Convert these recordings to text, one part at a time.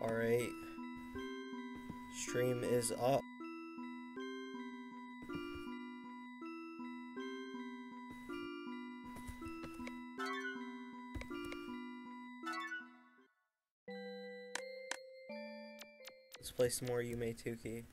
Alright. Stream is up. Let's play some more Sonictsuki.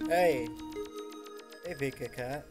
Hey! Hey, Vika Cat.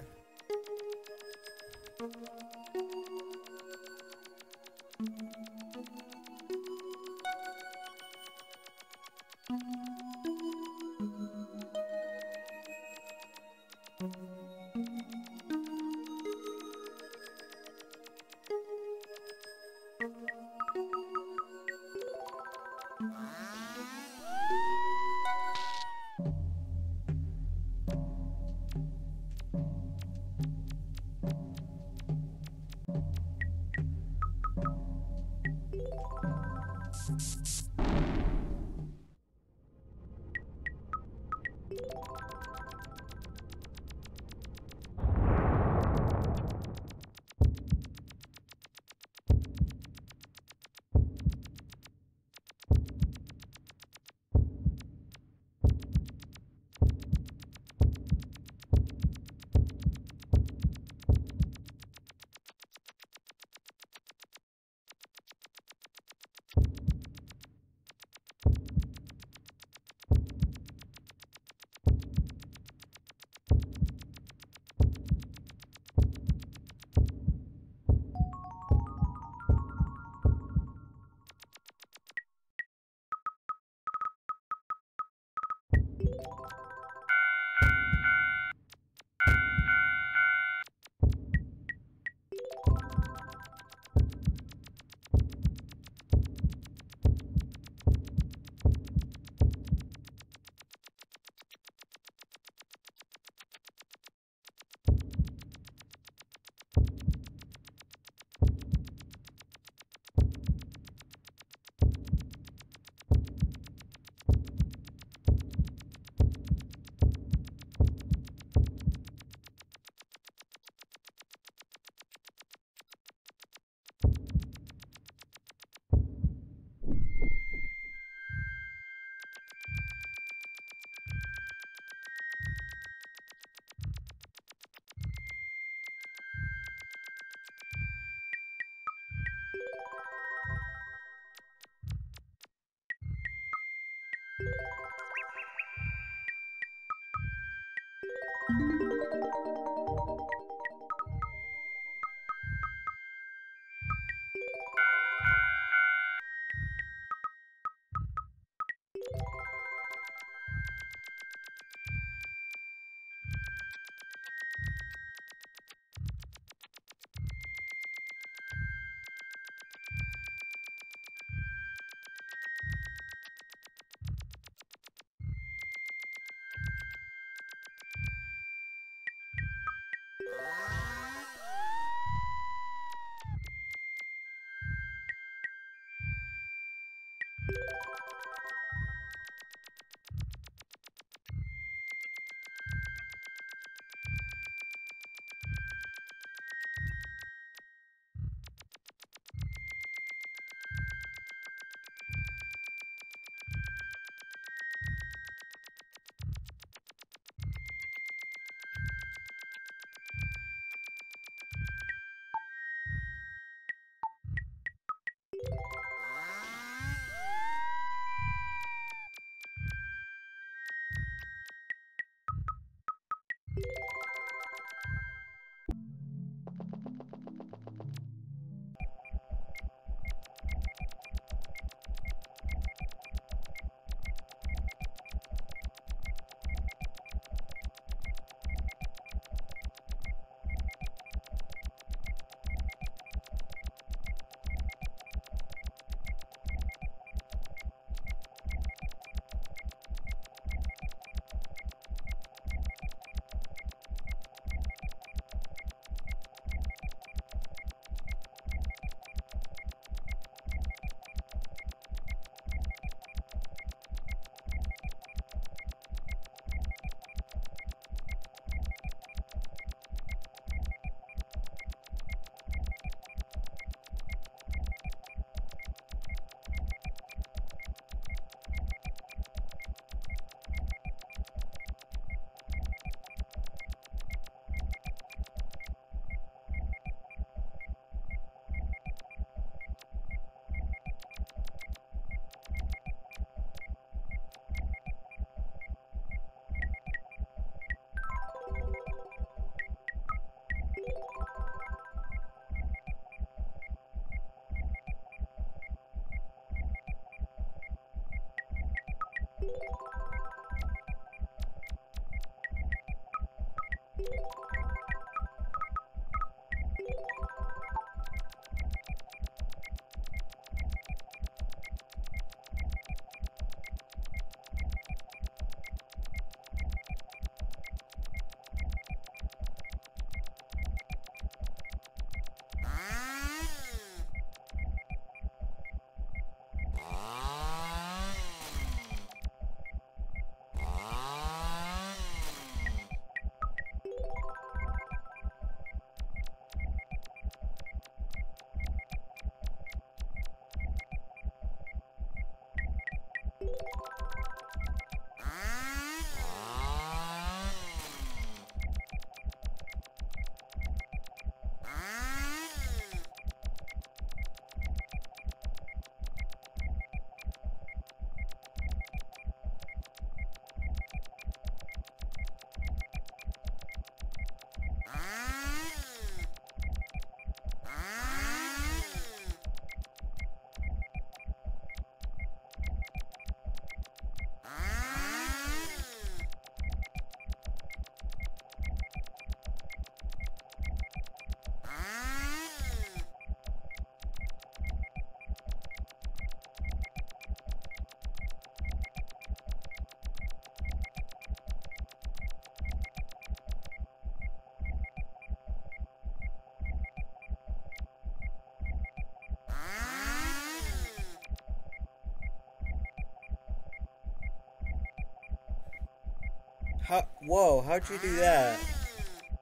Whoa, how'd you do that?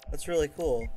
That's really cool.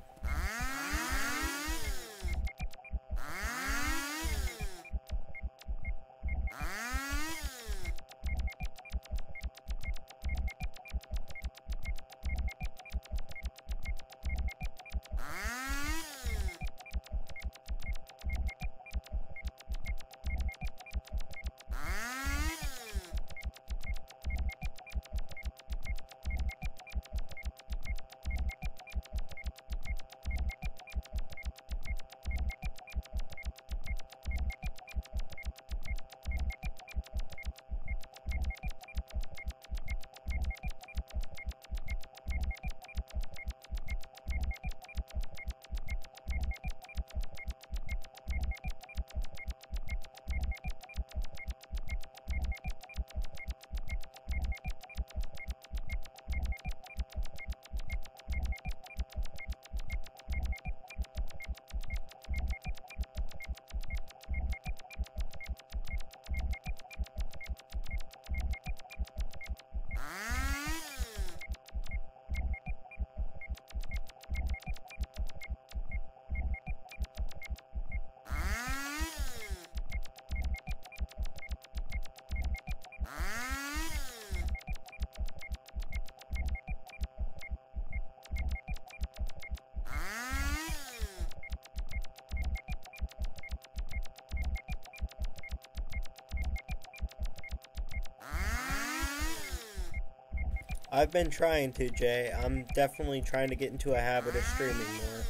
I've been trying to, Jay. I'm definitely trying to get into a habit of streaming more.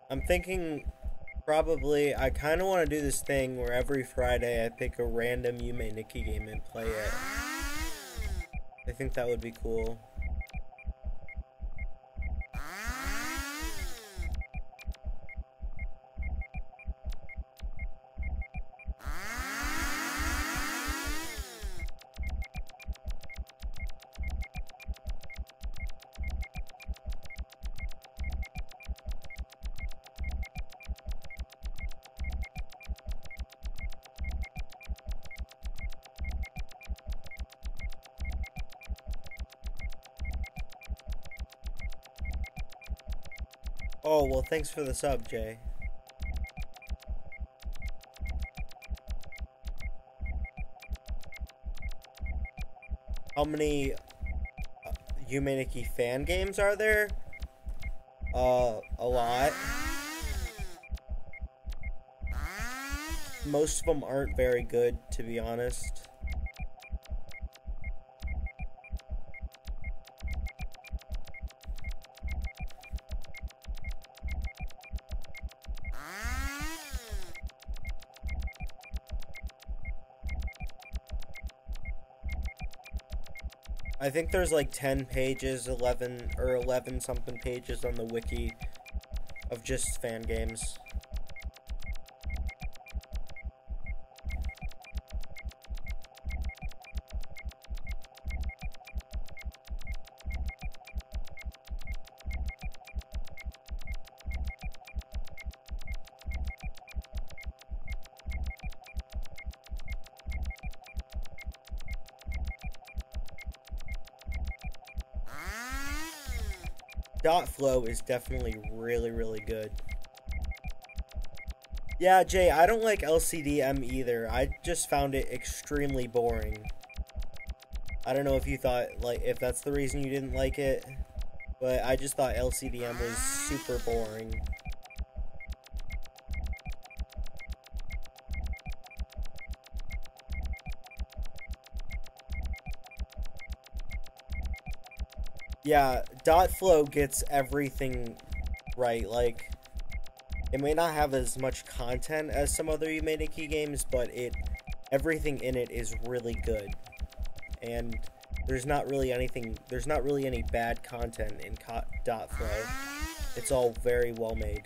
I'm thinking probably I kind of want to do this thing where every Friday I pick a random Yume Nikki game and play it. I think that would be cool. Oh, well, thanks for the sub, Jay. How many Yume Nikki fan games are there? A lot. Most of them aren't very good, to be honest. I think there's like 10 pages, 11 or 11 something pages on the wiki of just fan games. Dot Flow is definitely really, really good. Yeah, Jay, I don't like LCDM either. I just found it extremely boring. I don't know if you thought, like, if that's the reason you didn't like it, but I just thought LCDM was super boring. Yeah, Dot Flow gets everything right. Like, it may not have as much content as some other Yume Nikki games, but everything in it is really good. And there's not really any bad content in Dot Flow. It's all very well made.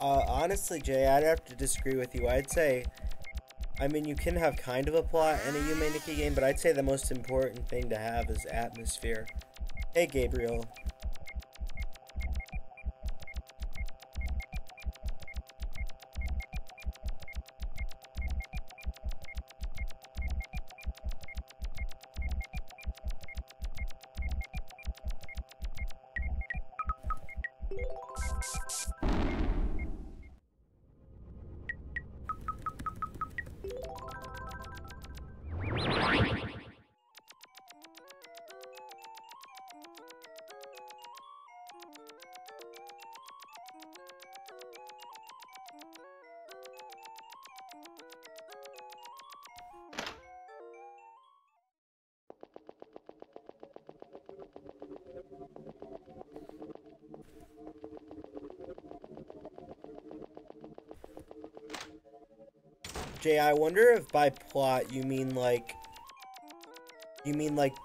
Honestly, Jay, I'd have to disagree with you. I'd say, I mean, you can have kind of a plot in a Yume Nikki game, but I'd say the most important thing to have is atmosphere. Hey, Gabriel. Jay, I wonder if by plot you mean like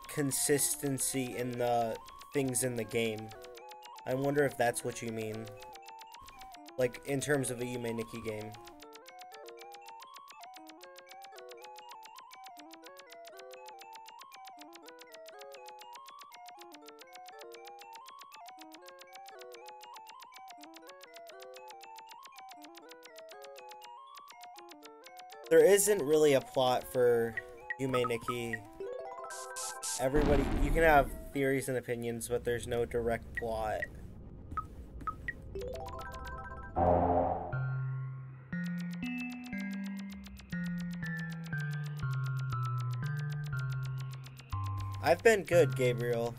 consistency in the things in the game. I wonder if that's what you mean. Like in terms of a Yume Nikki game. There isn't really a plot for Yume Nikki. Everybody, you can have theories and opinions, but there's no direct plot. I've been good, Gabriel.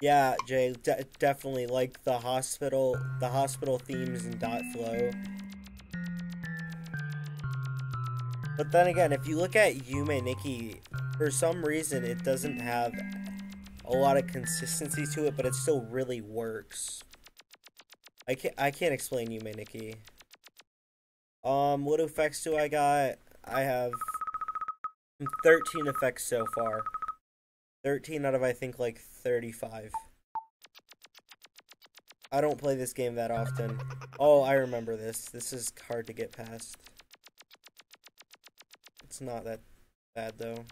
Yeah, Jay, definitely like the hospital themes and dot flow. But then again, if you look at Yume Nikki, for some reason it doesn't have a lot of consistency to it, but it still really works. I can't explain Yume Nikki. What effects do I got? I have 13 effects so far. 13 out of, I think, like 35. I don't play this game that often. Oh, I remember this. This is hard to get past. It's not that bad, though.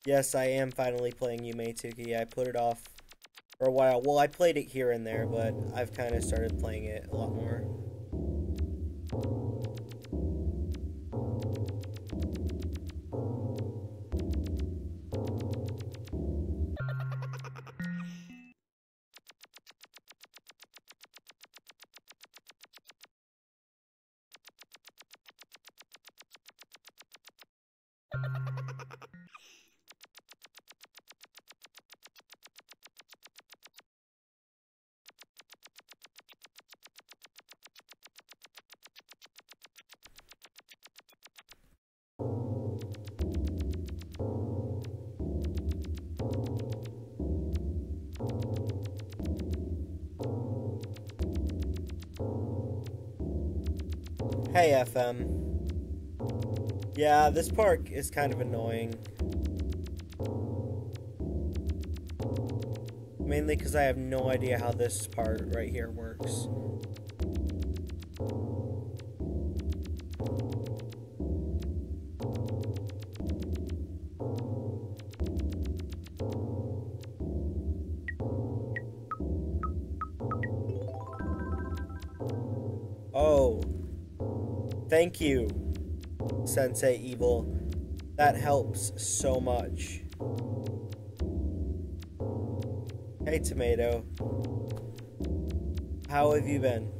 Yes, I am finally playing Sonictsuki. I put it off for a while. Well, I played it here and there, but I've kind of started playing it a lot more. Hey, FM. Yeah, this park is kind of annoying. Mainly because I have no idea how this part right here works. Oh. Thank you, Sensei Evil. That helps so much. Hey, Tomato. How have you been?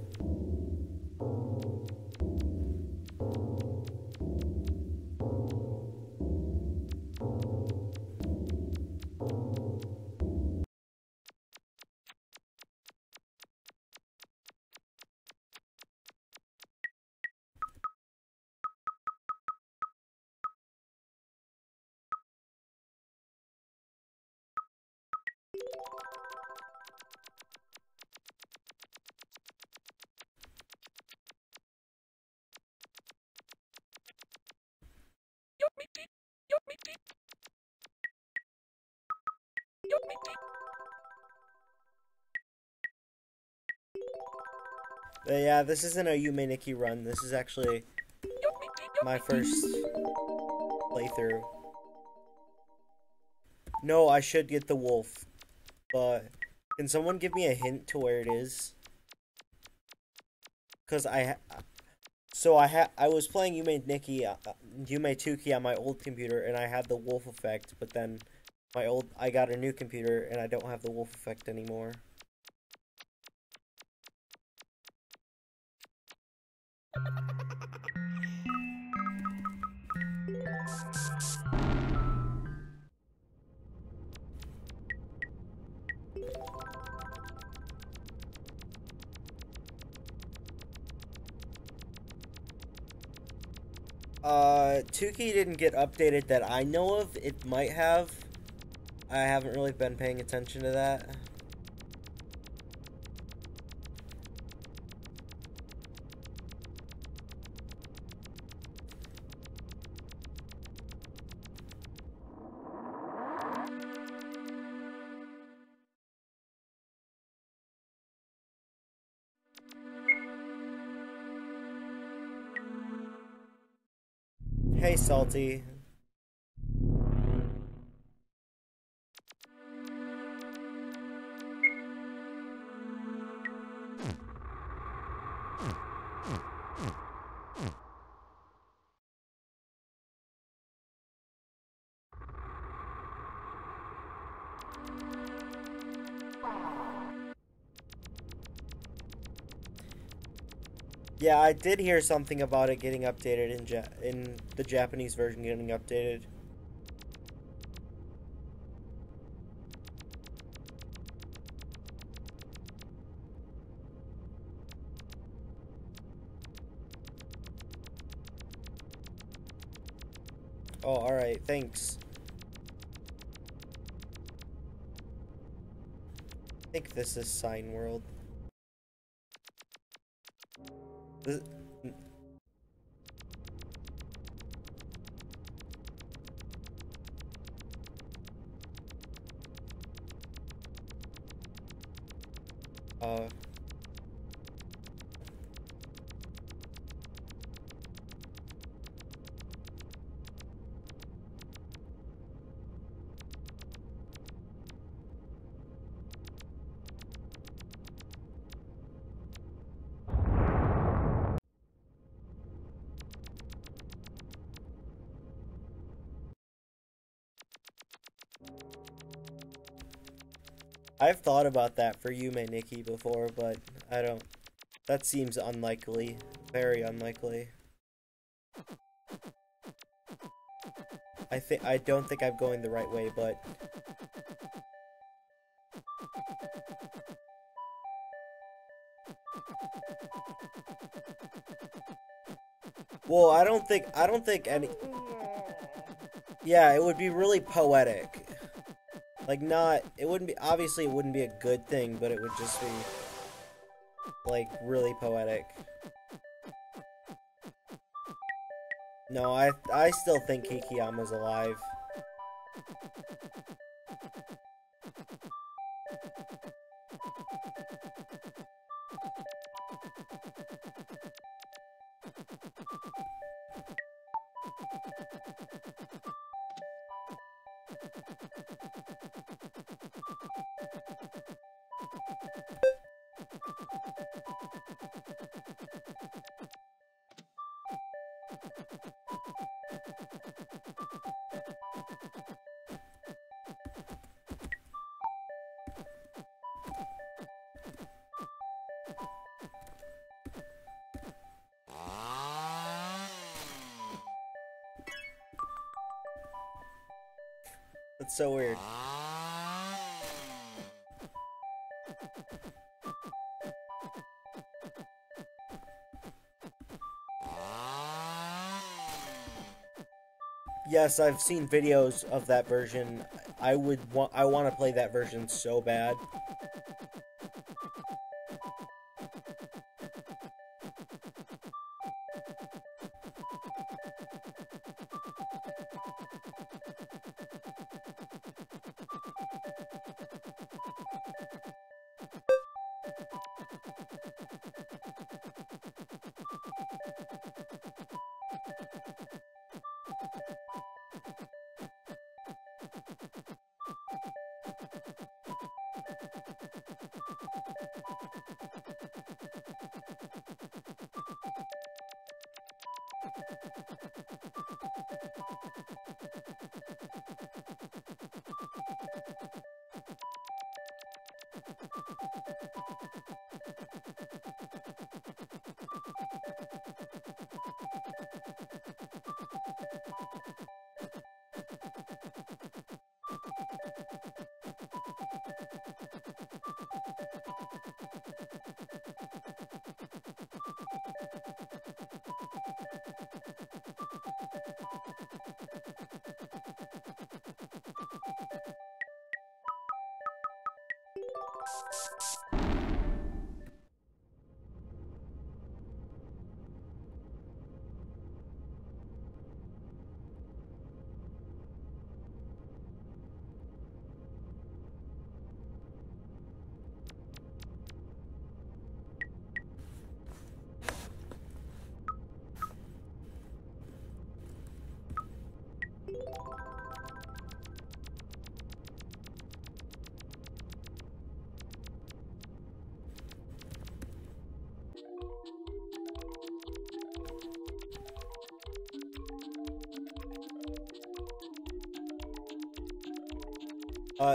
But yeah, this isn't a Yume Nikki run. This is actually my first playthrough. No, I should get the wolf, but can someone give me a hint to where it is? Cause I was playing Yume Nikki, Yume Tuki on my old computer, and I had the wolf effect. But then I got a new computer, and I don't have the wolf effect anymore. Tuki didn't get updated that I know of. It might have. I haven't really been paying attention to that. Hey, Salty. Yeah, I did hear something about it getting updated in the Japanese version getting updated. Oh, alright, thanks. I think this is Sign World. This, uh... I've thought about that for Yume Nikki before, but I don't... That seems unlikely. Very unlikely. I don't think I'm going the right way, but... Well, I don't think any... Yeah, it would be really poetic. Like, it wouldn't be, obviously it wouldn't be a good thing, but it would just be, like, really poetic. No, I still think Kikiyama's alive. That's so weird. Yes, I've seen videos of that version. I want to play that version so bad.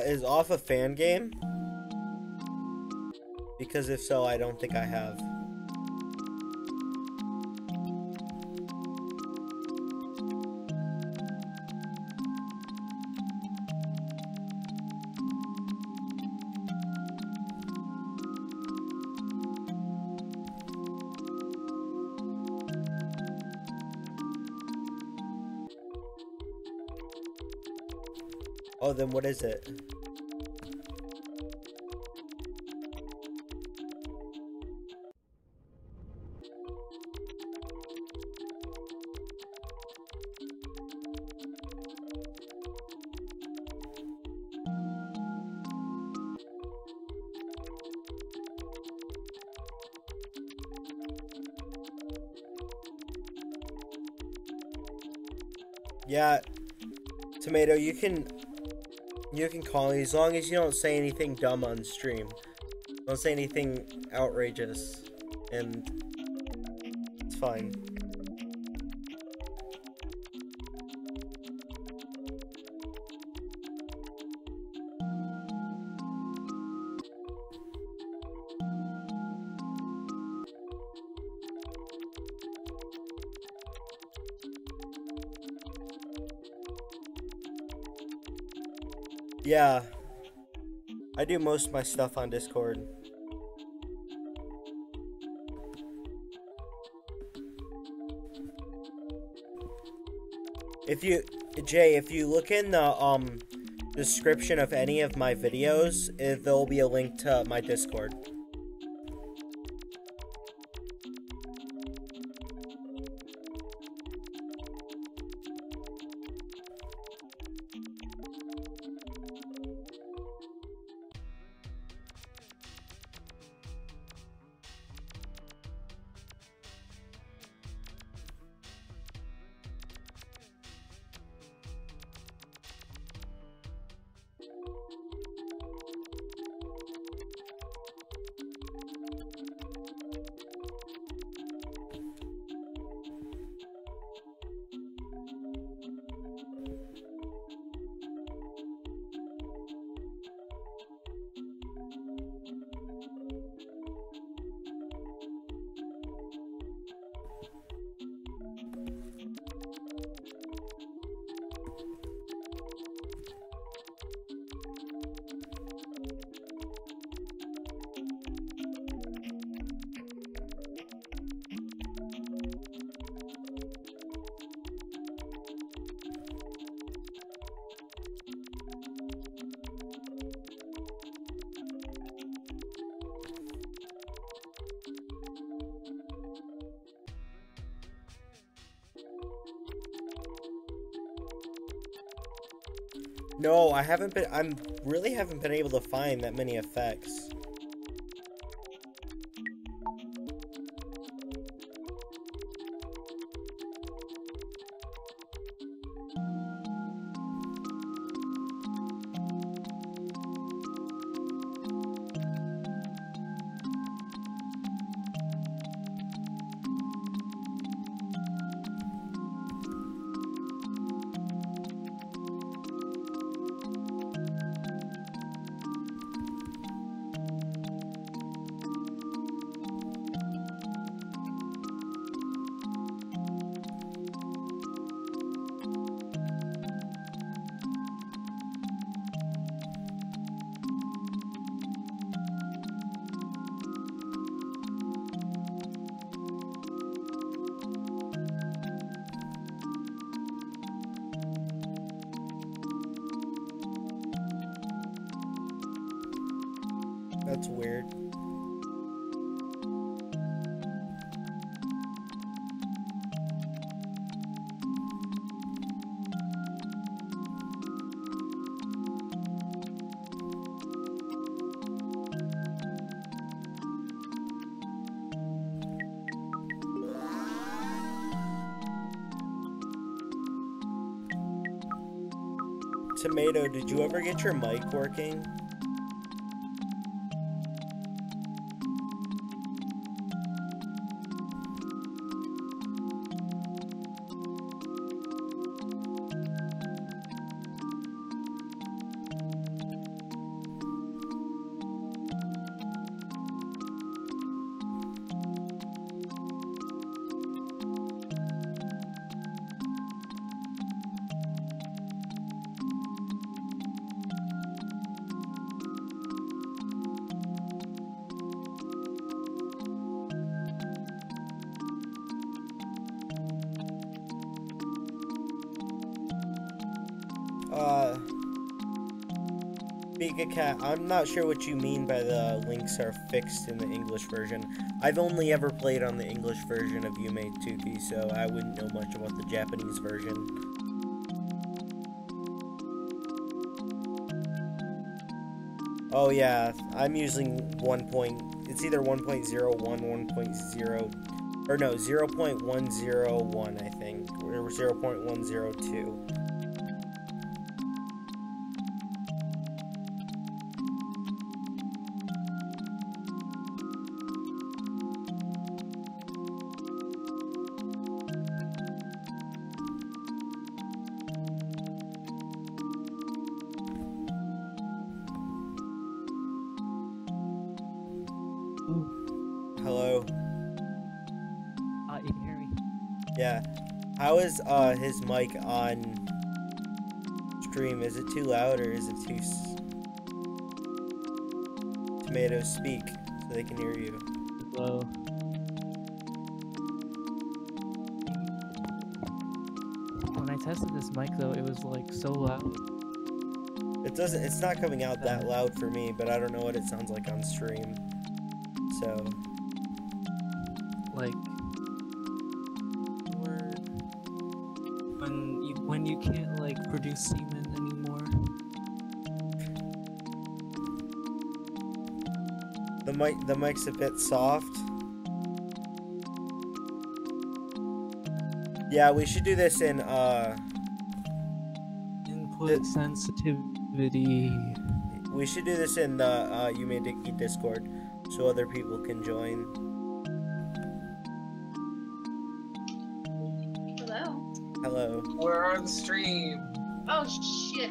Is off a fan game? Because if so, I don't think I have. Oh, then what is it? Yeah, Tomato, you can call me as long as you don't say anything dumb on stream. Don't say anything outrageous, and it's fine. Yeah, I do most of my stuff on Discord. If you look in the description of any of my videos, there'll be a link to my Discord. No, I really haven't been able to find that many effects. That's weird. Tomato, did you ever get your mic working? Big Cat, I'm not sure what you mean by the links are fixed in the English version. I've only ever played on the English version of Sonictsuki, so I wouldn't know much about the Japanese version. Oh yeah, I'm using it's either 1.01, 1.0, or no, 0.101 I think, or 0.102. Hello. You can hear me. Yeah. How is his mic on stream? Is it too loud or is it too Tomato, speak so they can hear you. Hello. When I tested this mic though, it was like so loud. It's not coming out that loud for me, but I don't know what it sounds like on stream. So like when you can't like produce semen anymore. the mic's a bit soft. Yeah, we should do this in input sensitivity. We should do this in the Yume Discord so other people can join. Hello. Hello. We're on stream. Oh shit.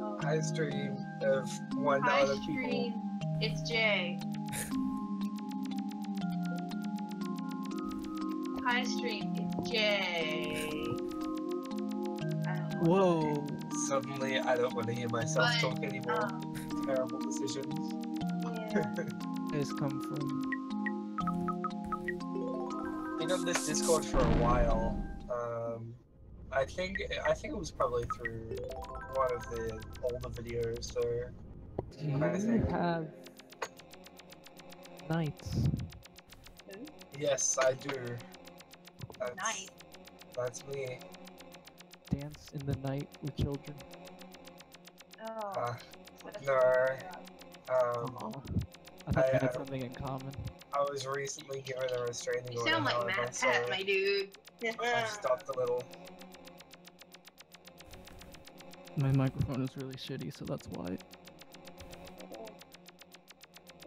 Oh. High stream of one to Hi other stream. people. It's Jay. Hi stream. It's Jay. I don't know. Whoa. Suddenly, I don't want to hear myself But, talk anymore. Terrible decisions. Yeah. Guys come from. Been on this Discord for a while. I think it was probably through one of the older videos. Or Do you I think. have nights? Yes, I do. That's, Night. That's me. Dance in the night with children. Oh. No. Aw. I thought we had I- something in common. I was recently given a restraining You order. sound like however, Matt so Pat, my dude. I've stopped a little. My microphone is really shitty, so that's why.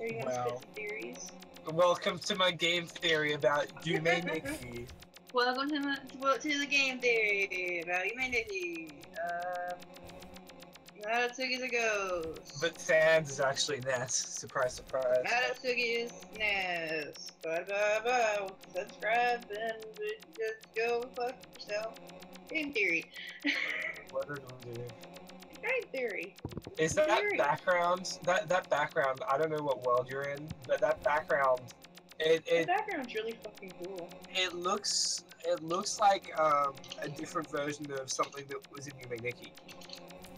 Are you gonna Wow. spit some theories? Welcome to my game theory about Yume Nikki. Welcome to the game theory about Humanity. Nadatsuki's a ghost. But Sans is actually Ness. Surprise, surprise. Nadatsuki is Ness. Bye bye bye. Subscribe and just go fuck yourself. Game theory. What did we do? Game theory. Is that background? That background. I don't know what world you're in, but that background. The It background's really fucking cool. looks like a different version of something that was in Yume Nikki.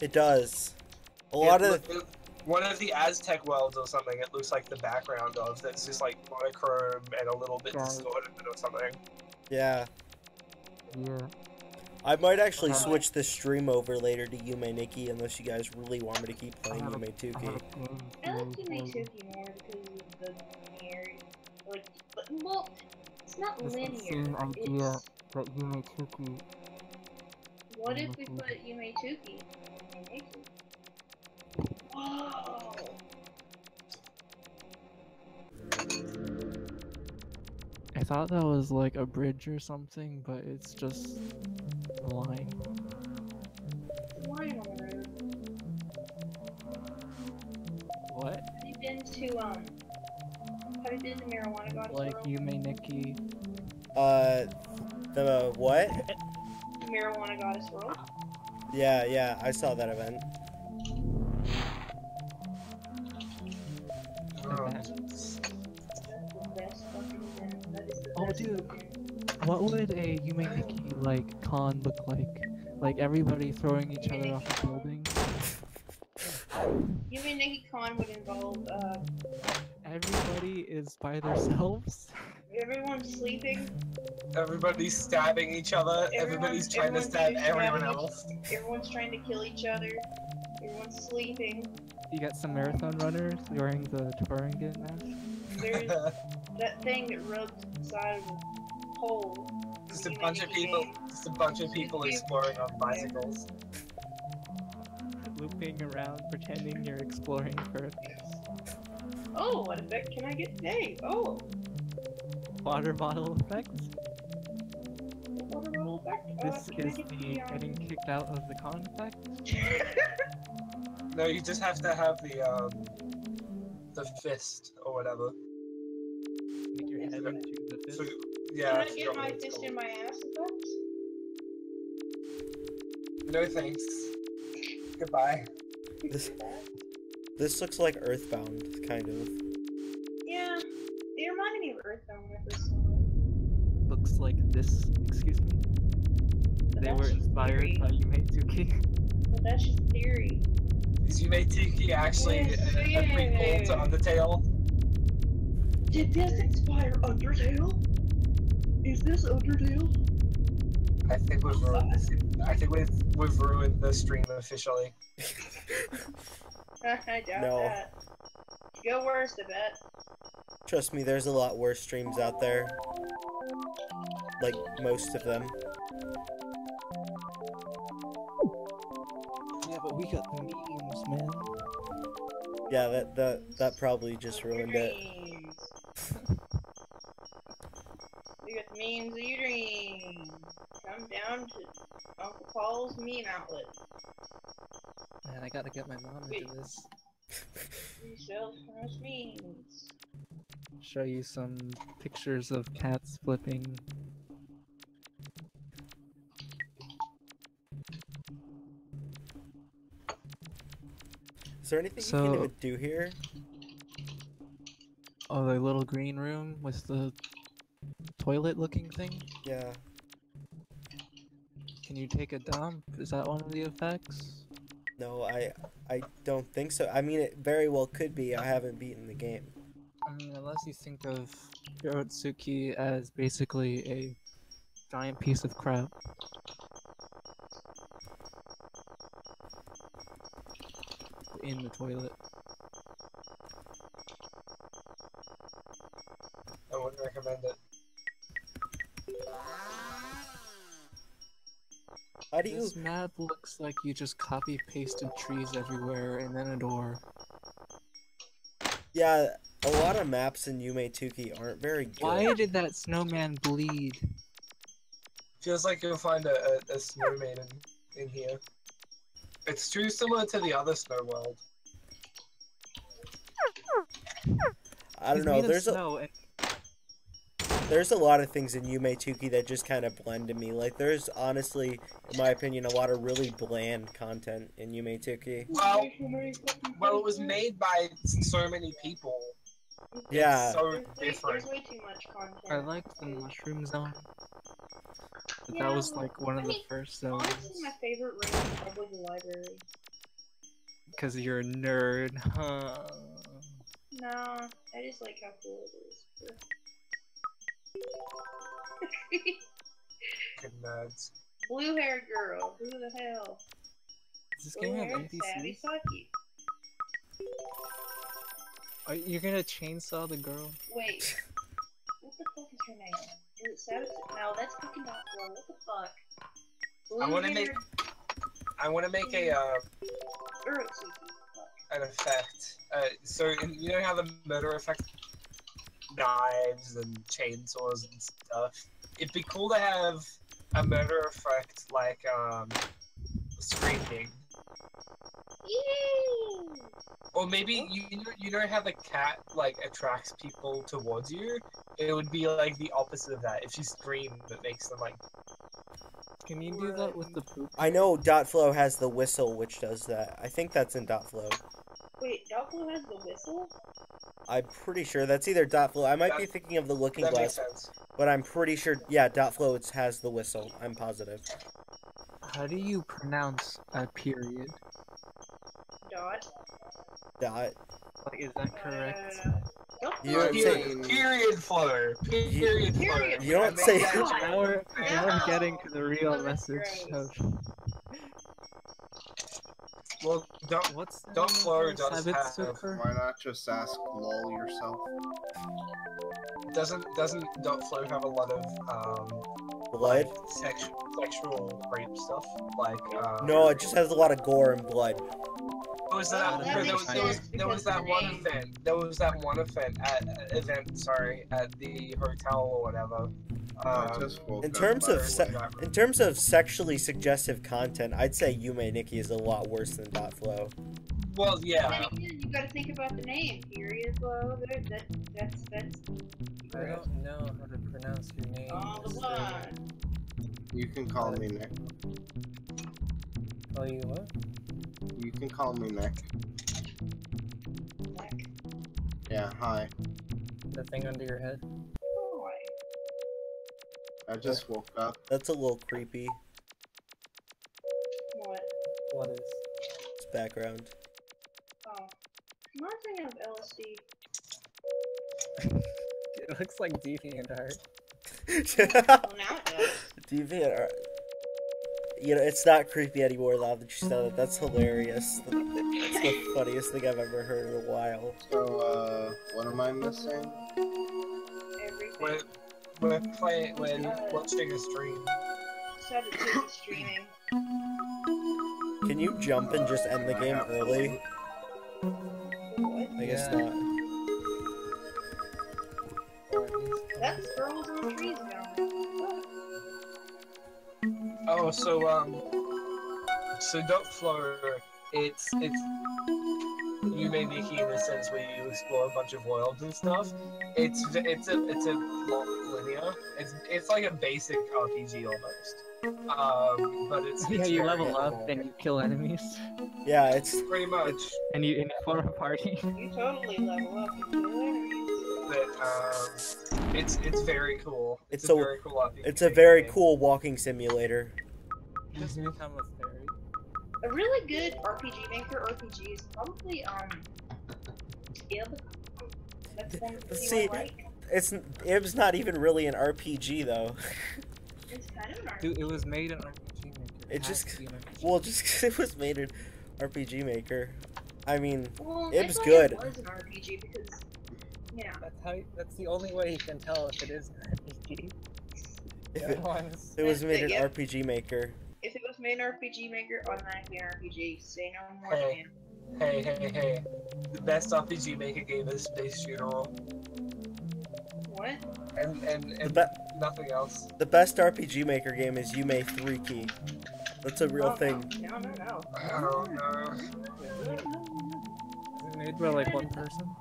It does. A lot of one of the Aztec worlds or something. It looks like the background of that's just like monochrome and a little bit God. distorted or something. yeah. Yeah. I might actually Uh, switch the stream over later to Yume Nikki unless you guys really want me to keep playing Yume I have Tuki. a game I like theory Yume for you. Tuki more because of the linear. Like, but, well, it's not It's the linear. same idea It's, that Yume Tuki. what if we put Yume Tuki in Nikki? Whoa! I thought that was like a bridge or something, but it's just a line. Line on the road. What? Have you been to Marijuana Goddess Like World? Yume Nikki. The what? Marijuana Goddess World? Yeah, I saw that event. Event. That's the best fucking event. That is the Oh, best dude. fucking- What would a Yume Nikki like con look like? Like everybody throwing each other off a building? Yume Nikki Con would involve, Everybody is by themselves? everyone sleeping, Everybody's stabbing each other. Everybody's trying to stab everyone else. everyone's trying to kill each other, everyone's sleeping. You got some marathon runners wearing the Turingen mask? There's that thing that rubs inside of the hole. Just a bunch of people. Just a bunch of people exploring on bicycles. Looping around, pretending you're exploring first. Oh, what effect can I get today? Oh, Water bottle effect? water bottle effect. This Can I is get the the, getting kicked out of the con effect? No, you just have to have the fist or whatever. Make your head into the fist? So, Can yeah. I I get forgot my what it's fist called. in my ass effect? No thanks. Goodbye. This looks like Earthbound, kind of. Yeah, it reminded me of Earthbound when I first saw it. Looks like this, excuse me. But They that's were just inspired theory. by Yume Tuki. But that's just theory. Is Yume Tiki actually Yes, a yeah, prequel to Undertale? Did this inspire Undertale? Is this Undertale? I think we've ruined this. I think we've ruined the stream officially. I doubt No. that. Go worse, I bet. Trust me, there's a lot worse streams out there. Like, most of them. Yeah, but we got the memes, man. Yeah, that probably just ruined it. Dreams. You got the memes of your dreams. Come down to Uncle Paul's meme outlet. Man, I gotta get my mom into this. We sell nice memes. Show you some pictures of cats flipping. Is there anything you So- can even do here? Oh, the little green room with the toilet looking thing? Yeah. Can you take a dump? Is that one of the effects? No, I don't think so. I mean, it very well could be. I haven't beaten the game. I mean, unless you think of Sonictsuki as basically a giant piece of crap. In the toilet. I wouldn't recommend it. How do you? This map looks like you just copy pasted trees everywhere and then a door. Yeah, a lot of maps in Yume Tuki aren't very good. Why did that snowman bleed? Feels like you'll find a snowman in here. It's too similar to the other snow world. I don't He's know. made of There's a snow and there's a lot of things in Yume Tuki that just kind of blend to me. Like, there's honestly, in my opinion, a lot of really bland content in Yume Tuki. Well, it was made by so many people. Yeah. It's so There's different. way too much content. I liked the mushroom zone. But Yeah, that was like one of the first zones. Honestly, my favorite room is probably the library. Because you're a nerd, huh? No, I just like how cool it is. Good nerds. Blue haired girl, who the hell? Does this Blue game have haired savvy NPCs? Saki. Are you gonna chainsaw the girl? Wait, what the fuck is her name? Is it Savage? No, that's fucking Doppler. What the fuck? I wanna make a Urotsuki. an effect. So you know how the murder effect, knives and chainsaws and stuff. It'd be cool to have a murder effect like screaming. Yay! Or maybe you know how the cat like attracts people towards you? It would be like the opposite of that. If you scream, it makes them like. Can you do that with the poop? I know .flow has the whistle, which does that. I think that's in .flow. Wait, Doppler has the whistle? I'm pretty sure that's either .flow. I might be thinking of the Looking That makes Glass, sense. but I'm pretty sure. Yeah, .flow has the whistle. I'm positive. How do you pronounce a period? Dot. Dot. Like, is that correct? You don't say. Period flow. Period flow. Period. You don't I made say- that joke. Now we're No. getting to the real Oh, that's message gross. of Well, don't what's the Don't name Flow of does Sabitsuker? Why not just ask lol yourself? doesn't Dot Flow have a lot of Blood? sexual rape stuff like No, it just has a lot of gore and blood. There was that, Well, that makes sense there was because that of the one name. event. There was that one event at the hotel or whatever. I just woke In up, terms by of the se- way. in terms of sexually suggestive content, I'd say Yume Nikki is a lot worse than .flow. Well, Then yeah. again, you gotta think about the name. Period flow. That's I don't know how to pronounce your name. all the Mr. one. You can call me Nick. Call you what? You can call me Nick. Like, Yeah, hi. The thing under your head? boy. I just woke up. That's a little creepy. What? What is? It's background. Oh. I'm not thinking of LSD. It looks like DeviantArt. Well, now it does. DeviantArt. You know, it's not creepy anymore now that you said it. That's hilarious. That's the funniest thing I've ever heard in a while. So, what am I missing? Everything. We're watching a stream. Sonictsuki streaming. Can you jump and just end the game early? What? I guess Yeah. not. Or at least That's girls on trees down there. Oh, so Dot Flow, it's Yume Nikki in the sense where you explore a bunch of worlds and stuff. It's a lot linear. It's like a basic RPG almost. But it's Yeah, you very level up cool. and you kill enemies, Yeah, it's Pretty much. and you form a party. You totally level up and kill enemies. But it's very cool. It's It's a a- very cool RPG. it's a very game. cool walking simulator. Just become a fairy. A really good RPG Maker RPG is probably Ib. That's one that you See, would like. It's not even really an RPG though. It's kind of an RPG. Dude, it was made in RPG Maker. It has just- to be an RPG. Well, just 'cause it was made in RPG Maker. I mean, Well, Ib's I thought good. It was an RPG because, yeah. that's the only way you can tell if it is an RPG. if The it, other ones- it was made in Yeah. RPG Maker. If it was made in RPG Maker, automatically an RPG. Say no more, Hey. man. Hey. The best RPG Maker game is Space Funeral. What? And be- nothing else. The best RPG Maker game is Yume 3 Key. That's a real Oh, thing. No. I don't know. Is it made by like one person?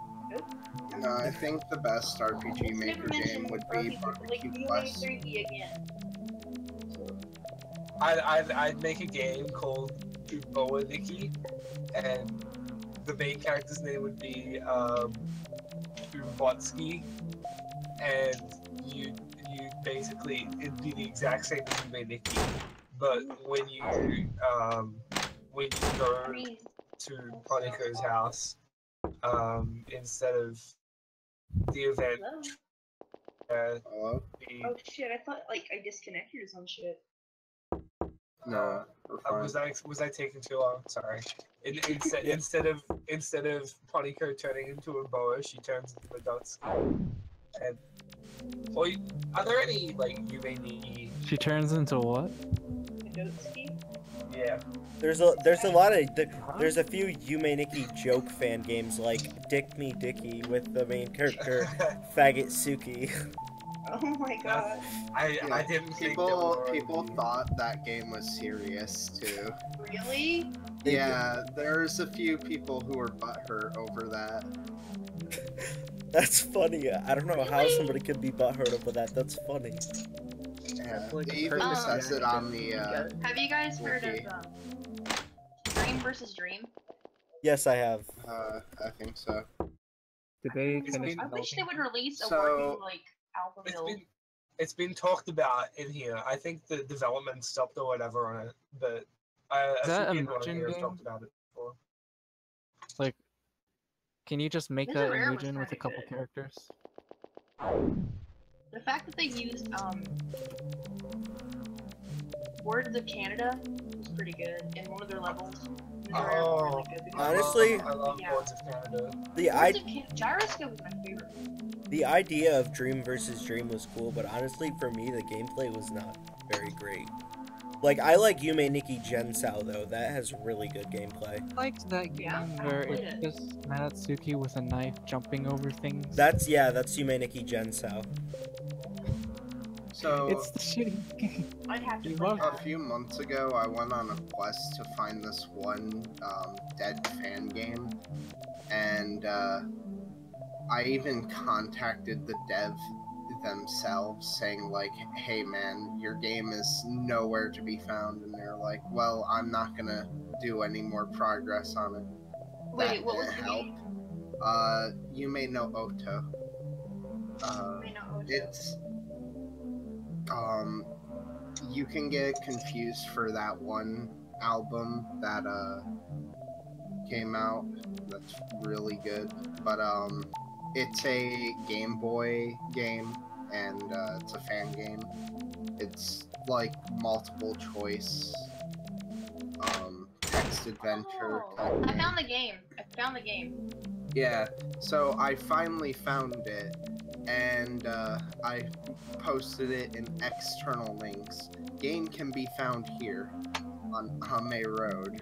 No, I think the best RPG Never Maker game mentioned would RPG, be Barbecue like, Quest. 3D again. I'd make a game called Boa Nikki, and the main character's name would be Botsky, and you basically it'd be the exact same as Yume Nikki, but when you I go mean, to Ponico's house instead of the event. Hello? Hello? Oh shit, I thought like I disconnected or some shit. No, we're fine. Was I taking too long? Sorry. Yeah. Instead of Ponico turning into a boa, she turns into a Dotsuki. And well, are there any like Yume She turns into what? Dotsuki? Yeah. There's a lot of there's a few Yume Nikki joke fan games like Dick Me Dicky with the main character Faggot Suki. Oh my god. I didn't think there were People thought that game was serious too. Really? Yeah, there's a few people who were butthurt over that. That's funny. I don't know how somebody could be butthurt over that. That's funny. Yeah, like it a even perfect says it on the Have you guys heard Wiki. of Dream versus Dream? Yes, I have. I think so. Did they finish I wish they developing? would release a So- working like album build. It's been talked about in here. I think the development stopped or whatever on it, but a Is that few a people on merchant here have game? talked about it before. Like, can you just make This that rare was Mugen with a kinda couple good. characters? The fact that they used Words of Canada was pretty good in one of their levels. It was really good because Honestly, I love Yeah. Words of Canada. Gyroscope was my favorite. The idea of Dream versus Dream was cool, but honestly, for me, the gameplay was not very great. Like, I like Yume Nikki Gensao, though. That has really good gameplay. I liked that game Yeah, I where played it's just Natsuki with a knife jumping over things. That's Yume Nikki Gensao. So It's the shitty game. I'd have to You play love a that. few months ago, I went on a quest to find this one dead fan game, and I even contacted the dev themselves, saying like, "Hey man, your game is nowhere to be found," and they're like, "Well, I'm not gonna do any more progress on it." Wait, what was didn't the help. game? You may know Oto. I know Ojo. It's you can get confused for that one album that came out that's really good, but it's a Game Boy game, and it's a fan game. It's like multiple choice text adventure Oh, type I game. found the game. I found the game. Yeah, so I finally found it, and I posted it in external links. Game can be found here on Hame Road.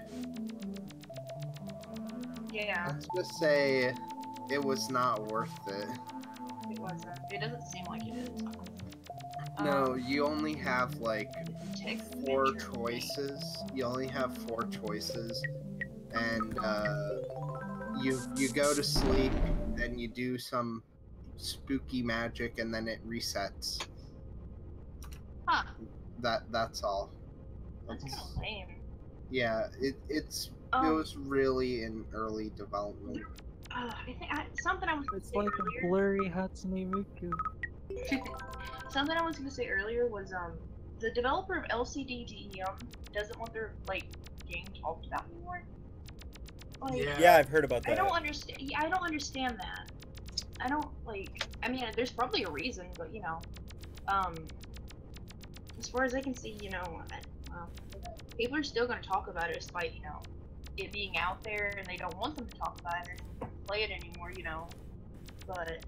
Yeah, Let's just say it was not worth it. it wasn't. It doesn't seem like it is. No, you only have like Text 4 adventure. choices. You only have 4 choices, and you go to sleep, then you do some spooky magic, and then it resets. Huh. That's all. That's kind of lame. Yeah, it was really in early development. I think something I was gonna It's say like a earlier. blurry Hatsune Miku. Something I was gonna say earlier was the developer of LCD doesn't want their like game talked about anymore. Like, Yeah, I've heard about I that. don't understand. Yeah, I don't understand that. I don't like. I mean, there's probably a reason, but you know, as far as I can see, you know, people are still gonna talk about it despite it being out there, and they don't want them to talk about it and play it anymore, But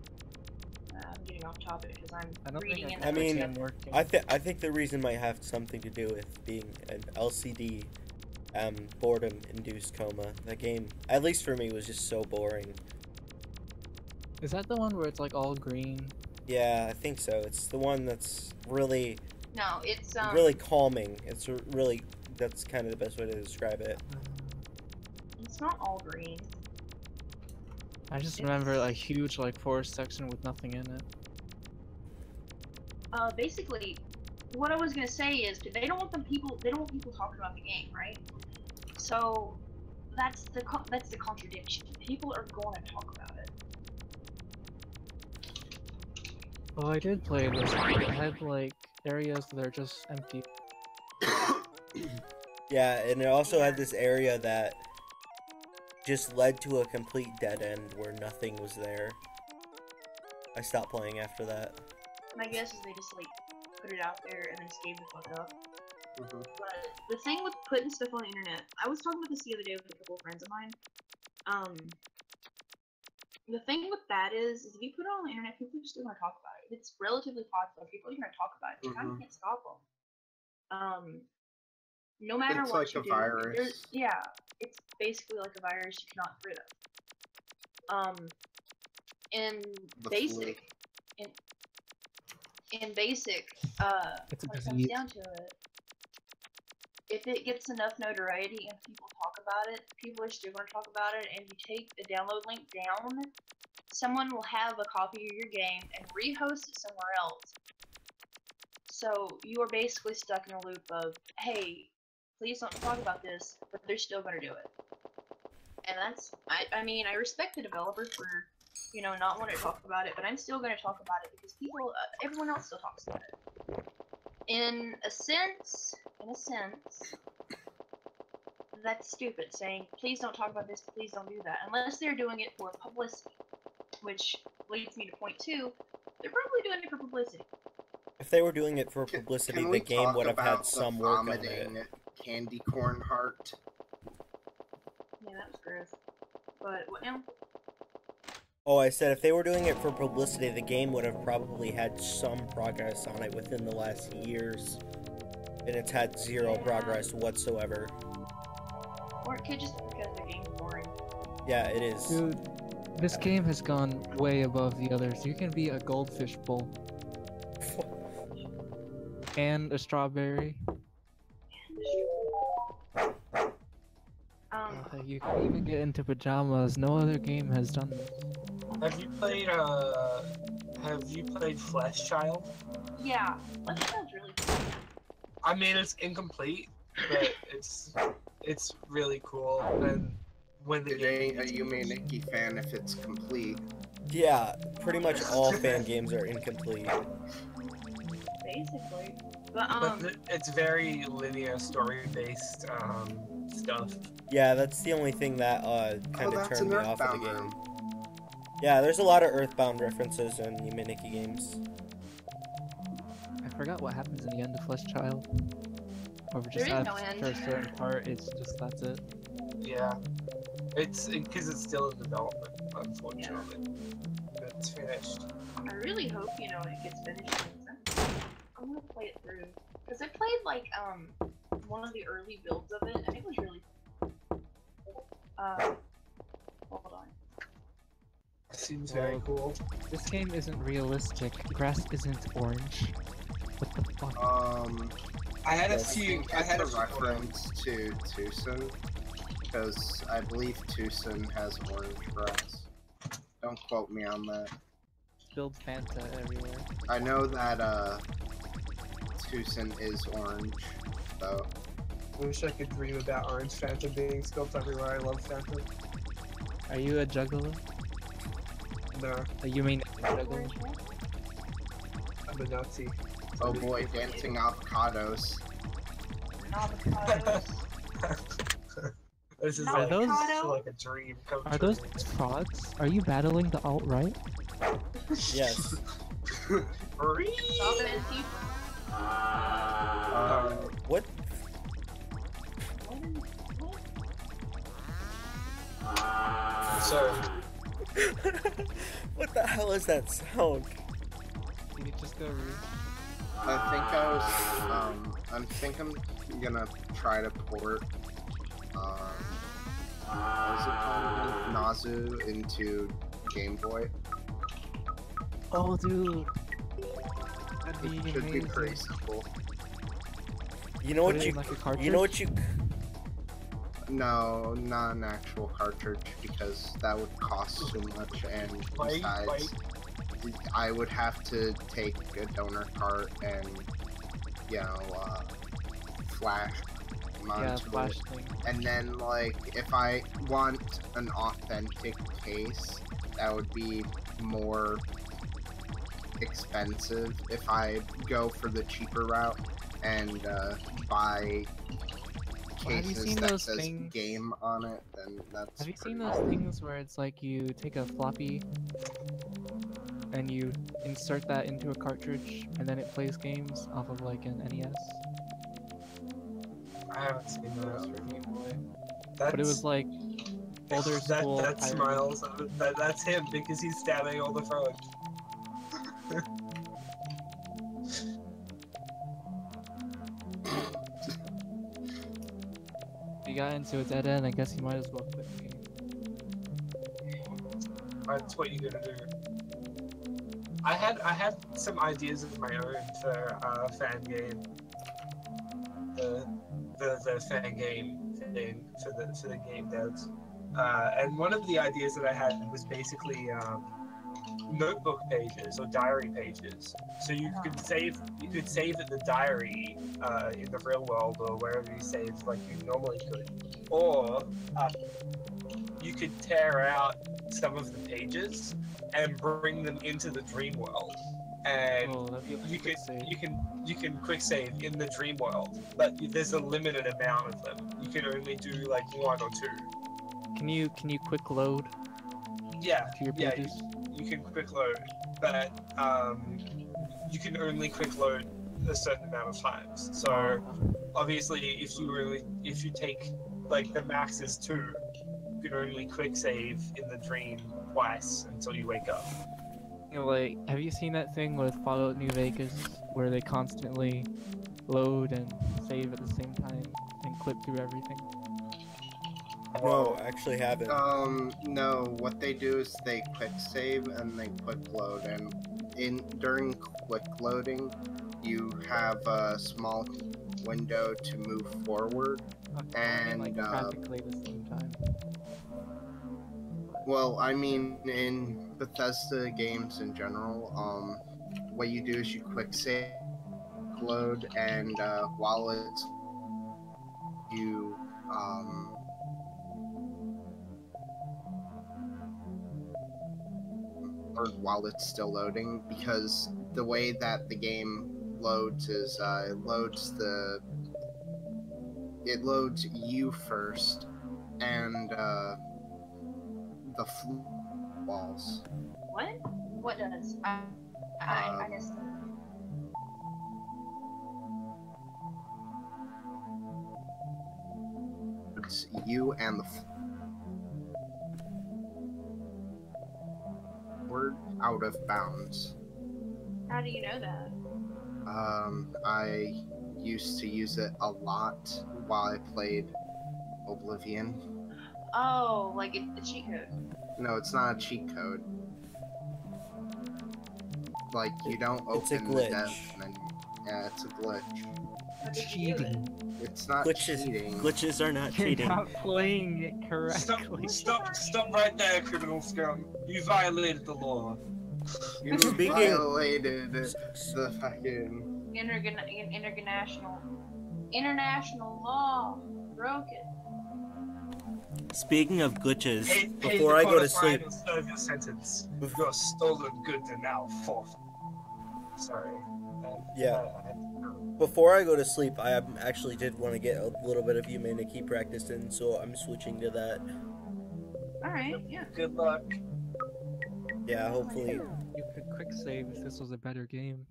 I'm getting off topic because I I'm don't reading think in I the mean, chat. working. I think the reason might have something to do with being an LCD boredom-induced coma. That game, at least for me, was just so boring. Is that the one where it's like all green? Yeah, I think so. It's the one that's really, No, it's really calming. That's kind of the best way to describe it. It's not all green. I just remember a huge like forest section with nothing in it. Basically, what I was gonna say is they don't want people talking about the game, right? So that's the contradiction. People are going to talk about it. Oh, I did play this. It had like areas that are just empty. Yeah, and it also had this area that just led to a complete dead end where nothing was there. I stopped playing after that. My guess is they just like put it out there and then just gave the fuck up. Mhm. But the thing with putting stuff on the internet, I was talking about this the other day with a couple of friends of mine. The thing with that is if you put it on the internet, people are still gonna talk about it. If it's relatively popular, people are gonna talk about it. You kind of can't stop them. No matter It's what like you a do, virus. yeah, it's basically like a virus you cannot get rid of. In The basic, in basic, It's a when it comes disease. down to it, if it gets enough notoriety and people talk about it, people are still going to talk about it, and you take the download link down, someone will have a copy of your game and rehost it somewhere else. So you are basically stuck in a loop of, hey, please don't talk about this, but they're still going to do it. And that's, I mean, I respect the developer for, you know, not wanting to talk about it, but I'm still going to talk about it because people, everyone else still talks about it. In a sense, that's stupid, saying, please don't talk about this, please don't do that, unless they're doing it for publicity, which leads me to point 2, they're probably doing it for publicity. If they were doing it for publicity, Can the we game talk would have had about the some work on it. vomiting candy corn heart? Yeah, that was gross. But, what now? Oh, I said if they were doing it for publicity, the game would have probably had some progress on it within the last years. And it's had zero progress whatsoever. Or it could just be because the game's boring. Yeah, it is. Dude, this game has gone way above the others. You can be a goldfish bowl. And a strawberry. You can even get into pajamas. No other game has done this. Have you played Flesh Child? Yeah, Flesh Child's really cool. I mean, it's incomplete, but it's really cool. And when the It ain't a Yume Nikki fan if it's complete. Yeah, pretty much all fan games are incomplete. Basically. But, But it's very linear story-based stuff. Yeah, that's the only thing that kind of that's turned me an off of the Earthbound game. room. Yeah, there's a lot of Earthbound references in Yume Nikki games. I forgot what happens in the end of Flesh Child. Or There just is no after end. a certain part, it's just that's it. Yeah, it's because it's still in development, unfortunately. But it's finished. I really hope, you know, it gets finished. I'm gonna play it through. Because I played, like, one of the early builds of it, and it was really hold on. Seems very cool. This game isn't realistic. Grass isn't orange. What the fuck? I had a I few. think I had a it's a reference to Tucson, because I believe Tucson has orange grass. Don't quote me on that. Spilled Fanta everywhere. I know that Tucson is orange, though. I wish I could dream about orange Fanta being spilled everywhere. I love Fanta. Are you a juggler? No, You mean a juggler? I'm a Nazi. Oh boy, dancing avocados. Avocados. This is Are like, those- like a dream come Are true. those frogs? Are you battling the alt-right? Yes. Stop it, Antifa. What? So, What the hell is that sound? You could just go read. I think I'm gonna try to port, what is it called? Nazu into Game Boy. Oh, dude. That'd be It should be amazing. pretty simple. You know Put what it you? in, like, a cartridge? You know what you? No, not an actual cartridge, because that would cost too much, and besides, I would have to take a donor cart and, you know, flash them Yeah, onto flash it. thing. And then, like, if I want an authentic case, that would be more expensive if I go for the cheaper route and buy have you cases seen that those says things? game on it, then that's Have you seen pretty those things where it's like you take a floppy and you insert that into a cartridge and then it plays games off of like an NES? I haven't seen That's that. for Game Boy. That's, But it was like older school that's pirated. Miles. That's him because he's stabbing all the frogs. He got into a dead end, I guess he might as well quit the game. That's what you gotta do. I had some ideas of my own for fan game. The fan game thing for the game devs. And one of the ideas that I had was basically notebook pages or diary pages. So you could save at the diary in the real world or wherever you save like you normally could, or you could tear out some of the pages and bring them into the dream world, and Oh, that'd be like a you quick can save. you can quick save in the dream world, but there's a limited amount of them. You can only do like 1 or 2. Can you quick load Yeah, to your yeah, pages? you can quick load, but you can only quick load a certain amount of times. So obviously, if you take like the max is 2, you can only quick save in the dream twice until you wake up. You know, like, have you seen that thing with Fallout New Vegas where they constantly load and save at the same time and clip through everything? No, actually haven't. No, what they do is they quick save and they quick load, and during quick loading, you have a small window to move forward. Okay, I mean, And, like practically at the same time. Well, I mean, in Bethesda games in general, what you do is you quick save, load, and while it's or while it's still loading, because the way that the game loads is it loads you first, and the walls. What? What does? I guess. It's you and the word out of bounds. How do you know that? I used to use it a lot while I played Oblivion. Oh, like a cheat code. No, it's not a cheat code. Like, you don't It's a open the dev glitch. menu. Yeah, it's a glitch. How did you do it? It's not cheating. Glitches are not You're cheating. not playing it correctly. Stop right there, criminal scum. You violated the law. You Speaking- violated the fucking... International law. Broke it. Speaking of glitches, Pay before the I go court to a fine sleep, and serve your sentence. Your stolen goods are now forfeit. Sorry. Yeah. before I go to sleep, I actually did want to get a little bit of Humanity practice in, so I'm switching to that. Alright, yeah. Good luck. Yeah, hopefully. You could quick save if this was a better game.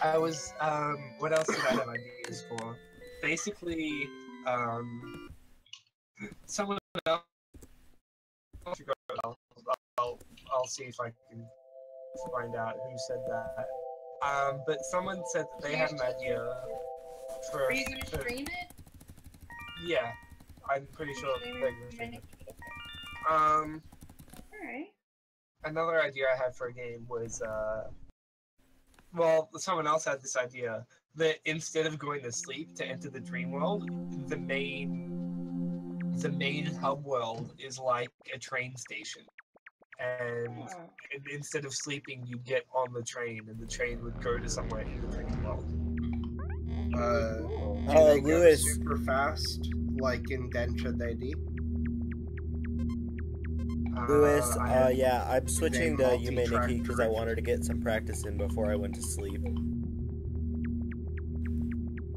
I was, what else did I have ideas for? Basically, someone else, I'll see if I can find out who said that. But someone said that they had an idea for... Are you gonna stream it? Yeah, I'm pretty sure they're gonna stream it. Alright. Another idea I had for a game was, well, someone else had this idea that instead of going to sleep to enter the dream world, the main hub world is like a train station. And instead of sleeping, you get on the train, and the train would go to somewhere in the dream world. Do they go Lewis. super fast, like in Dentra DD? Lewis, I yeah, I'm switching to multi-track Humanity because I direction. wanted to get some practice in before I went to sleep.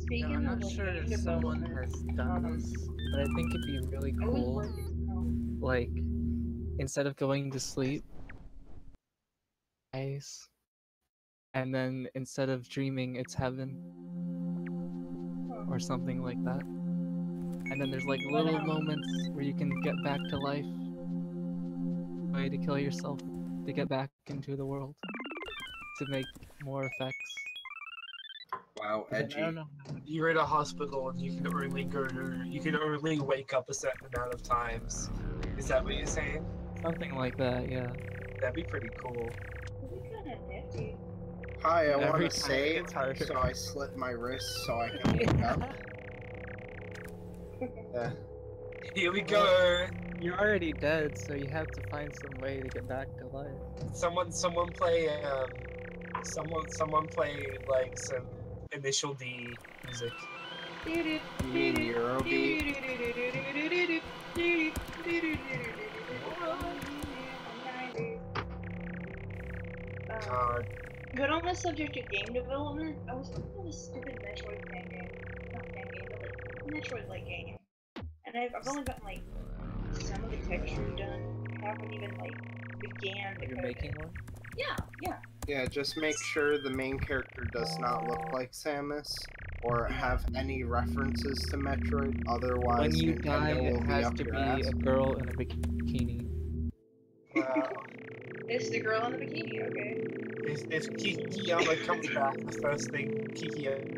Speaking I'm of not like sure game if someone development, has done this, but I think it'd be really I was cool. working. Like, instead of going to sleep, ice, and then instead of dreaming, it's heaven or something like that. And then there's like little moments where you can get back to life, way to kill yourself, to get back into the world, to make more effects. Wow, But then edgy. I don't know. You're in a hospital and you can only wake up a certain amount of times. Is that what you're saying? Something like that, yeah. That'd be pretty cool. It'd be kind of nifty. Hi, I want Every to time it save, gets harder. so I slit my wrist so I can wake up. Here we go. You're already dead, so you have to find some way to get back to life. Someone play someone play like some Initial D music. God. But on the subject of game development, I was looking at this stupid Metroid fan game. Not fan game, but like Metroid-like game. And I've only gotten like some of the textures done. I haven't even like began to You're code making it. one? Yeah, yeah. Yeah, just make sure the main character does not look like Samus or have any references to Metroid. Otherwise, When you Nintendo die, will it be has up to your be ass. a girl in a bikini. Wow. It's the girl in the bikini, okay? If Kikiyama comes back, the first thing Kikiyama.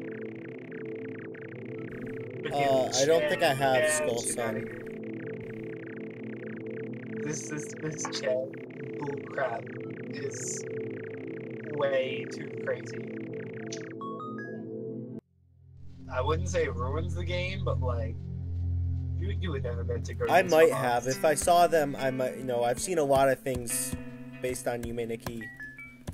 I don't think I have Skull Sun. This Chad bullcrap is way too crazy. I wouldn't say it ruins the game, but like you would never meant to go. I this might far. have. If I saw them, I might. You know, I've seen a lot of things based on Yume Nikki,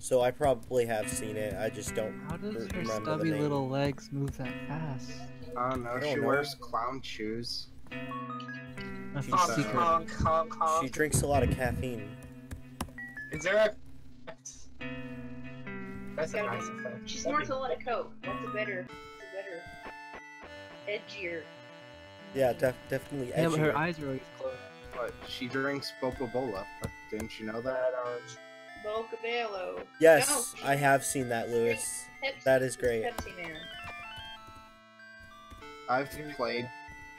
so I probably have seen it. I just don't How does her remember the stubby name. little legs move that fast? I don't know, I don't she know. wears clown shoes. That's She's a secret. Honk, honk, honk. She drinks a lot of caffeine. Is there a? That's a nice effect. She That'd snorts a lot of coke. That's a better, edgier. Yeah, definitely Yeah, but her edgier. eyes are always closed. But she drinks Boca-Bola. Didn't you know be that? that orange. Bocabello. Yes, No, I have seen that, Lewis. Pepsi. That is great. Pepsi Man. I've played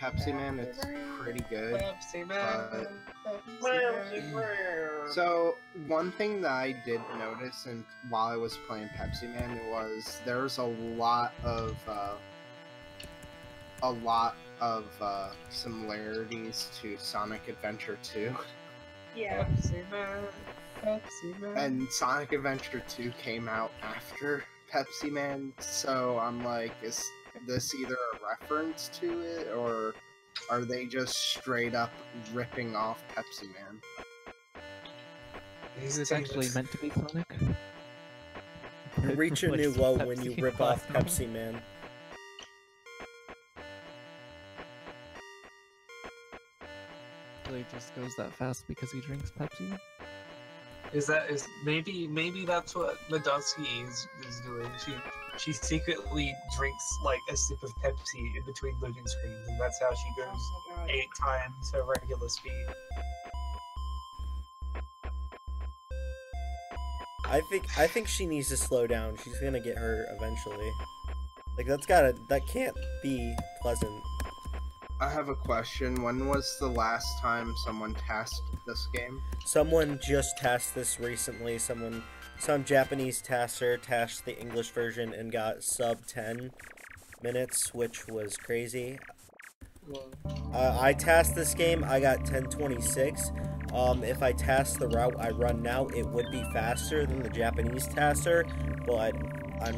Pepsi Man. It's pretty good. Pepsi Man. Pepsi Man. So one thing that I did notice, and while I was playing Pepsi Man, was there's a lot of similarities to Sonic Adventure 2. Yeah. Pepsi Man. Pepsi Man. And Sonic Adventure 2 came out after Pepsi Man, so I'm like, is this either a reference to it, or are they just straight up ripping off Pepsi Man? Is it actually meant to be Sonic? You reach a new low when you rip off Pepsi Man. Really just goes that fast because he drinks Pepsi? Is maybe that's what Medunsky is doing. She secretly drinks like a sip of Pepsi in between loading screens, and that's how she goes Oh my god. 8 times her regular speed. I think she needs to slow down. She's gonna get hurt eventually. Like that can't be pleasant. I have a question. When was the last time someone tasked this game? Someone just tasked this recently. Some Japanese tasker tasked the English version and got sub 10 minutes, which was crazy. I tasked this game. I got 1026. If I task the route I run now, it would be faster than the Japanese tasker, but I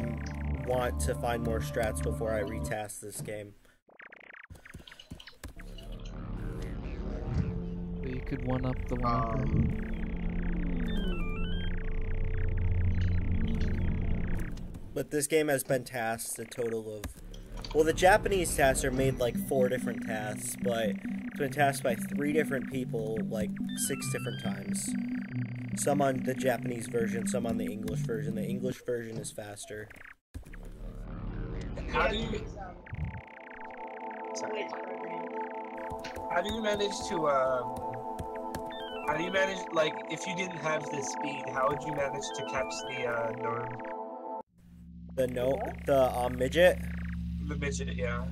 want to find more strats before I retask this game. So you could one up the one. But this game has been tasked a total of... Well, the Japanese tasker made like 4 different tasks, but it's been tasked by 3 different people like 6 different times. Some on the Japanese version, some on the English version. The English version is faster. How do you it's programmed. How do you manage to how do you manage, like, if you didn't have this speed, how would you manage to catch the gnome? The midget. The midget, yeah.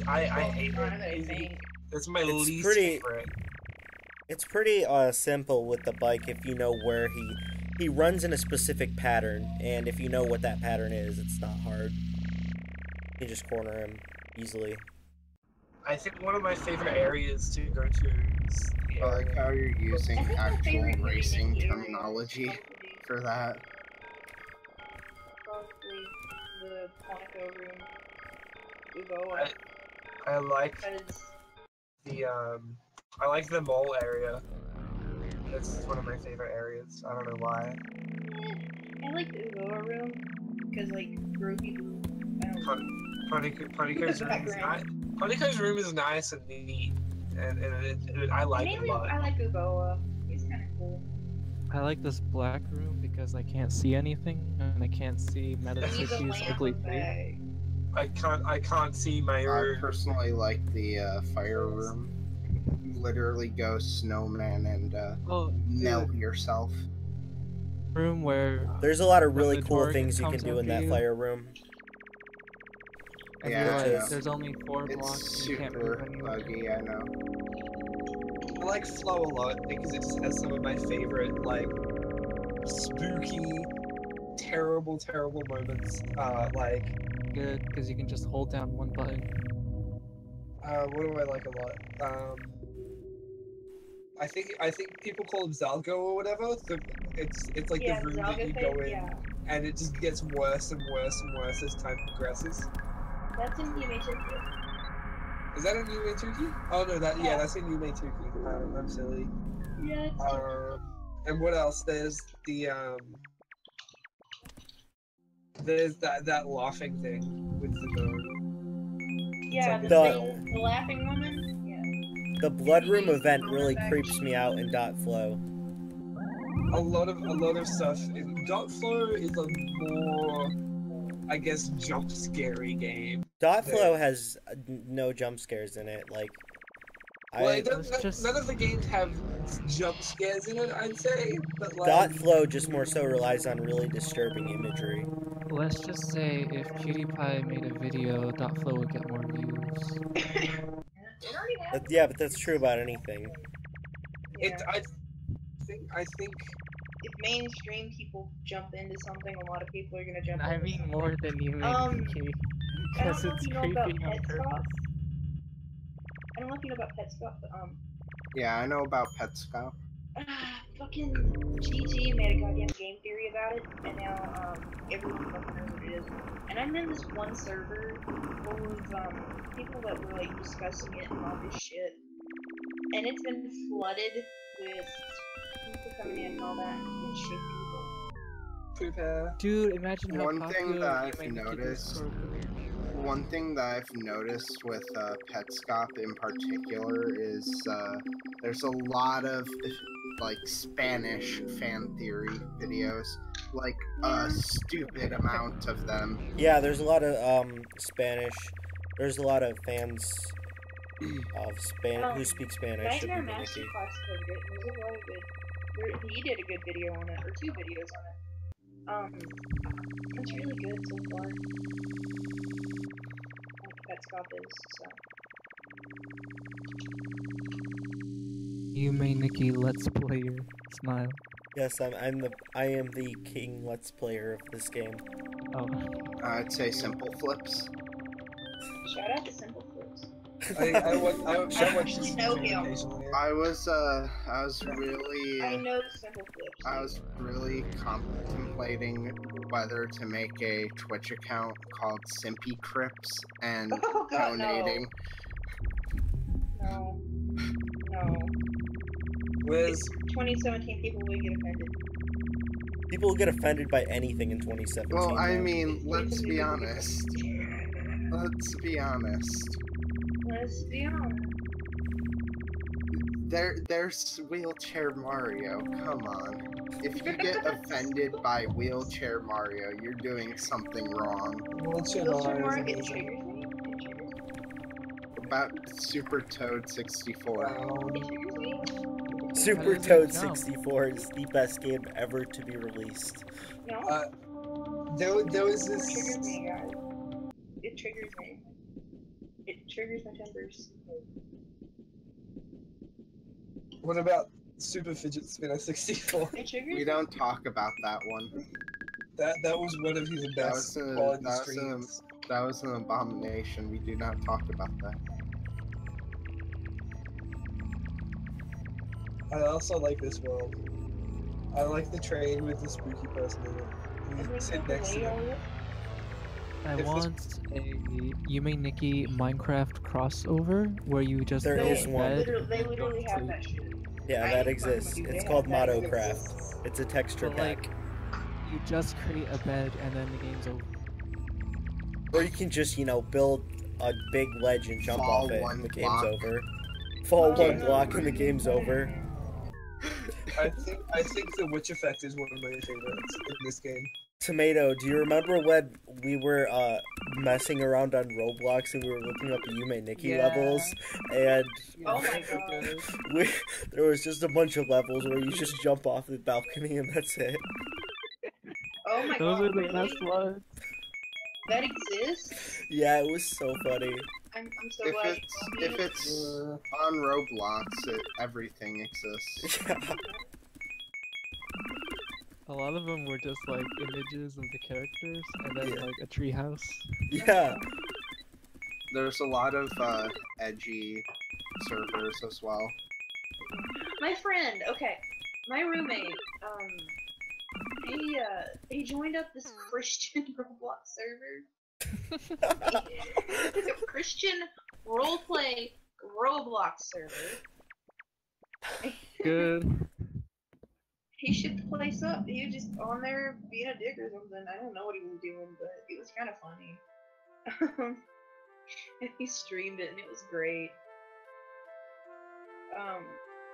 I hate it. That's my least favorite. It's pretty simple with the bike if you know where he runs in a specific pattern, and if you know what that pattern is, it's not hard. You can just corner him easily. I think one of my favorite areas to go to is the I like how you're using I think my actual favorite racing Mickey area is terminology probably- for that. Probably the Quantico room. Ugoa. I like Because the I like the mall area. That's one of my favorite areas. I don't know why. I like the Ugoa room because like groovy. I don't know. Ponico's room is nice. Ponico's room is nice and neat, and I like it a Mainly, lot. I like Ugoa. He's kind of cool. I like this black room because I can't see anything and I can't see He's a Metatsuki's lamp ugly of face. I can't see my I room. personally like the fire room. You literally go snowman and Oh, melt yourself. room where There's a lot of when really the cool target things you can comes do in after that you, fire room. I Yeah, feel I like know. there's only 4 blocks It's and you can't move super anywhere. buggy, I know. I like Flow a lot because it just has some of my favorite, like, spooky, terrible moments. Like, Good, because you can just hold down one button. what do I like a lot? I think people call him Zalgo or whatever. It's like Yeah, the room Zelda that you face, go in, yeah. and it just gets worse and worse and worse as time progresses. That's in Yume Turkey. Is that in Yume Turkey? Oh no, that's in Yume Turkey. I'm silly. Yeah, it's And what else? There's there's that laughing thing with the gnome. yeah, like the laughing woman. Yeah. The blood room event really creeps me out in .flow. A lot of stuff. Flow is a more, I guess, jump scary game. .flow has no jump scares in it. Like, Well, none of the games have jump scares in it, I'd say. But like, .flow just more so relies on really disturbing imagery. Let's just say if PewDiePie made a video, .flow would get more views. It already has. Yeah, but that's true about anything. Yeah. I think If mainstream people jump into something, a lot of people are gonna jump. I into mean something. more than you make, I because don't know it's if you know about creepy on Petscop. purpose. I don't know if you know about Petscop, but Yeah, I know about Petscop. fucking GG made a goddamn game theory about it, and now everyone fucking knows what it is. And I'm in this one server full of people that were like discussing it and all this shit, and it's been flooded with people coming in and all that. And it's been shit people. prepare. Dude, imagine how One thing that popular I've Yume Nikki noticed, Discord could be. one thing that I've noticed with Petscop in particular is there's a lot of like Spanish fan theory videos, like a stupid amount of them. Yeah, there's a lot of Spanish. There's a lot of fans of who speak Spanish. Nightmare Master Class covered it. There's a lot of good. He did a good video on it, or 2 videos on it. It's really good so far. Like Petscop is, so. Yume Nikki Let's Player. Smile. Yes, I am the king Let's Player of this game. Oh. I'd say Simple Flips. Shout out to Simple Flips. I watch actually know him. occasionally. I was really. I know Simple Flips. I was really contemplating whether to make a Twitch account called Simpy Crips and Oh, God, donating. No. No. Where's 2017 people will get offended. People get offended by anything in 2017. Well, I though. mean, let's 2017 be people will honest. Let's be honest. Let's be honest. There's Wheelchair Mario. Come on. If you get offended by Wheelchair Mario, you're doing something wrong. Wheelchair Wheelchair Mario is Mario, it amazing. triggers me. about Super Toad 64. Wow. It triggers me? Super does it Toad jump? 64 is the best game ever to be released. No, There was it triggers this. me, guys. It triggers me. It triggers my timbers. What about Super Fidget Spinner 64? It triggers We me. don't talk about that one. That was one of his best quality streams. That was an abomination. We do not talk about that. I also like this world. I like the train with the spooky person in it. You sit next to them. I If this- want a Yume Nikki Minecraft crossover where you just There build is a one. bed They and go literally to have sleep. that shit. Yeah, I that ain't fucking exists. with you, It's they called have that. Motocraft. It's a texture But, like, pack. You just create a bed and then the game's over. Or you can just, build a big ledge and jump Fall off it one and the game's block. over. Fall Oh, one no. block and the game's over. I think the witch effect is one of my favorites in this game. Tomato, do you remember when we were messing around on Roblox and we were looking up the Yume Nikki Yeah. levels? And Oh my god. there was just a bunch of levels where you just jump off the balcony and that's it. Oh my Those god, are the really? best ones. That exists? Yeah, it was so funny. I'm so If glad it's you told me. if it's on Roblox, everything exists. Yeah. A lot of them were just like images of the characters and then Yeah. like a treehouse. Yeah. There's a lot of edgy servers as well. My friend, okay, my roommate, he joined up this Christian Roblox server. It's a Christian roleplay Roblox server. Good. He shipped the place up. He was just on there being a dick or something. I don't know what he was doing, but it was kind of funny. And he streamed it, and it was great.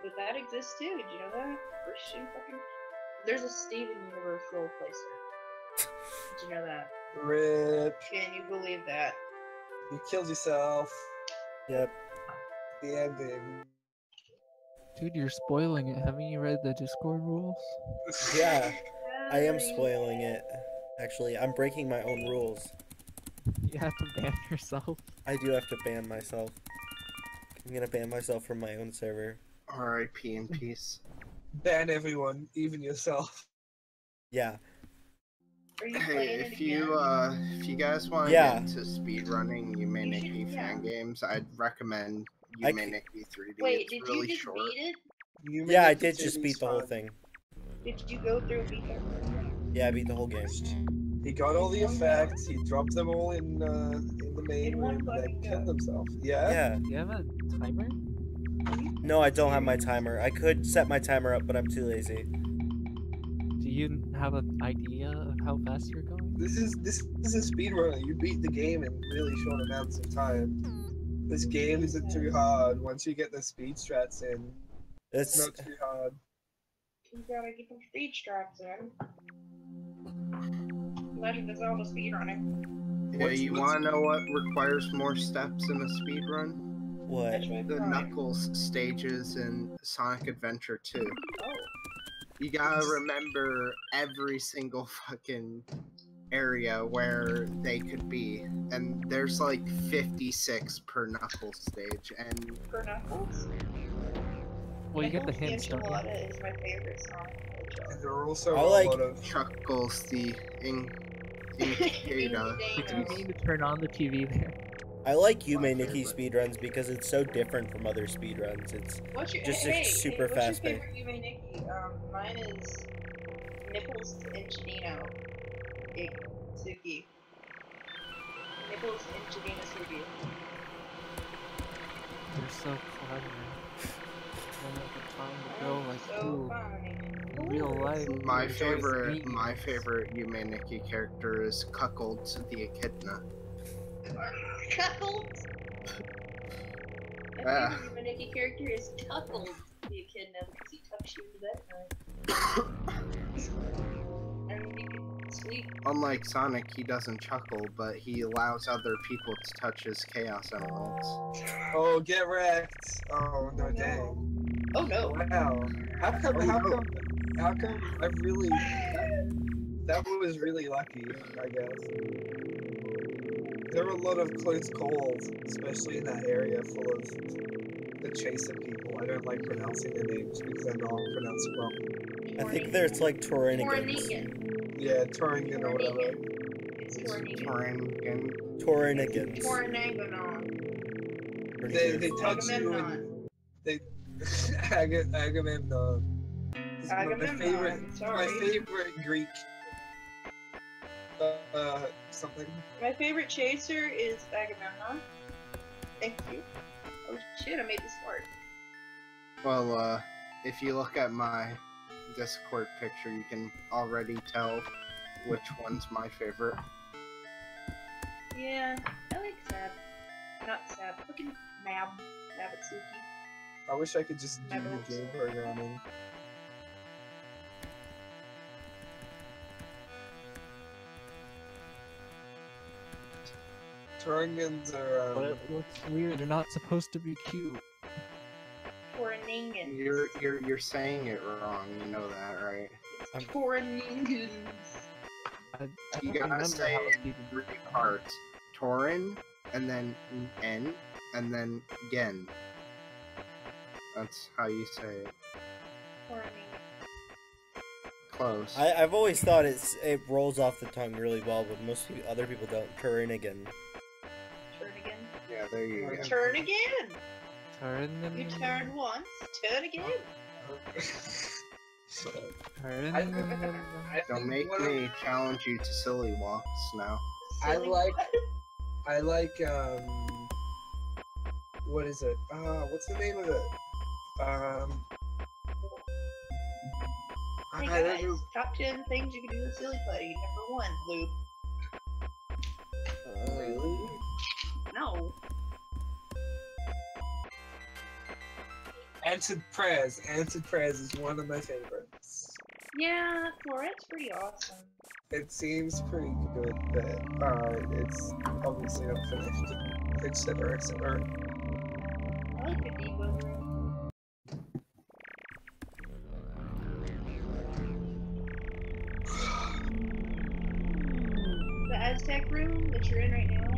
But that exists too. Did you know that? Christian fucking. There's a Steven Universe roleplay server. Did you know that? Rip. Can you believe that? You killed yourself. Yep. The ending. Dude, you're spoiling it. Haven't you read the Discord rules? Yeah, I am spoiling it. Actually, I'm breaking my own rules. You have to ban yourself. I do have to ban myself. I'm gonna ban myself from my own server. R.I.P. in peace. Ban everyone, even yourself. Yeah. Are you Hey, playing it if again? you guys want to Yeah. get into speedrunning Yume You should- Nikki yeah. fan games, I'd recommend I Yume c- Nikki 3D. Wait, it's did really you just short. beat it? You Yeah, I make did the just series beat the whole fun. thing. Did you go through and beat that? Yeah, I beat the whole game. He got all the effects, he dropped them all in the main In one room, and then fucking killed go. himself. Yeah? Yeah. Do you have a timer? No, I don't have my timer. I could set my timer up, but I'm too lazy. Do you have an idea of how fast you're going? This is a speedrunner. You beat the game in really short amounts of time. This game isn't too hard once you get the speed strats in. It's It's not too hard. You gotta get them speed straps in. Legend of Zelda speedrunning. Yeah, you want to know what requires more steps in a speedrun? what? Metroid The Prime. Knuckles stages in Sonic Adventure 2. Oh. You gotta remember every single fucking area where they could be. And there's like 56 per Knuckles stage. And For Knuckles? Well, you get the Knuckles hints, don't you? Enchilada is my favorite Sonic And hedgehog. there are also I a like- lot of Chuckles the Incada. What do you mean to turn on the TV there? I like My Yume Nikki favorite. speedruns because it's so different from other speedruns. It's What's your Just hey, super what's fast your favorite Yume Nikki? Mine is Nipples Enchilino. Suki. Nipples Enchilino Suki. You're so clever. When at the time to go like, So ooh, fine. in real life. My enjoy favorite screens. Yume Nikki character is Cuckold the Echidna. Cuckold. My Ah. favorite Yume Nikki character is Cuckold the Echidna because he tucks you into bed at night. And you can sleep unlike Sonic, he doesn't chuckle, but he allows other people to touch his Chaos Emeralds. Oh, get wrecked! Oh no, Oh, no. dang! Oh no. Wow. How come? Oh, How no. come? How come? I really. That was really lucky, I guess. There were a lot of close calls, especially in that area full of adjacent people. I don't like pronouncing their names because I know I'll pronounce it wrong. I think there's like Torinigans. Tornigan. Yeah, Turingen or whatever. It's Tornigan. Toringan. Torinigans. Tornangonon. Pretty They good. touch you Agamemnon. and they Agamemnon. It's Agamemnon, my sorry. favorite Greek something. My favorite chaser is Agamemnon. Thank you. Oh shit, I made this work. Well, if you look at my Discord picture, you can already tell which one's my favorite. Yeah, I like Sab. Not Sab. Fucking Nabatsuki. I wish I could just do the game programming. Turingans are But it looks weird. They're not supposed to be cute. Torningans. You're saying it wrong. You know that, right? It's Torningans. I You don't gotta remember say how it it's in even 3 parts. Torin, and then N, and then Gen. That's how you say it. Torning. Close. I've always thought it rolls off the tongue really well, but most other people don't. Turnigan. Turn again. Yeah, there you go. Turn again! Turn You turn once, turn again. Turn. Don't make me challenge you to silly walks now. I Silly like- what? I like what is it? What's the name of it? Hey I guys, don't know. top 10 things you can do with Silly Putty. Number 1, loop. Really? No. Answered Prayers. Answered Prayers is one of my favorites. Yeah, Florette's pretty awesome. It seems pretty good, but it's obviously not finished, etc., etc. I like the debug room. The Aztec room that you're in right now, I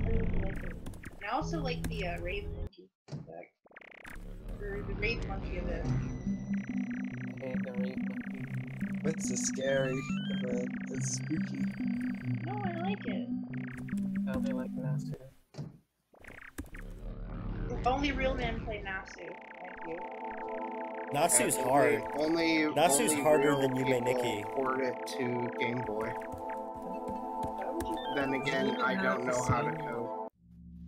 really like it. And I also like the Rave Monkey effect. Or the Rave Monkey event. Okay, the rape monkey. It's a scary event. It's spooky. No, I like it. Tell me like Nasu. Only real men play Nasu. Thank you. Nasu's And hard. Nasu's only harder real than Yume people Nikki. port it to Game Boy. Why would you? Then again, even I have don't the know how to same- code.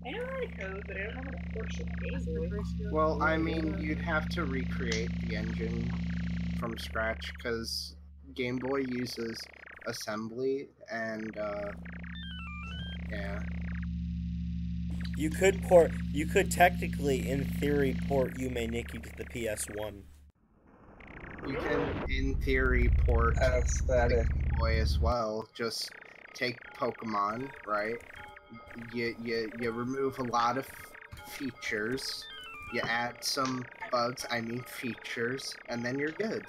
I know how to code, but I don't know how to port shit to Game Boy. Well, I mean, you'd have to recreate the engine from scratch because Game Boy uses assembly and yeah. You could technically, in theory, port Yume Nikki to the PS1. You can, in theory, port Aesthetic. Game Boy as well. Just take Pokemon, right? You remove a lot of features. You add some bugs, I mean features, and then you're good.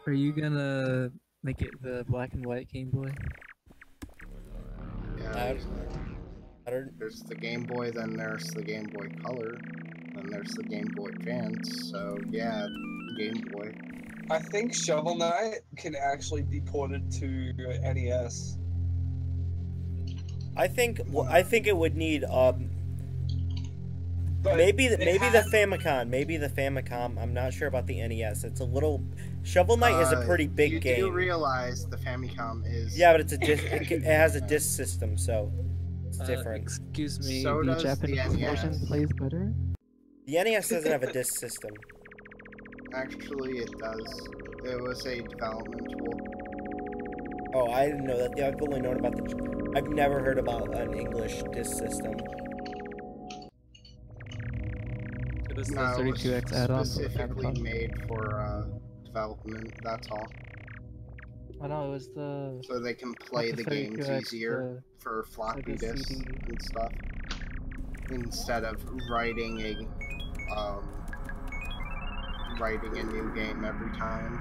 Are you gonna make it the black and white Game Boy? Yeah, I don't. there's the Game Boy, then there's the Game Boy Color, then there's the Game Boy Advance. So yeah, Game Boy. I think Shovel Knight can actually be ported to NES. I think it would need But maybe the it has- Famicom. Maybe the Famicom. I'm not sure about the NES. It's a little. Shovel Knight is a pretty big you game. You do realize the Famicom is. Yeah, but it's a it has a disc system, so it's different. Excuse me, So the does the Japanese version NES. plays better? The NES doesn't have a disc system. Actually, it does. It was a development tool. Oh, I didn't know that. I've only known about the. I've never heard about an English disc system. It was No, the it was 32X add-on for specifically Famicom. made for development. That's all. Oh no, it was the so they can play the games easier for floppy disks CD. and stuff, instead of writing a new game every time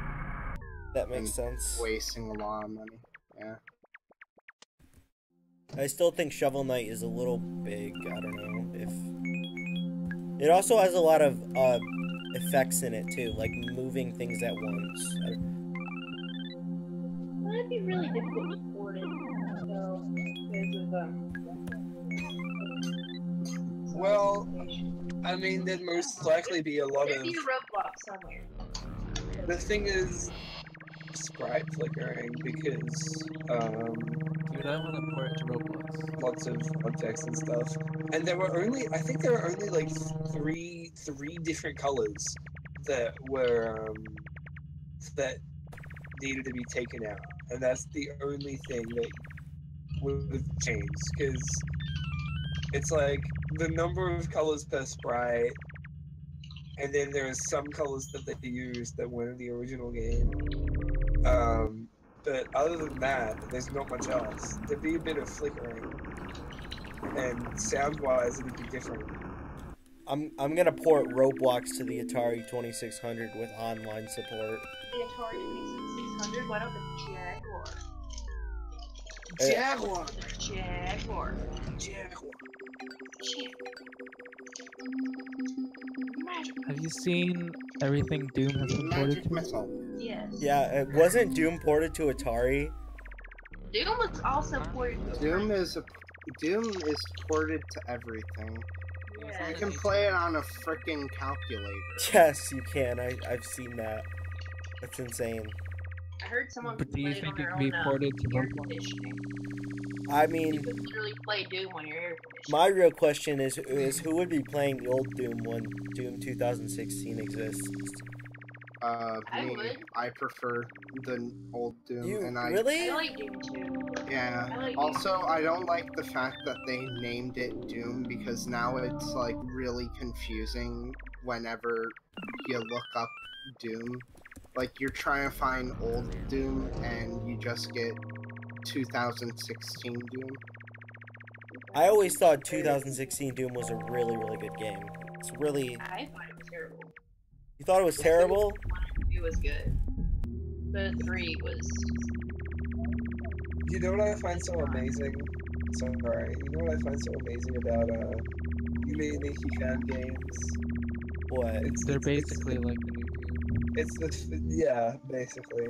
That makes and sense. wasting a lot of money. Yeah. I still think Shovel Knight is a little big. I don't know if it also has a lot of effects in it too, like moving things at once. That'd be really difficult to port it, though, because of Well, I mean, there'd most likely be a lot there'd of. be a roadblock somewhere. The thing is, sprite flickering because Dude, I want to port it to Roblox. lots of context and stuff. And there were only, I think there were only like three different colors that were that needed to be taken out, and that's the only thing that would have changed, because it's like the number of colors per sprite, and then there are some colors that they used that weren't in the original game. But other than that, there's not much else. There'd be a bit of flickering, and sound-wise, it'd be different. I'm gonna port Roblox to the Atari 2600 with online support. The Atari 2600, why don't the Jaguar! Jaguar? Jaguar. Jaguar. Magic. Have you seen everything Doom has been ported Magic to? missile. Yes. Yeah, it wasn't Doom ported to Atari. Doom was also ported to Doom is ported to everything. Yeah. You can play it on a freaking calculator. Yes, you can. I've seen that. That's insane. I heard someone But do you play it think on it their can be own ported to air Roblox? conditioning. I You mean, could literally play Doom on your air conditioning. my real question is who would be playing the old Doom when Doom 2016 exists? I Me. would. I prefer the old Doom, You and really? I like Doom too. yeah. I like Also, I don't like the fact that they named it Doom, because now it's like really confusing whenever you look up Doom. Like, you're trying to find old Doom and you just get 2016 Doom. Doom. I always thought 2016 Doom was a really good game. It's really. I thought it was terrible. You thought it was terrible? 1 and 2 was good. But 3 was. You know what I find so amazing? Sorry. You know what I find so amazing about Yume fan games? What? They're basically like the new Doom. It's yeah, basically.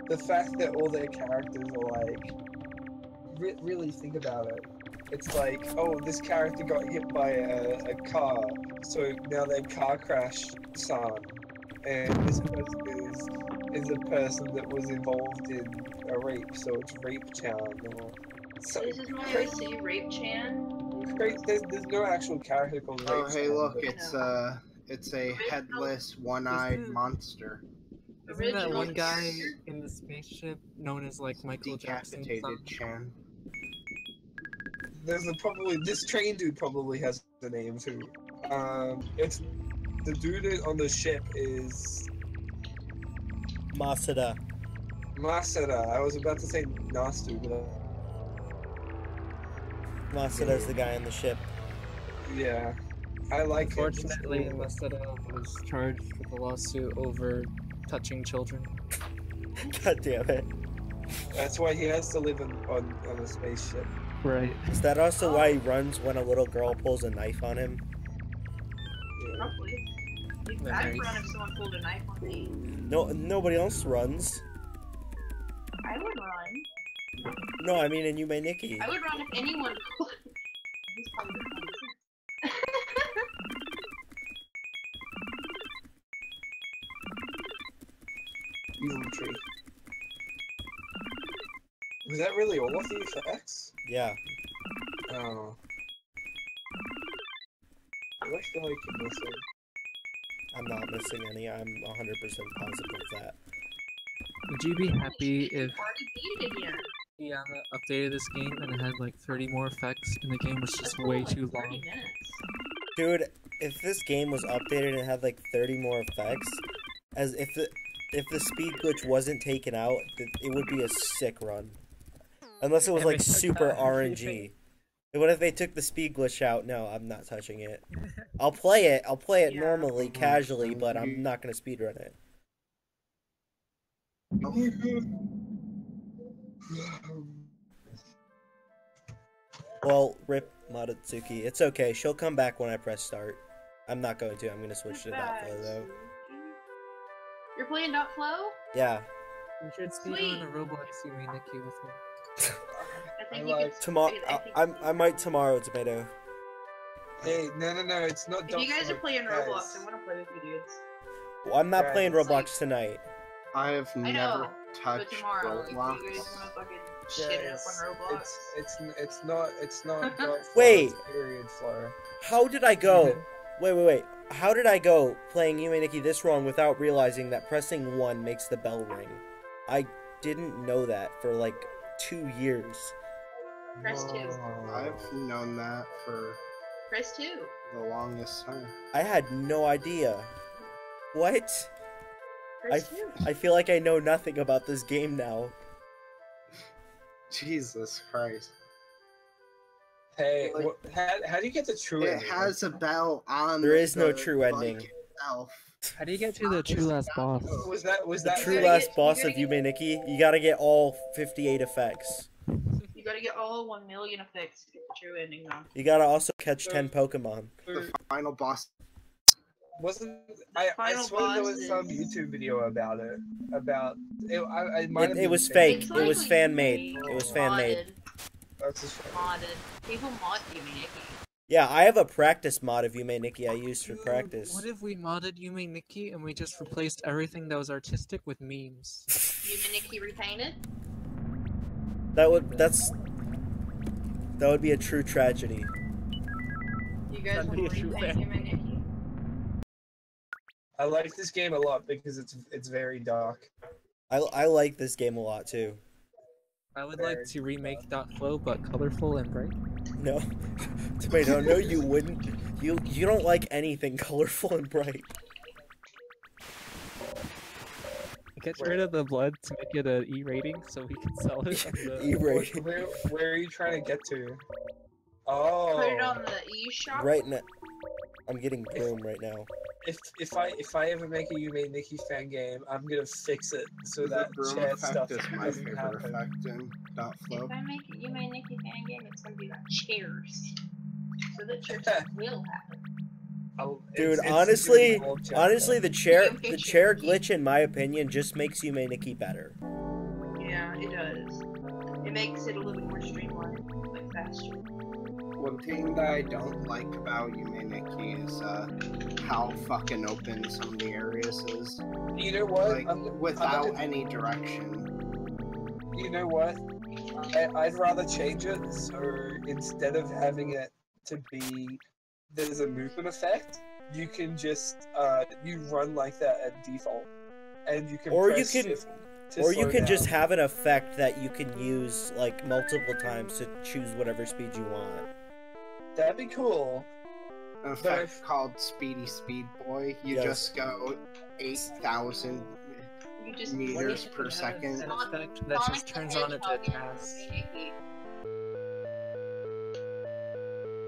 The fact that all their characters are like, really think about it. It's like, oh, this character got hit by a car, so now they car crash son, and this person is a person that was involved in a rape, so it's Rape Chan. Or This is why I say Rape Chan. there's no actual character called Rape Oh, hey, Chan, look, but- it's a headless, one-eyed Isn't- monster. Isn't that Original- one guy in the spaceship known as like Michael Jackson's son? Decapitated Chan. There's this train dude probably has the name too. It's the dude on the ship is Masada. Masada. I was about to say Nastu, but Masada's the guy on the ship. yeah, I like it. It's Unfortunately, cool. Masada was charged with a lawsuit over touching children. God damn it. That's why he has to live on a spaceship. Right. Is that also why he runs when a little girl pulls a knife on him? Yeah. Probably. I'd Nice. run if someone pulled a knife on me. No, nobody else runs. I would run. No, I mean in Yume Nikki. I would run if anyone pulled. He's probably the Evil tree. Was that really all of the effects? Yeah. Oh. I feel like you're missing. I'm not missing any. I'm 100% positive of that. Would you be happy if already beat it again. Diana updated this game and it had like 30 more effects and the game was just way too 30 long? minutes. Dude, if this game was updated and had like 30 more effects, as if if the speed glitch wasn't taken out, it would be a sick run. Unless it was And like they took super out RNG. everything. What if they took the speed glitch out? No, I'm not touching it. I'll play it. I'll play it Yeah. normally, casually, but I'm not gonna speedrun it. Well, rip Sonictsuki. It's okay. She'll come back when I press start. I'm not going to. I'm gonna switch to .flow though. You're playing .flow? Yeah. You should speed Sweet. on a Roblox Yumi Nikki with me. I think I you like could. Tomorrow, I think- I might tomorrow, Tomato. Hey, no, it's not. If you guys are playing guys. Roblox, I want to play with you dudes. Well, I'm not Guys, playing it's Roblox tonight. I have I never know, but touched tomorrow, if you guys Roblox. want to fucking shit it up on Roblox. It's not. Wait. Period flow. How did I go? Wait. How did I go playing Yume Nikki this wrong without realizing that pressing 1 makes the bell ring? I didn't know that for like 2 years. Press 2. I've known that for Press 2. the longest time. I had no idea. What? Press 2. I feel like I know nothing about this game now. Jesus Christ. Hey, Like- how do you get the true? It ending? has a bell on There is no the true bike ending. itself. How do you get to the true last boss? Was that The true gotta last get- boss you of gotta Yume Nikki, you gotta get all 58 effects. You gotta get all 1 million effects to get the true ending though. You gotta also catch 10 Pokemon. The final boss. Wasn't I final swear there boss was some is- YouTube video about it. I might have It been was mistaken. fake. It's It was like fan made. modded. It was fan made. That's just funny. Modded. People mod Yume Nikki. Yeah, I have a practice mod of Yume Nikki I used for Dude, practice. What if we modded Yumi Nikki and we just replaced everything that was artistic with memes? Yume Nikki repainted? That would be a true tragedy. You guys That'd be want a to true repaint fan. Yume Nikki? I like this game a lot because it's very dark. I like this game a lot too. I would like to remake .flow but colorful and bright. No, Tomato, no, you wouldn't. You don't like anything colorful and bright. Get rid of the blood to make it an E rating so we can sell it. On the... E-rating. Where are you trying to get to? Oh. Put it on the eShop? Right now, I'm getting Broom right now. If I ever make a Yume Nikki fan game, I'm gonna fix it so The that broom chat effect stuff is my doesn't favorite happen. effect in .flow. If I make a Yume Nikki fan game, it's gonna be like chairs. So that chairs will happen. Dude, It's honestly, doing all chat honestly, stuff. the chair glitch, in my opinion, just makes Yume Nikki better. Yeah, it does. It makes it a little bit more streamlined, like faster. One thing that I don't like about Yume Nikki is how fucking open some of the areas is. You know what? Like, I'm without not- any direction. You know what? I'd rather change it so instead of having it to be there's a movement effect, you can just you run like that at default, and you can Or you press can- shift to Or you slow can down. just have an effect that you can use like multiple times to choose whatever speed you want. That'd be cool. An But effect called Speedy Speed Boy. You Yes. just go 8,000 You just meters What if per it has second. An effect that just turns on into a task.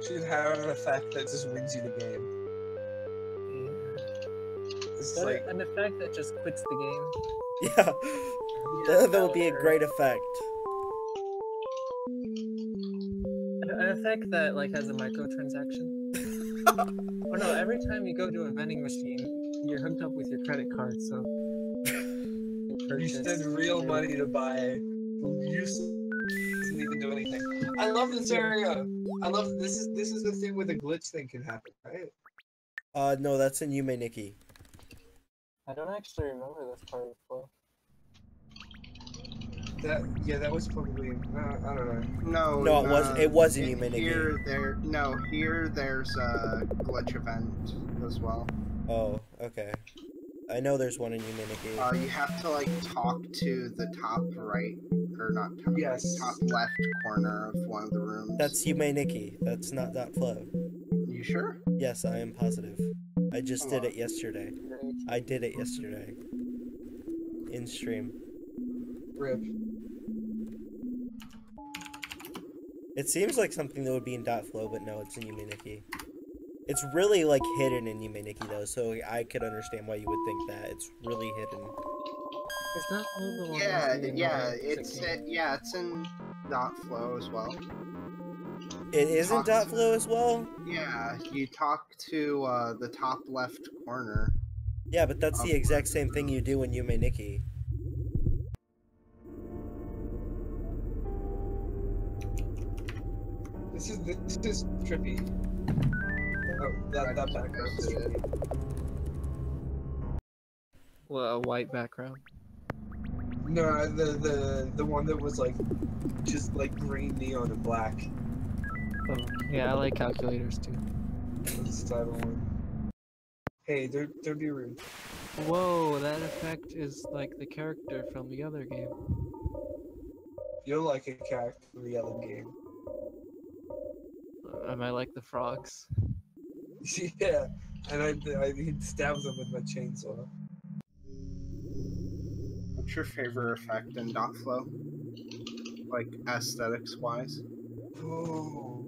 Should have an effect that just wins you the game. It's What like an effect that just quits the game. Yeah, that would be a great effect. An effect that like has a microtransaction. Oh no! Every time you go to a vending machine, you're hooked up with your credit card, so you purchase. spend real money to buy useless doesn't even do anything. I love this area. I love this is the thing where the glitch thing can happen, right? No, that's in Yume Nikki. I don't actually remember this part of the flow. That was probably I don't know. No, No, it was in Yume Nikki. Here there's a glitch event as well. Oh, okay. I know there's one in Yume Nikki. You have to like talk to the top right, or not top Yes. right, top left corner of one of the rooms. That's Yume Nikki. That's not .flow. You sure? Yes, I am positive. I just did it yesterday. I did it yesterday. in stream. Rip. It seems like something that would be in .flow, but no, it's in Yume Nikki. It's really like hidden in Yume Nikki though, so I could understand why you would think that. It's really hidden. Is that the one? Yeah, with the yeah, annoying it's in .flow as well. It isn't Talk- .flow as well? Yeah, you talk to the top left corner. Yeah, but that's the exact same thing you do in Yume Nikki. This is trippy. Oh, that background is trippy. Well, a white background. No, the one that was like just like green, neon, and black. Oh, yeah, I like calculators too. That's the title one. Hey, don't be rude. Whoa, that effect is like the character from the other game. You're like a character in the other game. Am I like the frogs? Yeah, and I stabs them with my chainsaw. What's your favorite effect in .flow? Like aesthetics wise? Oh.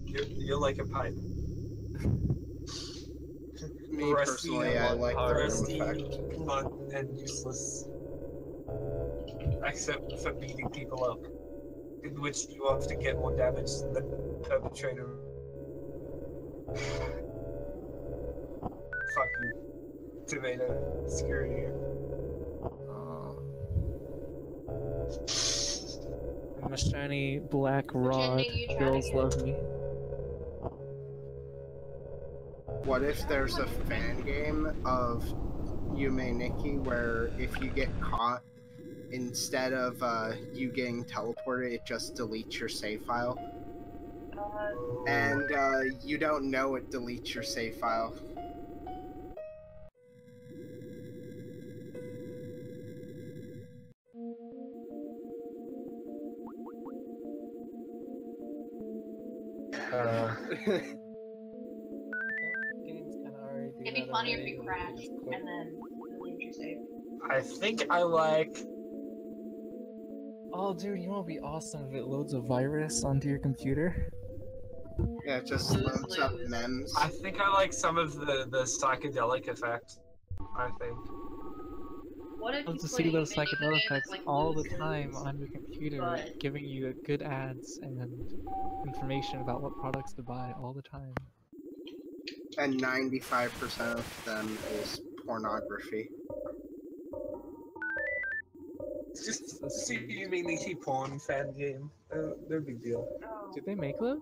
You're like a pipe. Me personally, I like the room rusty, effect. blunt, and useless. Except for beating people up, in which you often get more damage than the perpetrator. Fuck you. Tomato. Screw you. I'm a shiny black rod. ending you trying to Girls get? love me. What if there's a fan game of Yume Nikki where if you get caught, instead of you getting teleported, it just deletes your save file? And you don't know it deletes your save file. Games kind of already do It'd be that funny if already, you where crash just quit. and then delete your save. I think I like. Oh, dude, you know what'd be awesome if it loads a virus onto your computer? Yeah, it just Lose, loads up lose. memes. I think I like some of the psychedelic effect. I think. What if Love you to put see a those mini psychedelic game effects that's like all the lose, time lose, on your computer, but- giving you good ads and information about what products to buy all the time. And 95% of them is pornography. Just see you mean the porn fan game. No big deal. Oh, Did they make those?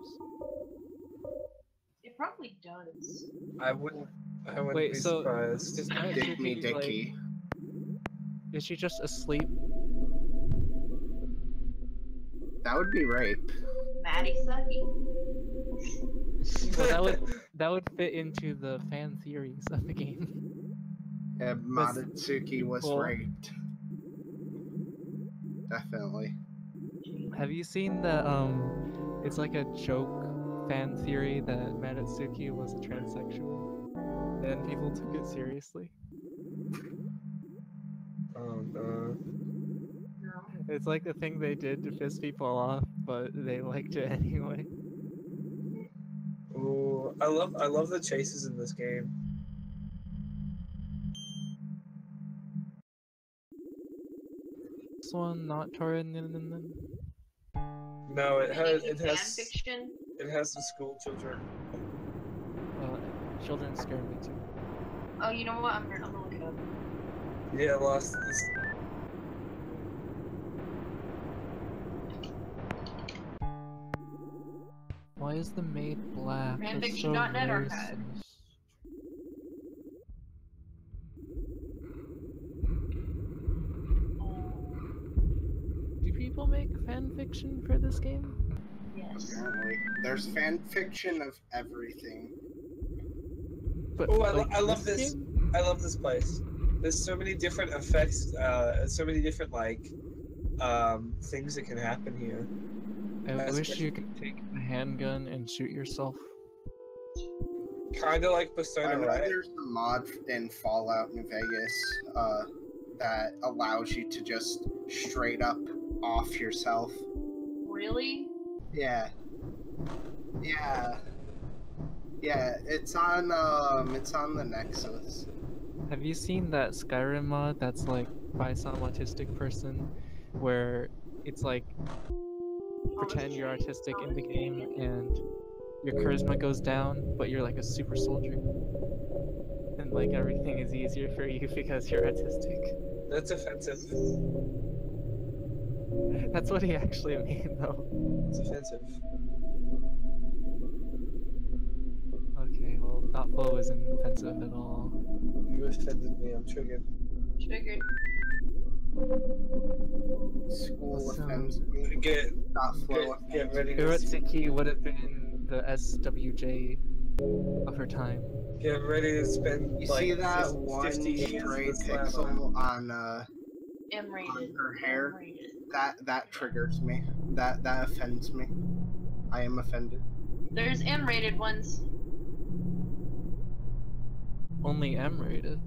it probably does. I wouldn't Wait, be so surprised. is Dick me Sonictsuki like? dicky. Is she just asleep? That would be rape. Maddie Sucky. Well, that would fit into the fan theories of the game. Yeah, Madatsuki was people- raped. Definitely. Have you seen the it's like a joke fan theory that Madatsuki was a transsexual, and people took it seriously. Oh no. No. It's like the thing they did to piss people off, but they liked it anyway. Ooh, I love the chases in this game. This one not Torin. No, it has Fanfiction? the school children. Children scare me too. Oh, you know what? I'm gonna look it up. Yeah, lost this. Why is the maid black? That's so Fanfiction.net archive. racist. Do people make fan fiction for this game? Yes. Apparently. There's fan fiction of everything. But Oh, like, I love this. game? I love this place. There's so many different effects. So many different things that can happen here. I That's wish great. you could take a handgun and shoot yourself. Kind of like I Persona, know right? there's a mod in Fallout New Vegas that allows you to just straight up off yourself. Really? Yeah. Yeah. Yeah, it's on the Nexus. Have you seen that Skyrim mod that's like by some autistic person, where it's like pretend you're autistic in the game and your charisma goes down, but you're like a super soldier, and like everything is easier for you because you're autistic. That's offensive. That's what he actually mean, though. It's offensive. Okay, well, that flow isn't offensive at all. You offended me. I'm triggered. Triggered. School So, offends me. Get Flow get offends ready me. to Urotsuki would have been the SWJ of her time. get ready to spend You like see that 50 one years stray with Slammer. pixel on M-rated. her hair? M-rated. That triggers me. That offends me. I am offended. There's M-rated ones. Only M rated.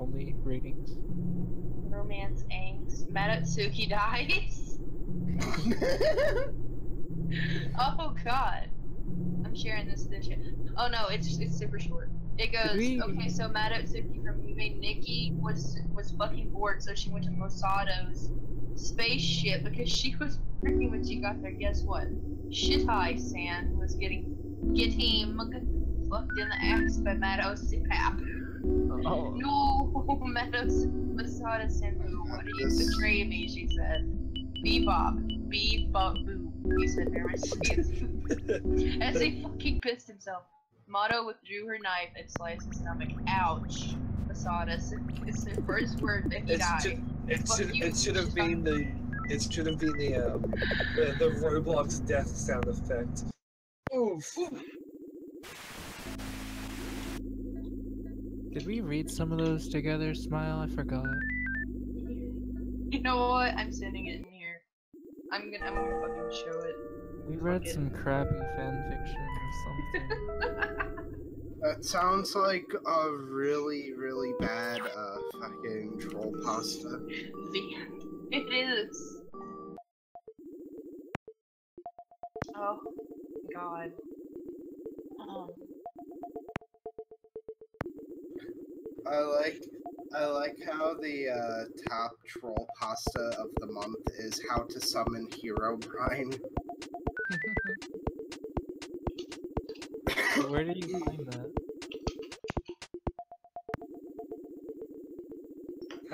Only ratings. Romance angst. Madatsuki dies. Oh god. I'm sharing this shit. Oh no, it's super short. It goes, okay, so Madatsuki from Yume Nikki was fucking bored, so she went to Mosato's spaceship because she was freaking when she got there. Guess what? Shitai-san was getting fucked in the ass by Madatsuki. Oh, No, Masato-san, why did you betray me? She said. Bebop, boo. He said very much as he fucking pissed himself. Mato withdrew her knife and sliced his stomach. Ouch. Masada is the first word that he died. It should have been the Roblox death sound effect. Oof. did we read some of those together, Smile? I forgot. You know what? I'm sending it in here. I'm gonna fucking show it. We read some crappy fanfiction or something. That sounds like a really, really bad fucking troll pasta. It is. Oh god. I like how the top troll pasta of the month is how to summon Herobrine. Where did you find that?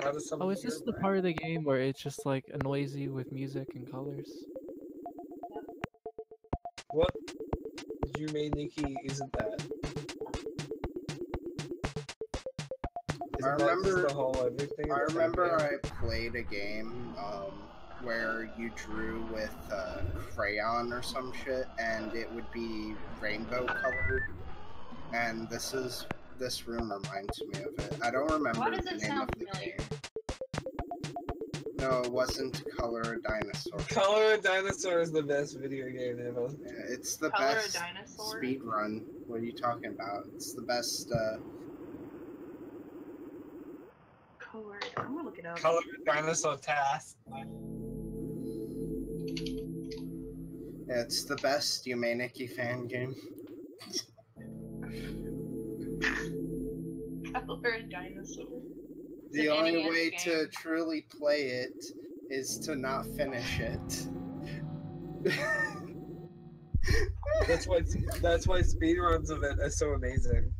How to summon Oh, is this the Herobrine. part of the game where it's just like noisy with music and colors? What Yume Nikki isn't that? I remember I I played a game where you drew with crayon or some shit, and it would be rainbow colored. And this room reminds me of it. I don't remember Why does the it name sound of the familiar? game. No, it wasn't Color a Dinosaur. Color a Dinosaur is the best video game ever. Yeah, it's the Color a best Dinosaur? speed run. What are you talking about? It's the best. Color. I'm gonna look it up. Color a Dinosaur task. Yeah, it's the best Yume fan game. Color a Dinosaur. The an only NES way game. to truly play it is to not finish it. That's why speedruns of it are so amazing.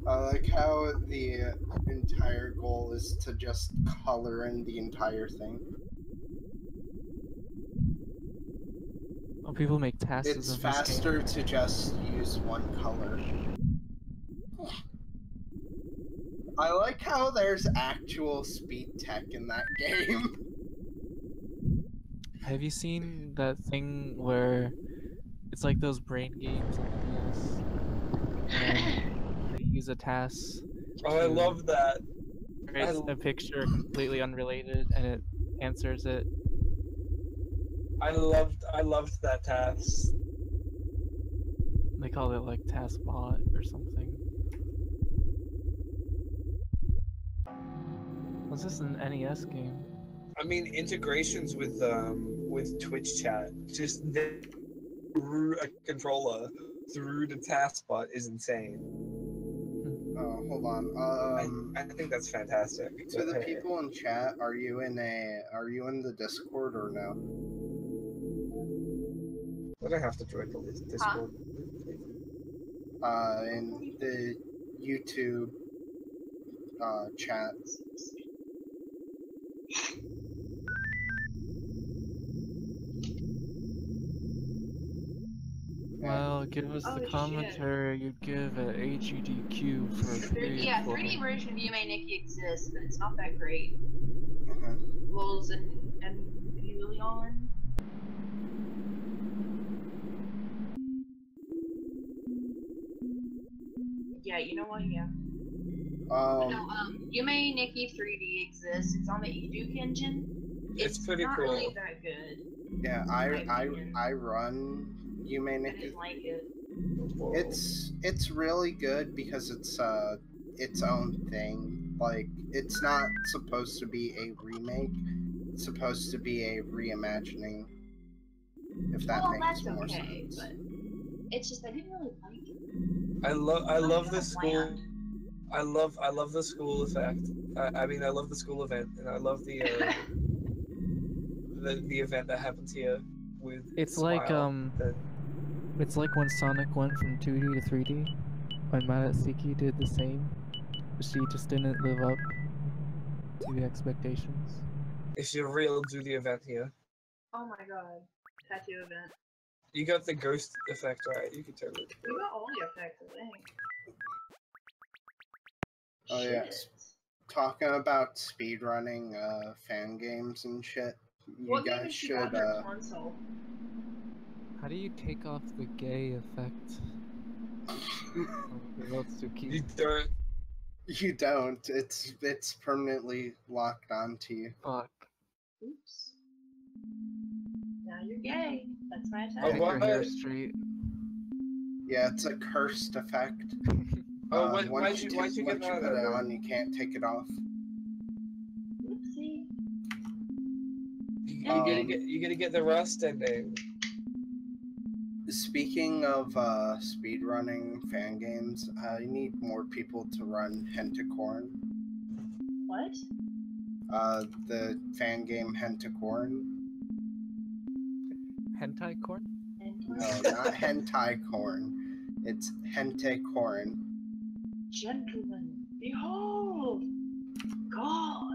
I like how the entire goal is to just color in the entire thing. Oh, people make tasks It's of this game. faster to just use one color. I like how there's actual speed tech in that game. Have you seen that thing where it's like those brain games on the DS? and they use a task. Oh, I love that. Creates a picture completely unrelated, and it answers it. I loved that task. They call it like TaskBot or something. Was this an NES game? I mean, integrations with Twitch chat, just through a controller, through the taskbot is insane. Oh, hold on. I think that's fantastic. To the people in chat, are you in the Discord or no? Would I have to join the Discord? In the YouTube chat. Well, give us the commentary you'd give at AGDQ for Yeah, 3D version of You May Nikki exists, but it's not that great. Uh-huh. Lulz and Emilion. Yeah, you know what? Yeah. You May Nikki 3D exists. It's on the Eduk engine. It's pretty not cool. really that good. Yeah, I run You May I Nikki. didn't like it. It's really good because it's its own thing. Like, it's not supposed to be a remake. It's supposed to be a reimagining. If that makes more sense. But it's just I didn't really like it. I love the school. I love the school effect. I mean, I love the school event, and I love the the event that happens here with. It's Smile. It's like when Sonic went from 2D to 3D. When Sonictsuki did the same, but she just didn't live up to the expectations. If you're real, do the event here. Oh my god, tattoo event. You got the ghost effect right. You can totally. You got all the effects, I think. Oh yes. Talking about speedrunning fan games and shit. You guys should console? How do you take off the gay effect? You don't. You don't. It's permanently locked onto you. Fuck. Oops. Now you're gay. That's my attack. Take your hair straight. Yeah, it's a cursed effect. Why'd you Once you get put it on, you can't take it off. Oopsie. You gotta get the rust ending. Speaking of speedrunning fan games, I need more people to run Hentacorn. What? The fan game Hentacorn. Hentai corn? No, not Hentai Corn. It's Hentacorn. Gentlemen, behold! God!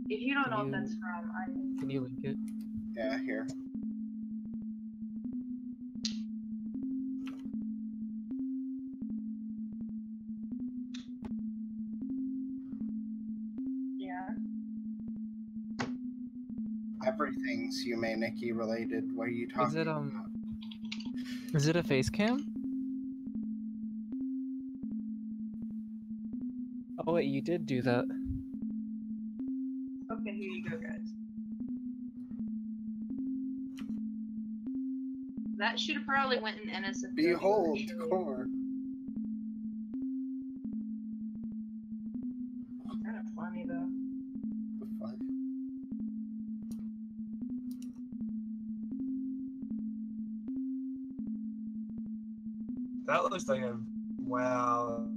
If you don't know what that's from, Can you link it? Yeah, here. Everything's You May Nikki related. What are you talking about? Is it a face cam? Oh wait, you did do that. Okay, here you go, guys. That should have probably went in NSFW. Behold, corn. Kind of funny though. The fuck? That looks like a wow.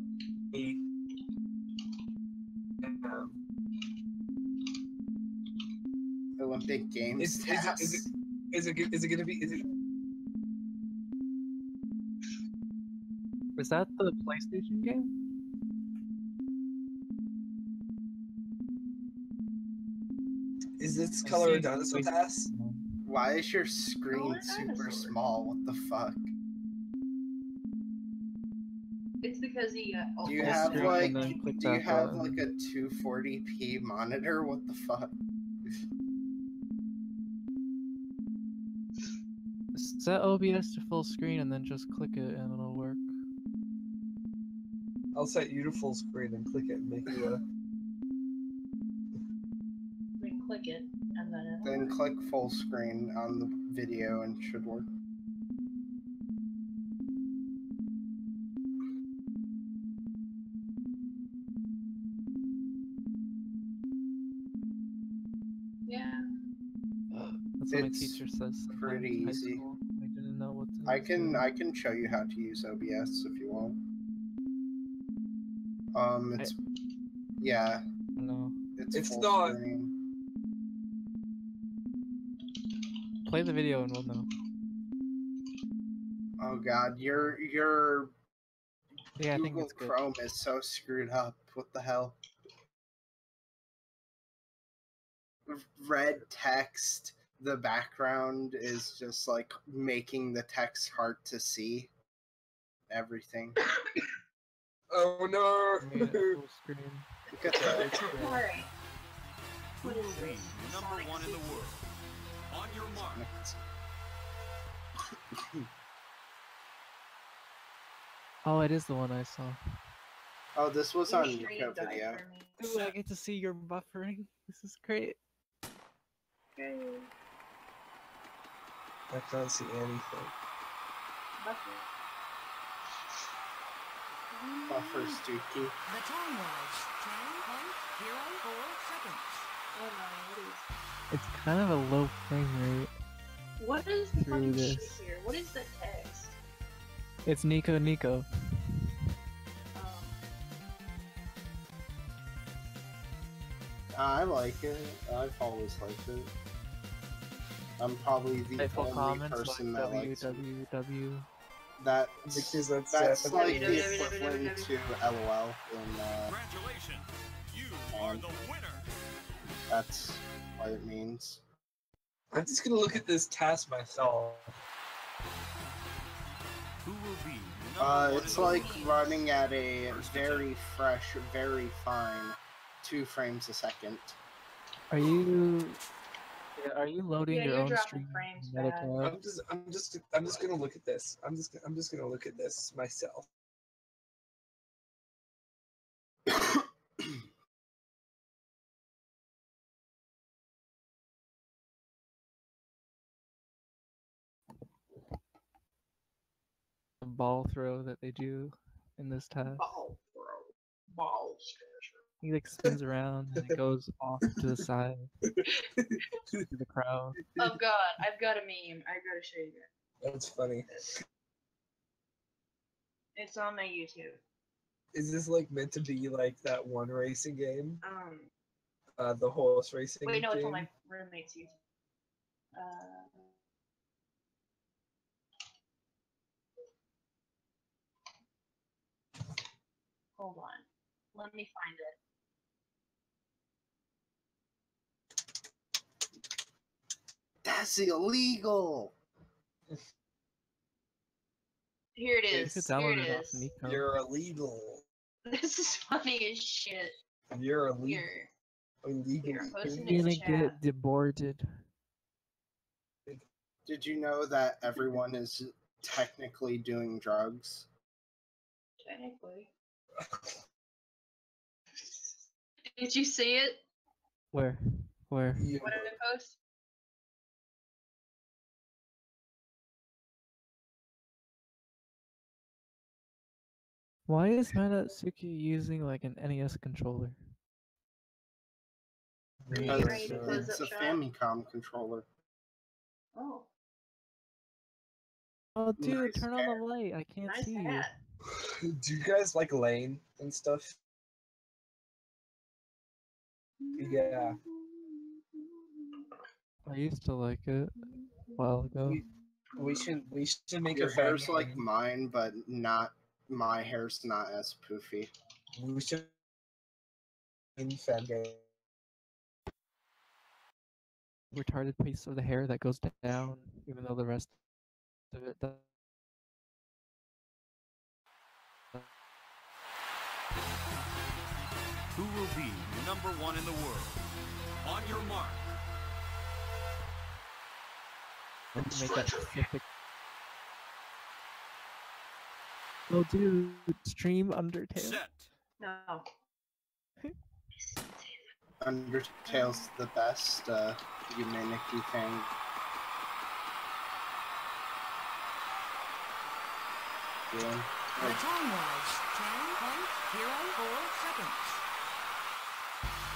Olympic Games. Is it gonna be? Was that the PlayStation game? Is this color a dinosaur pass? Why is your screen super small? What the fuck? It's because he Do you have like a 240p monitor? What the fuck? set OBS to full screen and then just click it and it'll work. I'll set you to full screen and click it and make you a. Then click it, and then it'll Then work. click full screen on the video and it should work. Yeah. That's what my It's teacher says sometimes pretty in high easy. school. I didn't know what to I can do. show you how to use OBS if you want. It's yeah, No. It's full not- screen. Play the video and we'll know. Oh god, your Yeah, I think Google it's good. Chrome is so screwed up. What the hell? Red text. The background is just like making the text hard to see. Everything. Oh no! I made it full screen. Look at that. Alright. Who What will is be this? number one in the world? On your mark. Oh, it is the one I saw. Oh, this was Your on stream Nico died video. for me. Ooh, I get to see your buffering. This is great. Okay. I can't see anything. Buffer. Buffer Stuki. The time was 10.04 seconds. Oh no, It's kind of a low frame rate. what is Through fucking this. shit here? What is the text? It's Nico Nico. I like it. I've always liked it. I'm probably the Typeful only comments person like that likes it. www. That's Because that's like the www. equivalent to LOL in Congratulations, you are the winner. that's what it means. I'm just gonna look at this task myself. Who will be number one It's in the like world? running at a very fresh, very fine 2 frames a second. Are you loading Yeah, your you're own dropping stream? frames in Meta bad. Tab? I'm just gonna look at this. I'm just gonna look at this myself. The ball throw that they do in this task. Ball throw. Ball stretcher. He like spins around and it goes off to the side to the crowd. Oh god, I've got a meme. I gotta show you That's funny. this. It's on my YouTube. Is this like meant to be like that one racing game? The horse racing Wait, no, it's on game? my roommate's YouTube. Hold on. Let me find it. That's illegal. Here it You is. should Here download it it off is. Nico. You're illegal. This is funny as shit. You're illegal. Here. Illegal. Here, post in You're this gonna chat. get deported. Did you know that everyone is technically doing drugs? Technically. Did you see it? Where? Where? You- What did I post? Why is Sonictsuki using like an NES controller? Because ready to close it's up a shop? Famicom controller. Oh, Oh, dude, Nice turn on the light. I can't nice see you. hat. Do you guys like Lane and stuff? Yeah. I used to like it a while ago. We should make Your a fan hair's like game. mine, but not my hair's not as poofy. We should in fan game. Retarded piece of the hair that goes down, even though the rest of it does. Who will be number one in the world? On your mark. Make that specific Oh, dude, stream Undertale. Set. No. Undertale's the best Yumeniki thing. Game. The time was 10.04 seconds.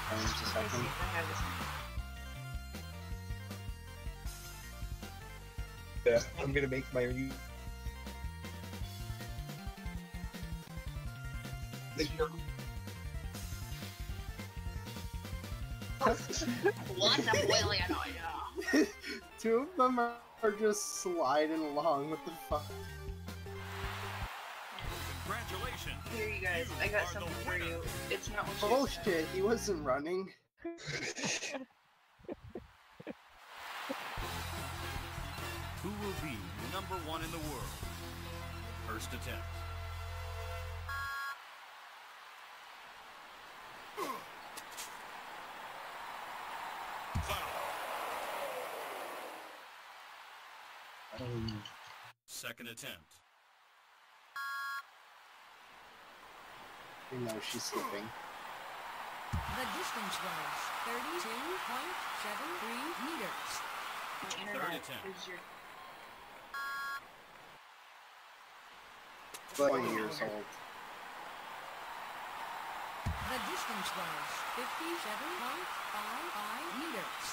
Frames a Let me see second. if I have this. Yeah, I'm gonna make my review. What's a boiling annoying? Two of them are just sliding along. What the fuck? Congratulations. Here, you guys. I got something for you. It's not what you Bullshit, he wasn't running. Who will be number 1 in the world? First attempt. Foul. Second attempt. You know she's slipping. The distance was 32.73 meters. My Third internet attempt. is your 20 years old. The distance was 57.55 meters.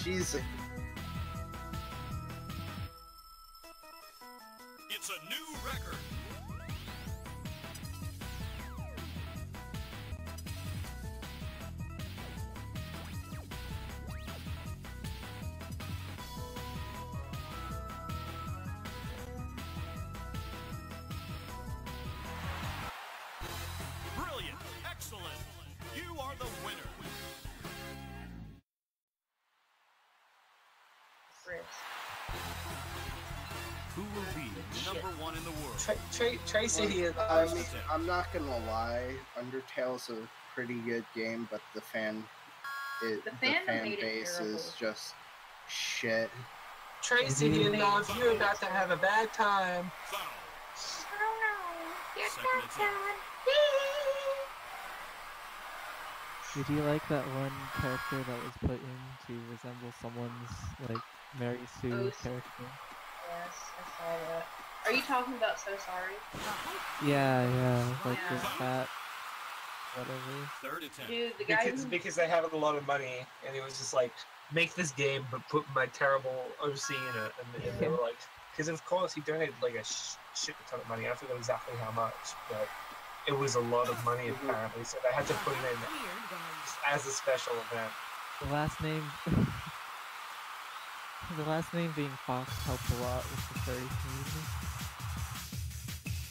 Jesus. It's a new record. Brilliant. Excellent. You are the winner. Chris. Who will be number 1 in the world? Tracy is. I mean, I'm not gonna lie, Undertale's a pretty good game, but the fan fandom made it base terrible. is just shit. Tracy, you know, if you're about to have a bad time. Foul. You're Second attempt. Did you like that one character that was put in to resemble someone's, like, Mary Sue Oh, character? Yes, I saw that. Are you talking about So Sorry? Yeah, like Yeah. this fat, whatever. Third attempt. Dude, the guy who... Because they have a lot of money, and it was just like, make this game, but put my terrible OC in it. And they were like, because of course he donated like a shit ton of money. I forget exactly how much, but it was a lot of money apparently. So they had to put it in as a special event. The last name, the last name being Fox helped a lot with the furry community.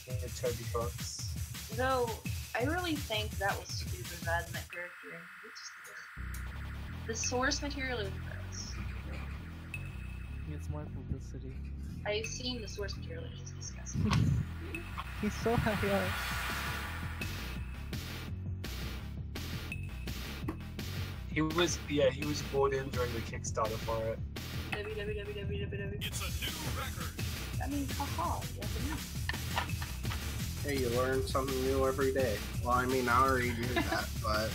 Yeah, Toby Fox. Though, I really think that was stupid bad in that character. The source material is gross. It's more publicity. I've seen the source material, it's just disgusting. He's so high up. He was brought in during the Kickstarter for it. www. It's a new record. I mean, haha, yes and no. Hey, you learn something new every day. Well, I mean, I already knew that, but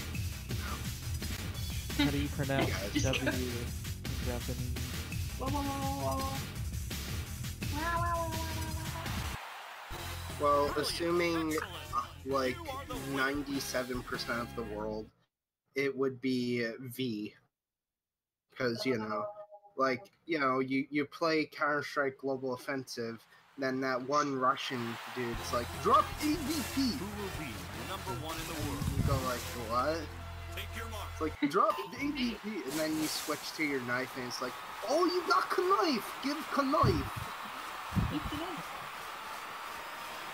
How do you pronounce Hey, W in Japanese? Whoa, whoa, whoa, whoa, whoa. well, assuming like 97% of the world, it would be V, because you play Counter-Strike Global Offensive. Then that one Russian dude's like, drop AVP! Who will be number 1 in the world? You go like, what? Take your mark. It's like, drop AVP! And then you switch to your knife and it's like, oh, you got knife! Give knife!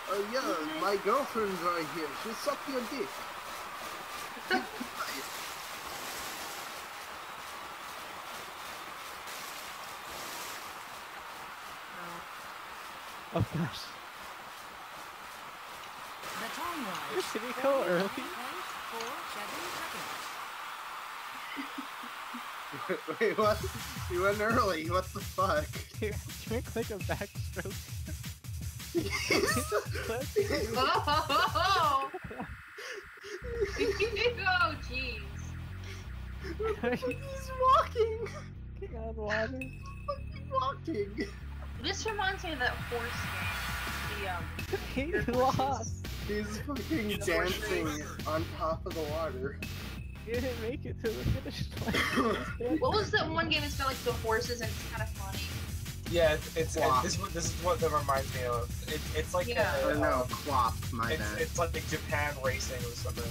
Oh yeah, my girlfriend's right here. She'll suck your dick. Give knife. Oh gosh. The time was Did he go early? 4.47 seconds. Wait, what? You went early. What the fuck? Drink like a backstroke. Oh! Oh, jeez. He's walking. Get out of the water. He's walking. This reminds me of that horse game. He The lost. He's fucking It's dancing horse on top of the water. He didn't make it to the finish line. What was that one game that's got like the horses and it's kind of funny? Yeah, Flop. this is what that reminds me of. It's like Yeah. Or no, Clop, my it's bad. it's like Japan racing or something.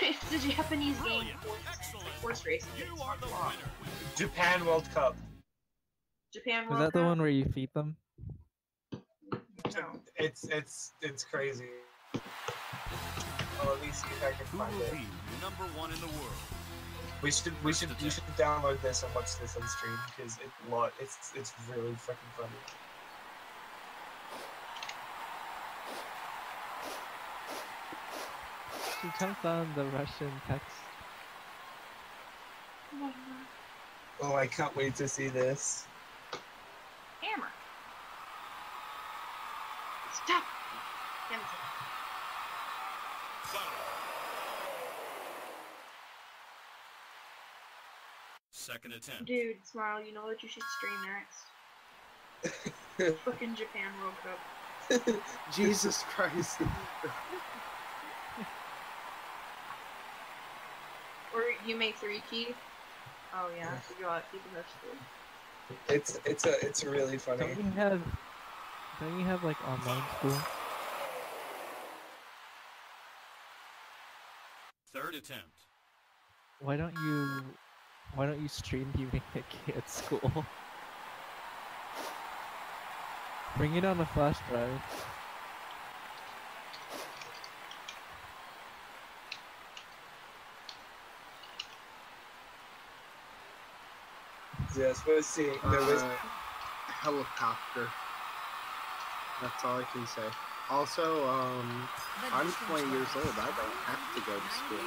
It's a Japanese game. Brilliant. Horse, Excellent. horse racing. You It's are not the Flop. winner. Japan World Cup. Japan Is World that the Cup? one where you feed them? No. It's crazy. Oh, let me see if I can Who find will it. be number one in the world? We should download this and watch this on stream because it's really freaking funny. She jumped on the Russian text. Oh, I can't wait to see this. Hammer. Stop. Damn it. Second attempt. Dude, Smile, you know what you should stream next? Fucking Japan World Cup. Jesus Christ. Or you make 3 key. Oh yeah, I forgot. People have school. It's really funny. Don't you have like online school? Third attempt. Why don't you stream you make a key at school? Bring it on a flash drive. Yes, we'll see. There was Helicopter. That's all I can say. Also, I'm 20 years old. I don't have to go to school.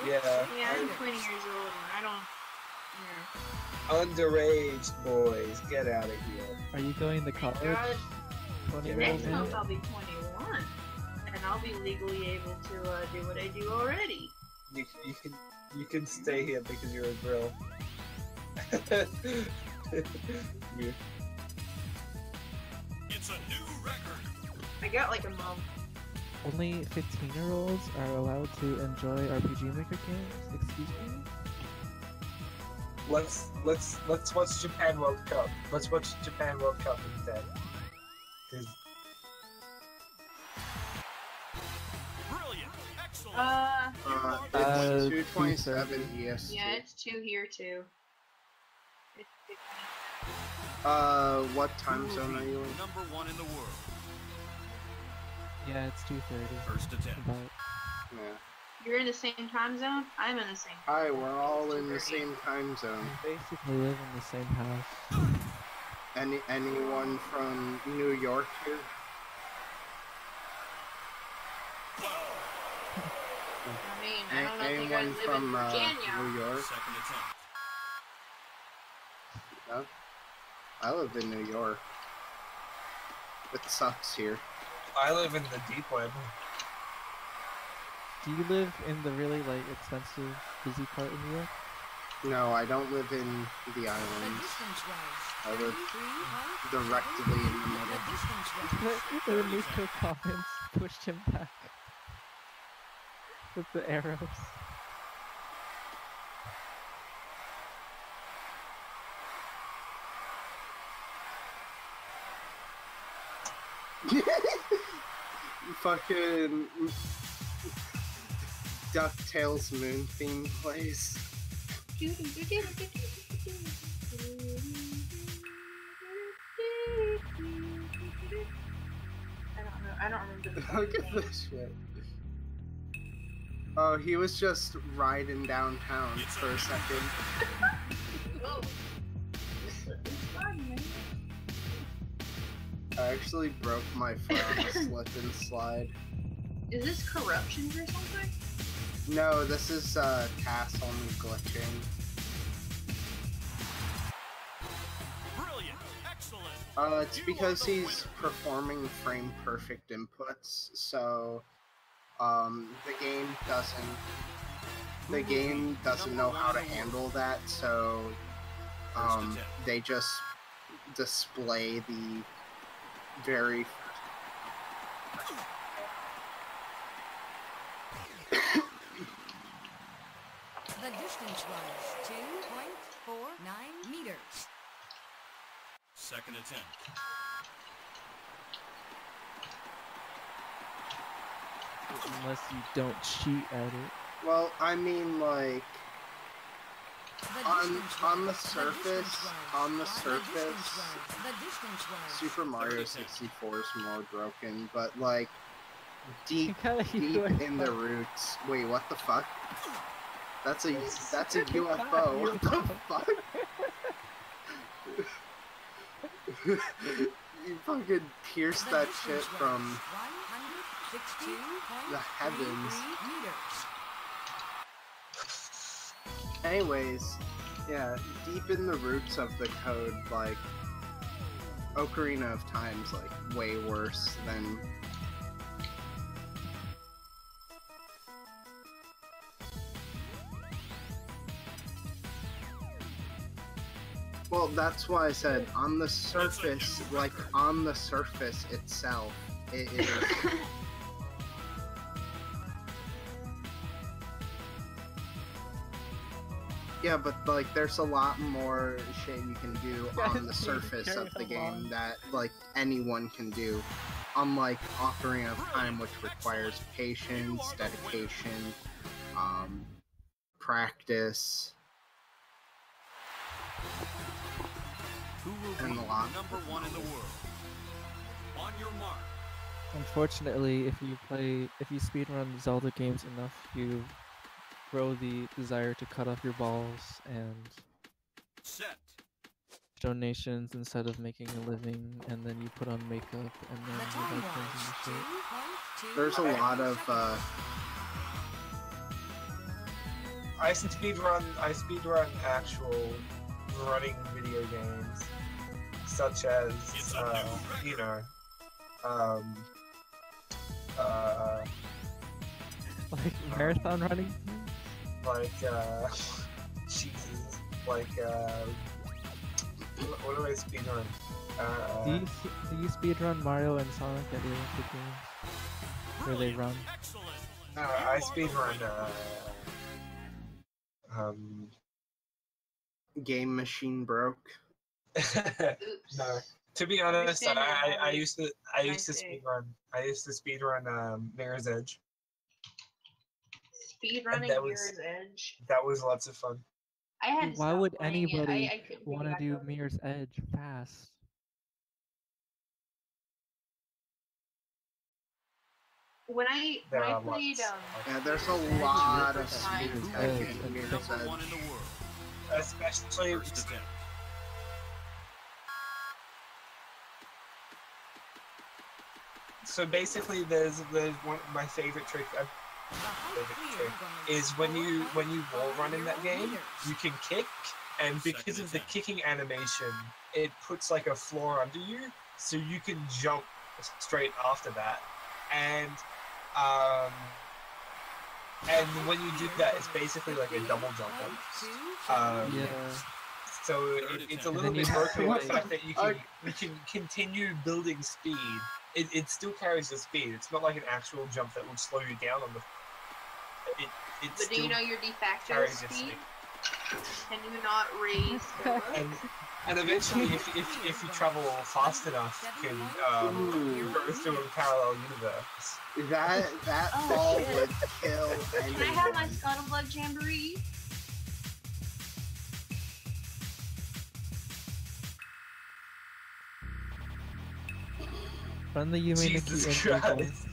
Yeah. Yeah, I'm 20 years old and I don't. Yeah. Underage boys, get out of here. Are you going to college? God, 20-year-old next man? month I'll be 21, and I'll be legally able to do what I do already. You can stay here because you're a girl. You- It's a new record. I got like a month. Only 15-year-olds are allowed to enjoy RPG Maker games? Excuse me? Let's watch Japan World Cup. Let's watch Japan World Cup instead. 'Cause Brilliant. Excellent. It's 227 EST. Yeah, it's 2 here too. It's 15. What time Who will zone are be you in? number one in the world? Yeah, it's 2:30. First attempt. But Yeah. You're in the same time zone? I'm in the same. Hi, we're all in the same time zone. we basically live in the same house. Anyone from New York here? I mean, I don't know if you guys Anyone live in from Virginia. New York? Second attempt. No? I live in New York. It sucks here. I live in the deep web. Do you live in the really like expensive, busy part of New York? No, I don't live in the The islands. distance was I live 33.7. directly in the middle. The distance was The Nico comments pushed him back with the arrows. Fucking DuckTales moon theme plays. I don't remember the Look at name. this shit. Oh, he was just riding downtown for a second. Oh. It's fine, man. I actually broke my foot on a slip and slide. Is this corruptions or something? No, this is Cass only glitching. Brilliant. Excellent. It's because he's performing frame perfect inputs, so the game doesn't know how to handle that, so they just display the very The distance was 2.49 meters. Second attempt. Unless you don't cheat at it. well, I mean, like The on distance the was- surface, The distance was. Super Mario 64 is more broken, but like deep gotta deep in the roots. Wait, what the fuck? That's a UFO. What the fuck? You fucking pierced that shit from the heavens. Anyways, yeah, deep in the roots of the code, like Ocarina of Time's like way worse than well, that's why I said on the surface, like on the surface itself, it is yeah, but like there's a lot more shit you can do on the surface of the game that like anyone can do. Unlike Ocarina of Time, which requires patience, dedication, practice, Who will and be a lot. number one in the world? On your mark. Unfortunately, if you speedrun Zelda games enough, you grow the desire to cut off your balls and Set. donations instead of making a living, and then you put on makeup, and then The you time like was changing the shape. 2.2. There's a lot of I speedrun actual running video games, such as you know, like marathon running. like Jesus, like what do I speedrun? Do you speedrun Mario and Sonic at the Olympic Games? Where they run? Excellent. I speedrun Game Machine broke. no. To be honest, I used to Nice speedrun Mirror's Edge. Speedrunning that was- Mirror's Edge. That was lots of fun. I had to Why stop would playing it. anybody I couldn't pick want it to back do up. Mirror's Edge fast? When I There are played lots. Yeah, there's a lot of Time. speed Mirror's tech Edge in and Mirror's Number one in Edge. the world. Especially First attempt. so basically there's one of my favorite trick is when you wall run in that game, you can kick, and because of the kicking animation, it puts like a floor under you, so you can jump straight after that. And when you do that, it's basically like a double jump. Yeah. So it's a little then bit you have broken to, in the fact that you like- can continue building speed. It still carries the speed. It's not like an actual jump that would slow you down on the. It But still do you know your de facto carries its speed? speed. Can you not raise the And eventually, if you travel fast enough, you can go through a parallel universe. That Oh, ball shit. would kill Can I have my anyone. Scuttleblood Jamboree? Run the Yume Jesus Nikki intro. Christ.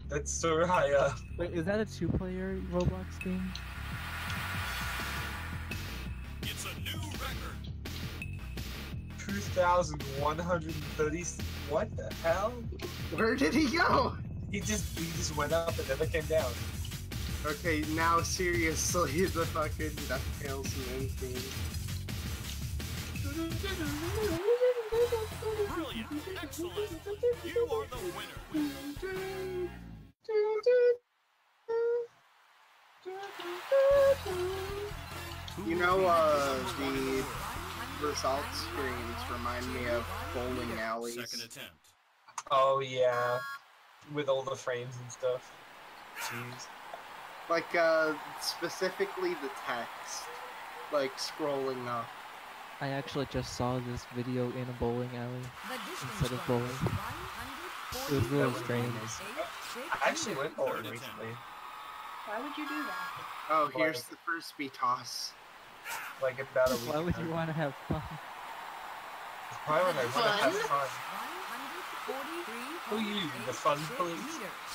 That's so high up. Wait, is that a two-player Roblox game? It's a new record. 2,130. What the hell? Where did he go? He just went up and never came down. Okay, now seriously, the fucking DuckTales main theme. Brilliant! Excellent! You are the winner! Who You will know, be number the one in the world? results screens remind me of bowling Second alleys. attempt. Oh yeah, with all the frames and stuff. Jeez. Like, specifically the text. Like, scrolling up. I actually just saw this video in a bowling alley. The distance Instead of was bowling. 140 It was really That would be strange. nice. 86 I actually went meters. bowling recently. Why would you do that? Oh, here's the frisbee toss. Like about a week Why would ago. you want to have fun? Why would I want to have Fun? fun? 143 Who you, the fun police? meters.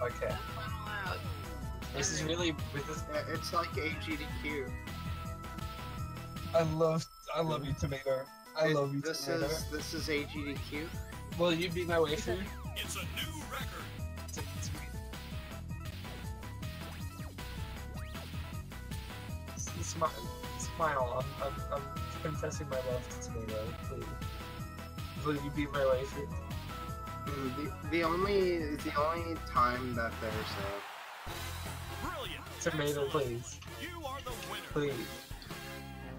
Okay. Wow. This is really with this. It's like AGDQ. I love you, Tomato. I love you, This Tomato. this is AGDQ. Will you be my waifu? It's a new record. Smile. I'm confessing my love to Tomato. Please. Will you be my waifu? The only time that there's Brilliant! Tomato, Excellent. please. You are the winner! Please.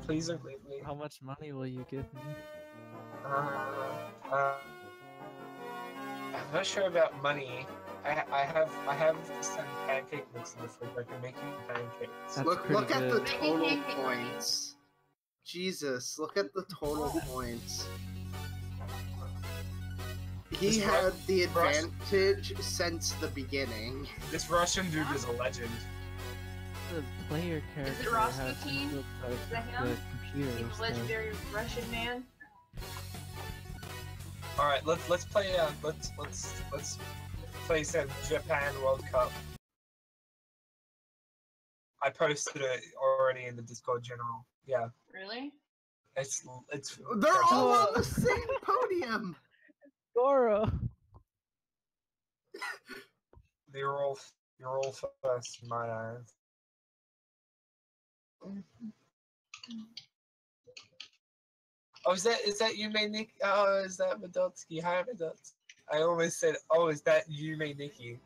Please don't leave me. How much money will you give me? I'm not sure about money. I have some pancake mix in the fridge. I can make you pancakes. That's look pretty at the good. total points. Jesus, look at the total points. He This had the Rush- advantage since the beginning. This Russian dude is a legend. The player character has Sonictsuki? input the, Is that the him? computer. He's a So legendary Russian man. All right, let's play. Let's play some Japan World Cup. I posted it already in the Discord general. Yeah, Really? it's. They're all on the same podium. Goro! You're all first in my eyes. Oh, is that you, Nick? Oh, is that Medotsky? Hi, Medotsky. I always said, oh, is that you, Nikki?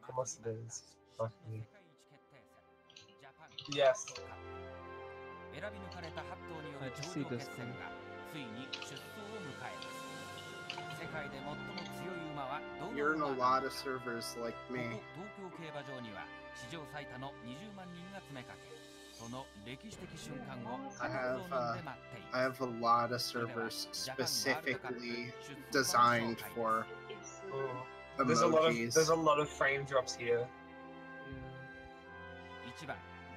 Of course it is. Fuck me. Yes. I just see this thing. You're in a lot of servers like me. I have a lot of servers specifically designed for Oh. emojis. There's a lot of frame drops here.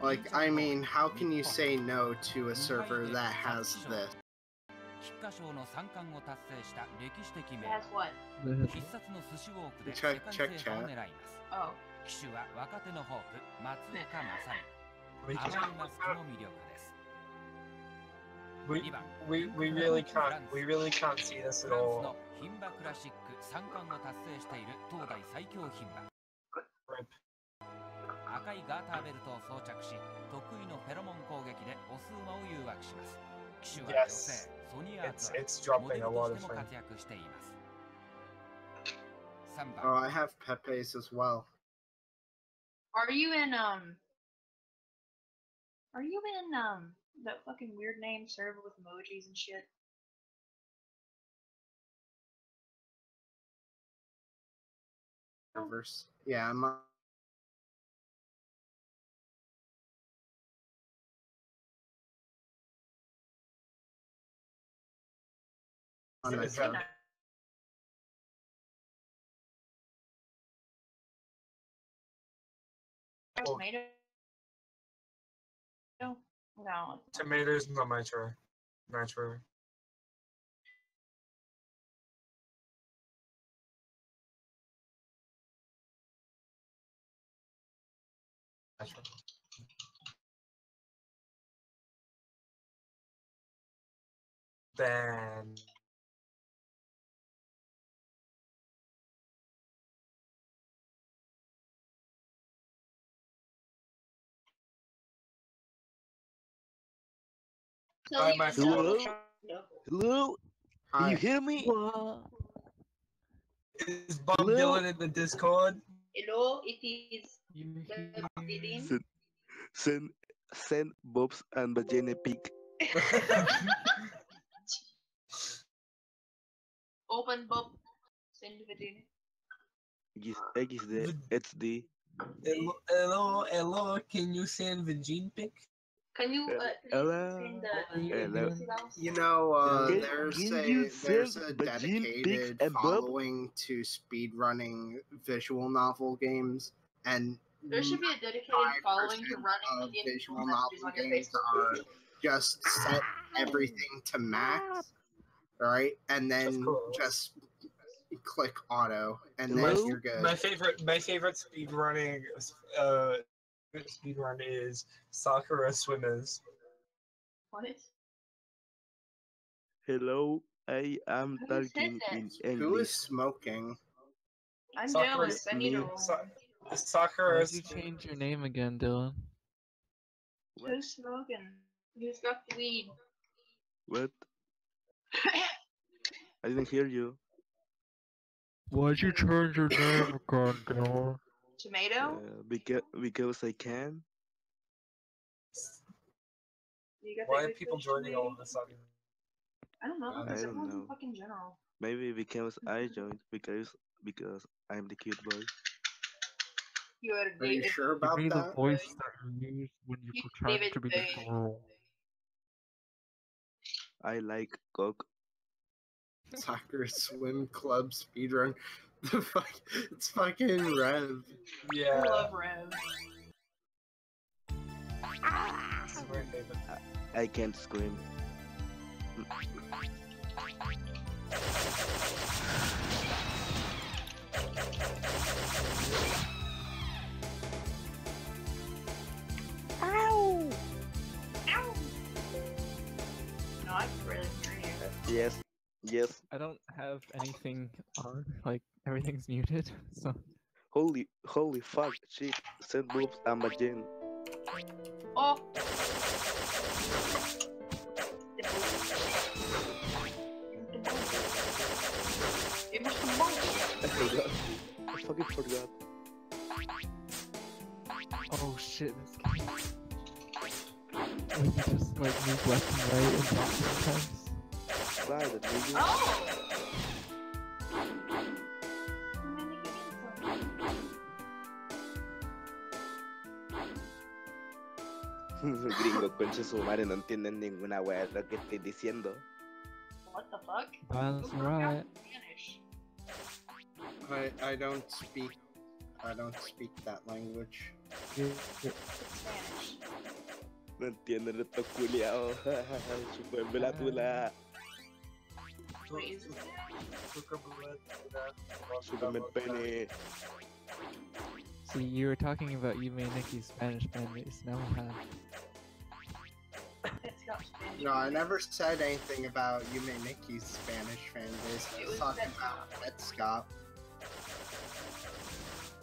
Like, I mean, how can you say no to a server that has this? It has what? Check chat. Oh. We really can't see this at all. Rip. 赤いガーターベルトを装着し、得意のフェロモン攻撃でオス馬を誘惑します。機種は女性、ソニーアーツはモデルとしても活躍しています。3 Oh, 番 I have Pepe's as well. Are you in that fucking weird name server with emojis and shit? Servers. Yeah, I'm on. On that Is that- server. Tomato? No. Tomatoes not my try. My try. Then So Hi, you my know, Hello? no. Hello? Can you Hi. hear me? Is Bob Hello? Dylan in the Discord? Hello, it is You Dylan. Send, send Bob's and Vagina pic. Open Bob. Send it in. XD, XD. Hello, can you send the gene pic? Can you please Hello? send the Hello? You know, Can, there's can you there's send a Vagina pics dedicated and Bob? following to speedrunning visual novel games, and There should be a dedicated 5% following to running of Indian visual messages novel on your games Facebook are page. just set everything to max, right? And then course. just click auto, and Hello? then you're good. My favorite speedrunning speedrun is Sakura Swimmers. What? Hello? I am Who said talking that? in Who is English. smoking? I'm Sakura- jealous. I need me. a room. Sakura. Why'd you change your name again, Dylan? What? Who's smoking? Who's got the weed? What? I didn't hear you. Why'd you change your name again, Dylan? Tomato? Because I can. You got Why that are good people fish joining all today? of a sudden? I don't know, I because don't everyone's in know. fucking general. Maybe because I joined because I'm the cute boy. You are Are you David. sure Give about me the that? voice that you use when you You pretend David to be the Bowie. girl. I like cock. Soccer Swim Club speedrun. The fuck? It's fucking Rev. I Yeah, love Rev. this is my favorite. I can't scream. Ow! No, I can really hear you. Yes. Yes. I don't have anything on, like, everything's muted, so. Holy fuck. Shit. Send boobs and vagina. Oh! It was the boat. I forgot. I fucking forgot. Oh shit, this game. We can just, like, move left and right and talk sometimes. Right, nigga. Oh! Gringo, concha su madre, no entienden ninguna wea de lo que estoy diciendo. What the fuck? That's Who broke out right. Spanish? I don't speak that language. Spanish. No entienden estos culiados. Chúpenme la tula. Wait, is it Chúpenme el pene. See, you were talking about you made Nikki's Spanish fan base, now we have. It's got Spanish. No, I never said anything about Yume Nikki's Spanish fan base. I It was was talking Petscop. about Petscop.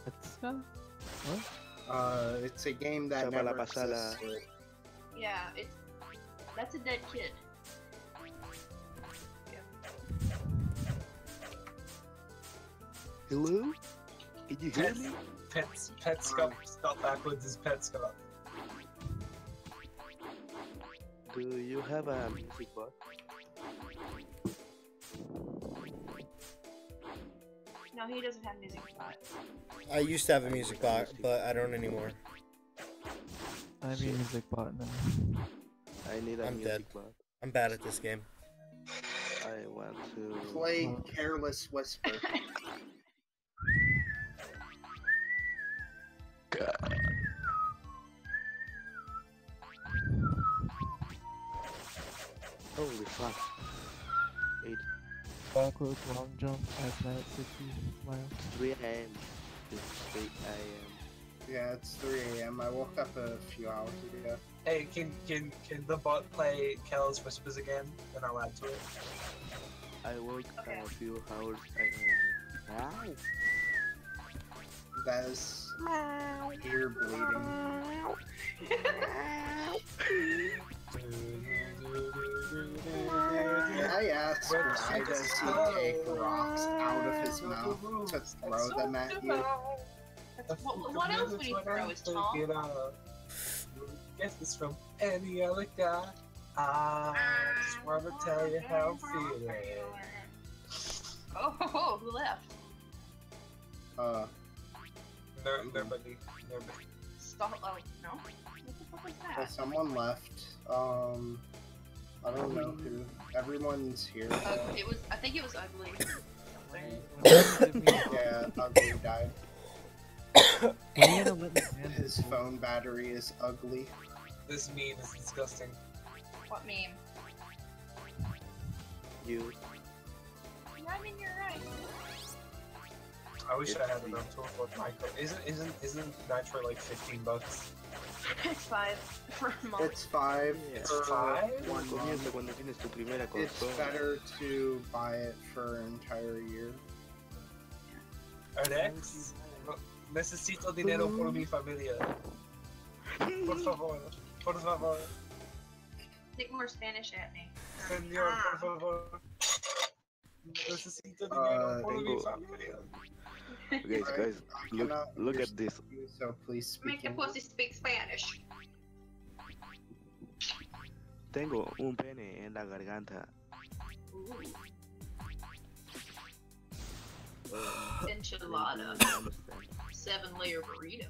That's what? It's a game that Chapa la never pasala. existed. Yeah, that's a dead kid. Hello? Can you hear me? Petscop spelled backwards is Petscop. Do you have a music box? No, he doesn't have music spot. I used to have a music box, but I don't anymore. I'm your music bot now. I need a I'm music dead. box. I'm bad at this game. I want to Play Careless Whisper. Holy fuck. 8, Backwards long jump as night 60 miles. 3 a.m. It's 3 a.m. Yeah, it's 3 a.m. I woke up a few hours ago. Hey, can the bot play Careless Whispers again? Then I'll add to it. I woke Okay. a few hours ago. Ow. That is ear bleeding. May I ask, why does he take rocks out of his mouth to throw them at you? What else would he throw? His tongue? Get this from any other guy. I just wanna tell you how I'm feeling. Oh, who left? Nobody. Stop. Oh, no? What the fuck was that? Someone left. I don't know who. Everyone's here. I think it was ugly. Yeah, ugly died. His phone battery is ugly. This meme is disgusting. What meme? You. I mean, you're right. I wish I had enough to afford Nitro. Isn't Nitro like $15? It's 5 for a month. It's 5. It's 5? It's better to buy it for an entire year. Alex, necesito dinero por mi familia. Por favor, por favor. Take more Spanish at me. Señor, por favor. Necesito dinero por mi familia. Guys, look at this. So please speak. Make the pussy speak Spanish. Tengo un pene en la garganta. Enchilada. 7-layer burrito.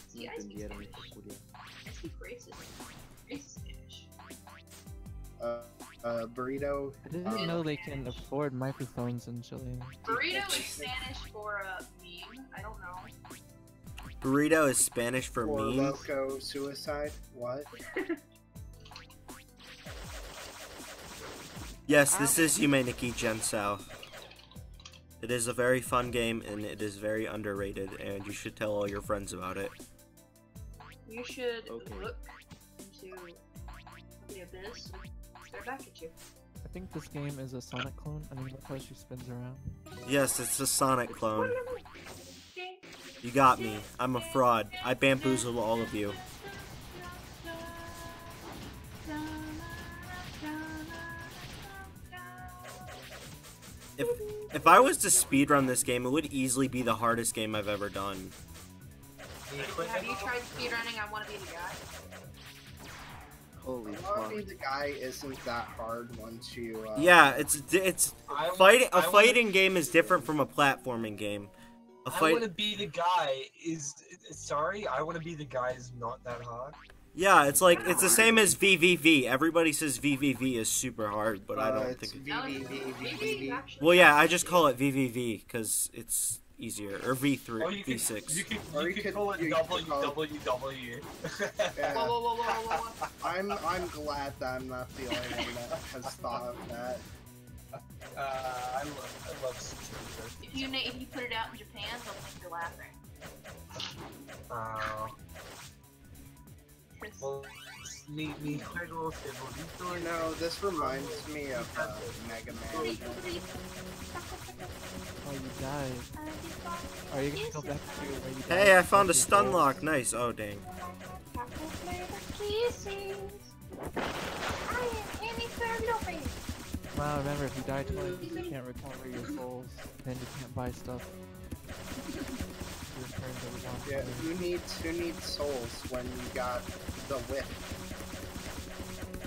See, I speak Spanish. I speak racist. Racist Spanish. Burrito. I didn't know they can afford microphones in Chile. Burrito is Spanish for a meme. I don't know. Burrito is Spanish for Or memes. Loco Suicide. What? Yes, this is Yume Nikki Gensao. It is a very fun game and it is very underrated, and you should tell all your friends about it. You should look into the abyss. Stare back at you. I think this game is a Sonic clone. I mean, because she spins around. Yes, it's a Sonic clone. You got me. I'm a fraud. I bamboozled all of you. If I was to speedrun this game, it would easily be the hardest game I've ever done. Have you tried speedrunning? I want to be the guy. Holy Wanna Be fuck. the Guy isn't that hard once you. Yeah, it's fighting. A fighting game is different from a platforming game. I want to be the guy is sorry. I want to be the guy is not that hard. Yeah, it's like it's the same as VVV. Everybody says VVV is super hard, but I don't think. VVV. Well, yeah, I just call it VVV because it's easier, or V3, Or you could, V6. You could call it WWW. Yeah. Whoa. I'm glad that I'm not the only one that has thought of that. I love Suicide. If you put it out in Japan, they'll think you're laughing. Well, mi juego favorito. No, this reminds me of Mega Man. Oh, you died. Are you gonna go back to where you died? Hey, I found a stun lock. Nice. Oh, dang. Wow, remember, if you die twice, you can't recover your souls. Then you can't buy stuff. Yeah, who needs souls when you got the whip?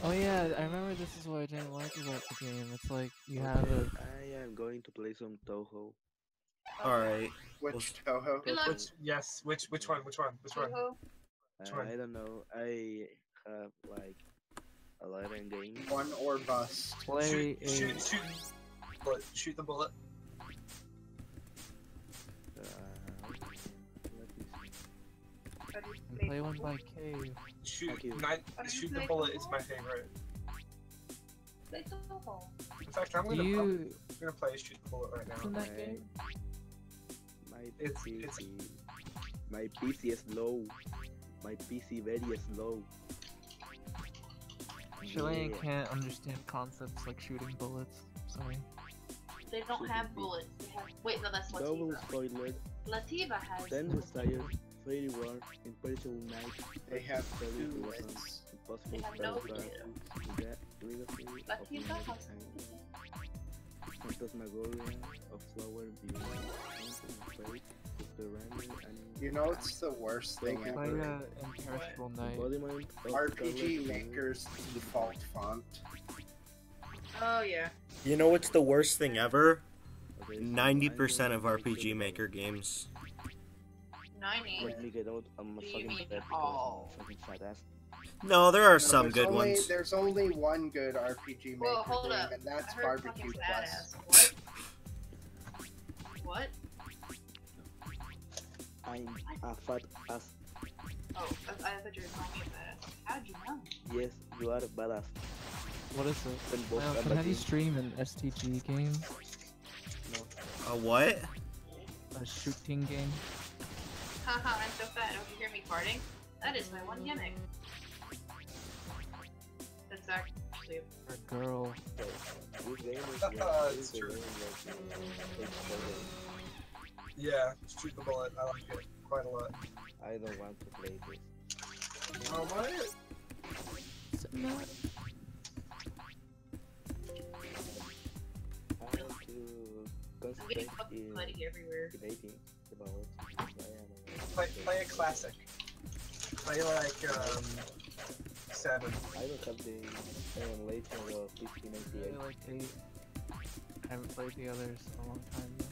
Oh yeah, I remember this is what I didn't like about the game. It's like, you have a... I am going to play some Toho. Alright. Which Toho? Which one? I don't know. I have like 11 games. One or bust. Play Shoot the bullet. And play one by Cave. Shoot the bullet is my favorite. In fact, I'm gonna play Shoot the Bullet right now. In that game? My PC is low. My PC very slow. Chilean can't understand concepts like shooting bullets. Sorry. They don't have bullets. They have... Wait, no, that's Double Lativa. spoiler. Lativa has... Then retired Infinity War, Impossible Night. They have Study two was lists. impossible They have to no start idea. to get legacy of Lucky is that Magic Phantasmagoria of Flower Beauty, Fate, Subterranean, and You know what's the worst thing Play ever? Imperishable Night. embodiment of RPG Scarlet Maker's default font. Oh yeah. You know what's the worst thing ever? Okay, so 90% of I'm RPG gonna- Maker games. 90. Let me get out. I'm a Do you fucking mean fat because all? I'm a fucking fat ass. No, there are No, some there's good only, ones. There's only one good RPG Maker Whoa, hold game, up. and that's I heard Barbecue fucking Quest. badass. What? What? I'm a fat ass. Oh, I thought you were calling me a badass. How'd you know? Yes, you are a badass. What is it? Then both Wow, are can I have you lucky. stream an STG game? A what? A shooting game? Haha, I'm so fat. Don't you hear me farting? That is my one gimmick. That's actually a Or a girl? This game is It's true. takes forever. Yeah, shoot the bullet. I like it quite a lot. I don't want to play this. Oh, what? Is it not? I want to I'm getting concentrate fucking in bloody everywhere. debating about Play a classic. Play like 7. I don't have the emulation of I 1588. really like 8. I haven't played the others in a long time though.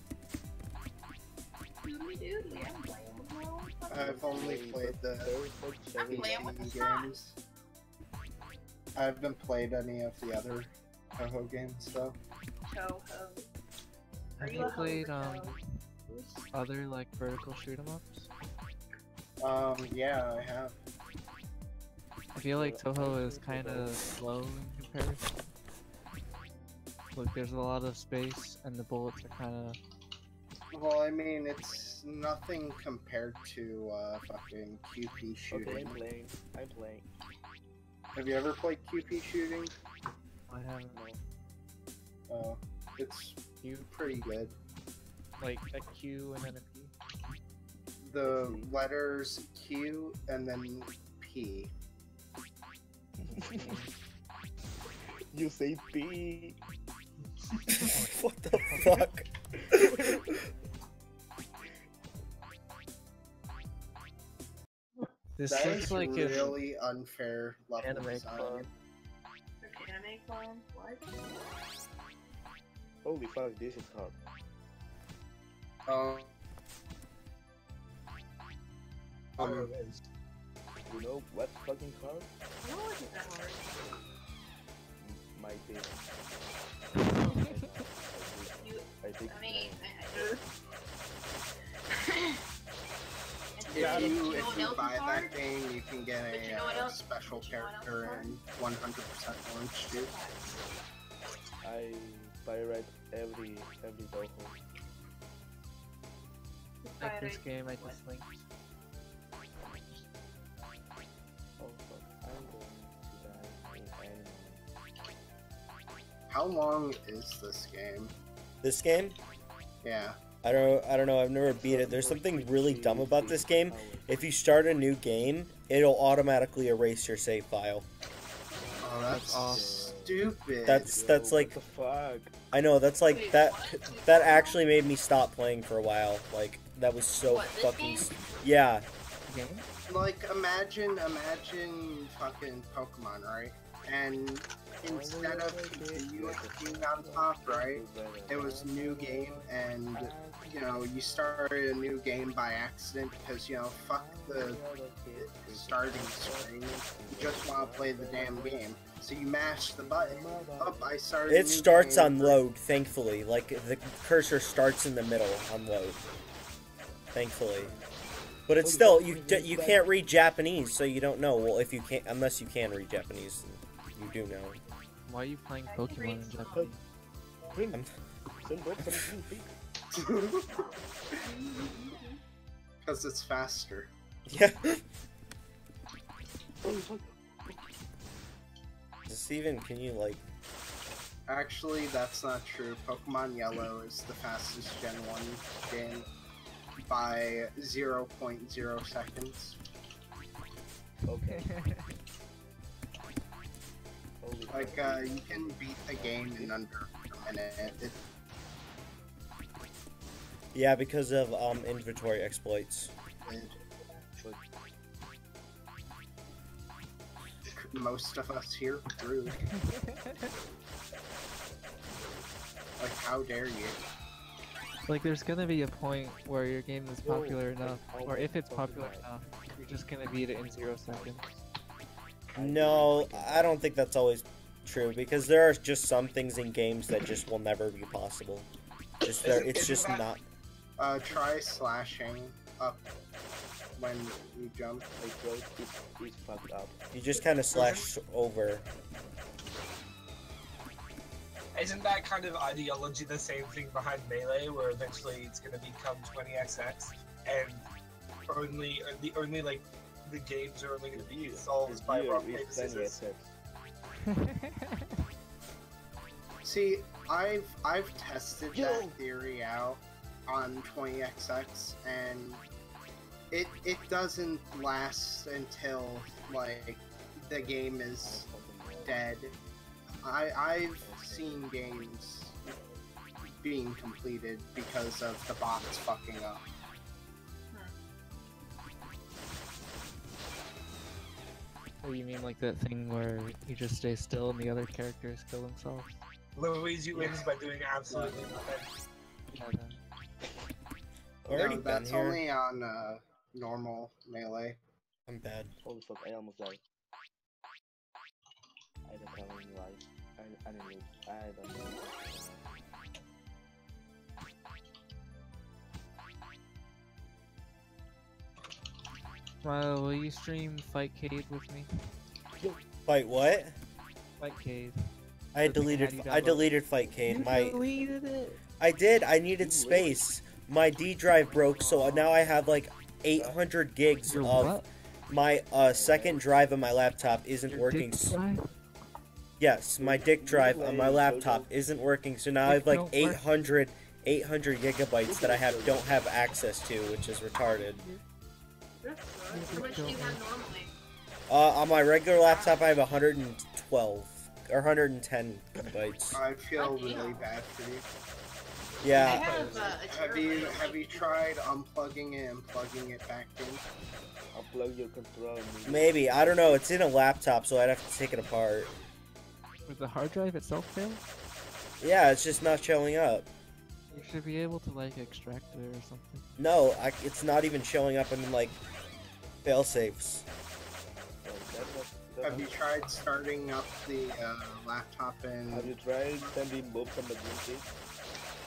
Doodly doodly, I'm playing with my own fucking I've only played the I'm playing with the PC sun. games. I haven't played any of the other Toho games though. Toho. Are Have you you a played Toho? other like vertical shoot 'em ups? Yeah, I have. I feel like Toho is kind of slow in comparison. Like there's a lot of space and the bullets are kind of. Well, I mean, it's nothing compared to fucking QP Okay, shooting. I'm playing. Have you ever played QP shooting? I haven't. It's pretty good. Like a Q and then a P. The letters Q and then P. You say P. What the fuck? This That looks is like really unfair level anime design. club. Anime clan? What? Holy fuck, this is hard. Um, You know what fucking hard? No, it isn't that hard. My dick. You, I think. I mean, if you buy that game, you can get But you a know what else- special but you know what else character is in 100% orange juice. I pirate every Toho. Like this game I just linked. Oh fuck, I'm going to die in anime. How long is this game? This game? Yeah. I don't know. I've never beat it. There's something really dumb about this game. If you start a new game, it'll automatically erase your save file. Oh, that's awesome. stupid. That's like, What the fuck? I know, that's like that actually made me stop playing for a while. Like that was so What, this fucking game? yeah. Game? Like, imagine fucking Pokemon, right? And instead of continuous being on top, right, it was new game, and, you know, you started a new game by accident because, you know, fuck the starting screen. You just want to play the damn game. So you mash the button. Oh, I started a It new starts game. on load, thankfully. Like the cursor starts in the middle on load. Thankfully. But it's still you can't read Japanese, so you don't know. Well, if you can't, unless you can read Japanese, you do know. Why are you playing I can Pokemon read in some. Japanese? Because it's faster. Yeah. Steven, can you like? Actually, that's not true. Pokemon Yellow is the fastest Gen 1 game. by 0.0 seconds. Okay. Like, you can beat the game in under a minute. Yeah, because of inventory exploits. Most of us here through. Like, how dare you? Like, there's gonna be a point where your game is popular enough, or if it's popular enough, you're just gonna beat it in 0 seconds. No, I don't think that's always true, because there are just some things in games that just will never be possible. It's just not. Try slashing up when you jump. My throat is fucked up. You just kind of slash over. Isn't that kind of ideology the same thing behind Melee, where eventually it's going to become 20XX, and the only like the games are only going to be solved by rock paper scissors? See, I've tested that theory out on 20XX, and it doesn't last until like the game is dead. I've seen games being completed because of the bots fucking up. Oh, you mean like that thing where you just stay still and the other characters kill themselves? Luigi wins by doing absolutely nothing. Yeah, Already No, been that's here. only on normal Melee. I'm bad. Holy fuck, I almost died. I don't know why. I don't know. Smile, will you stream Fight Cade with me? Fight what? Fight Cade. I deleted Fight Cade. Deleted it? I did. I needed space. My D drive broke, so now I have like 800 gigs Your of what? my second drive on my laptop isn't working. Yes, my dick drive on my laptop isn't working, so now I have like 800 gigabytes that I don't have access to, which is retarded. How much do you have normally? On my regular laptop, I have 112 or 110 gigabytes. I feel really bad for you. Yeah. Have you tried unplugging it and plugging it back in? Unplug your controller. Maybe, I don't know. It's in a laptop, so I'd have to take it apart. Would the hard drive itself fail? Yeah, it's just not showing up. You should be able to like extract it or something. No, it's not even showing up in like fail safes. Have you tried starting up the laptop and... Have you tried sending both from the game?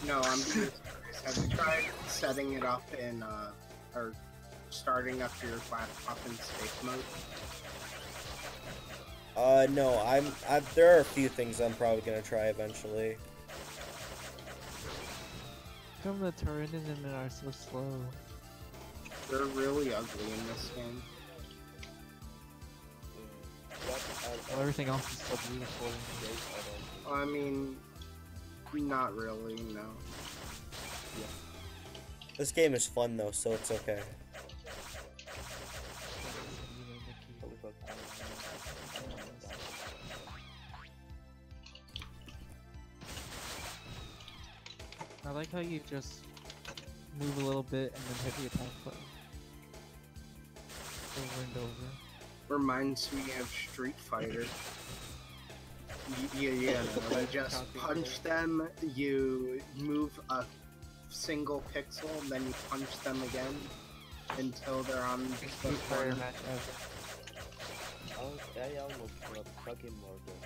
No, I'm being serious. Have you tried setting it up in, or starting up your laptop in safe mode? No, there are a few things I'm probably gonna try eventually. How come the Tyranids are so slow? They're really ugly in this game. Well, everything else is so beautiful. I mean, not really, no. This game is fun though, so it's okay. I like how you just move a little bit and then hit the attack button. Over and over. Reminds me of Street Fighter. You just punch them, you move a single pixel, and then you punch them again until they're on the fire match I almost got fucking murdered.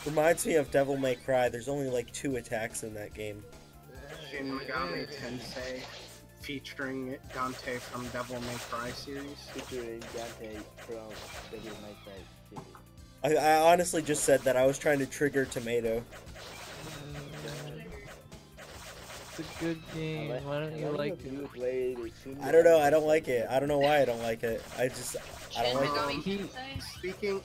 Reminds me of Devil May Cry. There's only like 2 attacks in that game. Shin Megami Tensei, featuring Dante from Devil May Cry series. Featuring Dante from Devil May Cry series. I honestly just said that. I was trying to trigger tomato. It's a good game. Why don't you like it? I don't know. I don't like it. I don't know why I don't like it. I don't like it.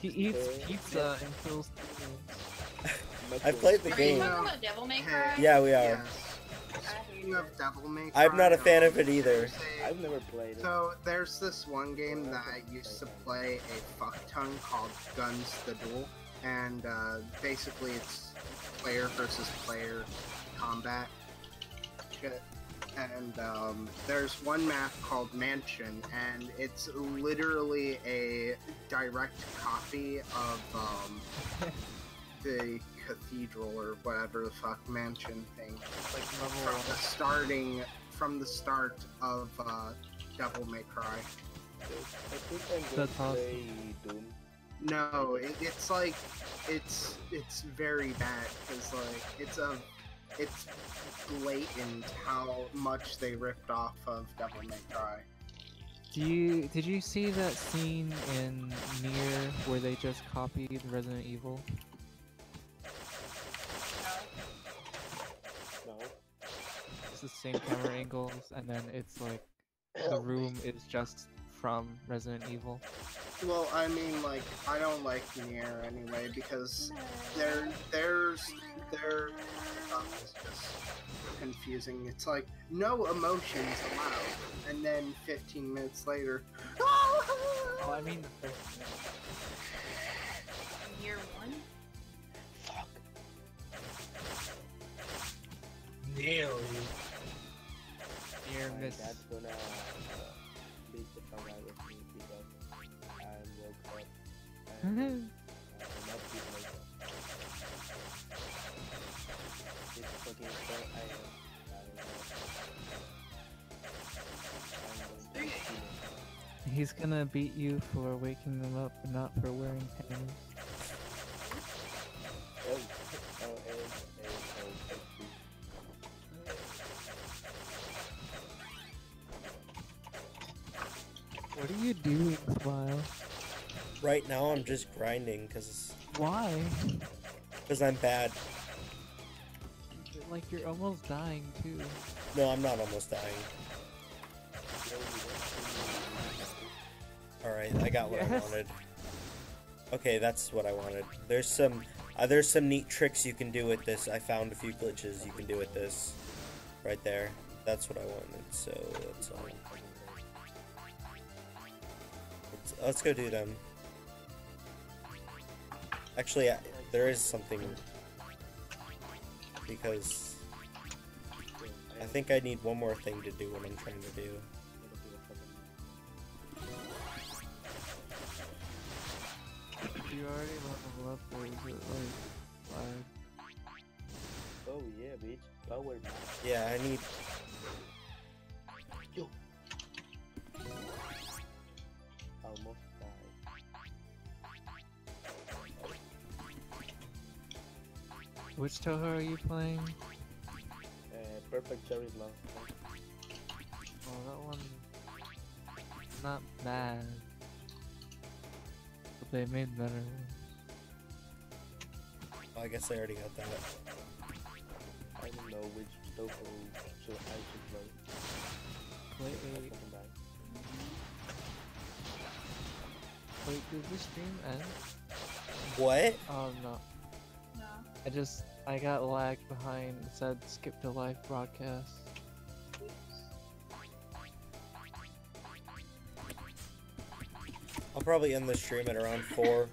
He eats pizza and kills things. I played the Are you game. talking about Devil May Cry? Yeah, we are. Yes. Speaking of Devil May Cry, I'm not a fan of it either. I've never played it. So there's this one game that I used to play a fuck ton called Guns the Duel, and basically it's player versus player combat shit. And there's one map called Mansion, and it's literally a direct copy of the cathedral or whatever the fuck mansion thing. Like From the start of Devil May Cry. I think I'm going That's to play Doom. No, it's like it's very bad because like it's blatant how much they ripped off of Devil May Cry. Did you see that scene in Nier where they just copied Resident Evil? No. It's the same camera angles, and then it's like the room is just from Resident Evil. Well, I mean, like, I don't like Nier anyway because their stuff is just confusing. It's like no emotions allowed, and then 15 minutes later. Oh, I mean the first. Year 1? Fuck. Nearly. Nier My Miss. dad's gonna beat the fuck out of me because I woke up and I'm not beat myself. It's fucking 4 AM. I'm going to kill him. He's gonna beat you for waking them up, but not for wearing panties. Oh, What are you doing, Smile? Right now, I'm just grinding because Why? I'm bad. Like you're almost dying too. No, I'm not almost dying. Alright, I got what I Yes. wanted. Okay, that's what I wanted. There's some neat tricks you can do with this. I found a few glitches you can do with this. Right there. That's what I wanted, so that's all. Let's go do them. Actually, there is something, because I think I need one more thing to do what I'm trying to do. You already leveled up, or is it like Oh yeah, bitch. Power man. Yeah, I need. Yo. Almost died. Which Toho are you playing? Perfect Cherry Love. Oh, that one. Not bad. But they made better ones. Oh, I guess I already got that. I don't know which Toho should I should play. Play 8. Wait, did this stream end? What? Oh no. No. I got lagged behind. It said skip to live broadcast. I'll probably end the stream at around 4.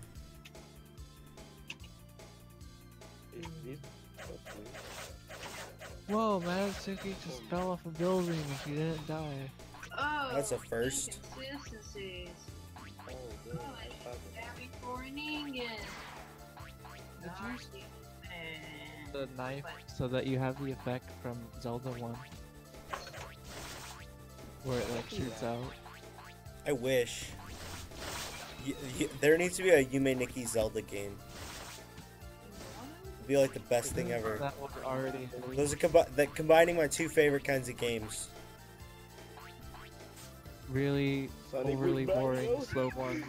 Is this Whoa, Sonictsuki just fell off a building and she didn't die. Oh, That's a first. inconsistencies. Oh, good. Oh, I should have before an Ingen. Did you And... the knife so that you have the effect from Zelda 1? Where it like shoots out. I wish. There needs to be a Yume Nikki Zelda game. It'd be like the best thing ever. That one already. Those are combining my two favorite kinds of games. Really Sonic overly was boring, Mario. slow ones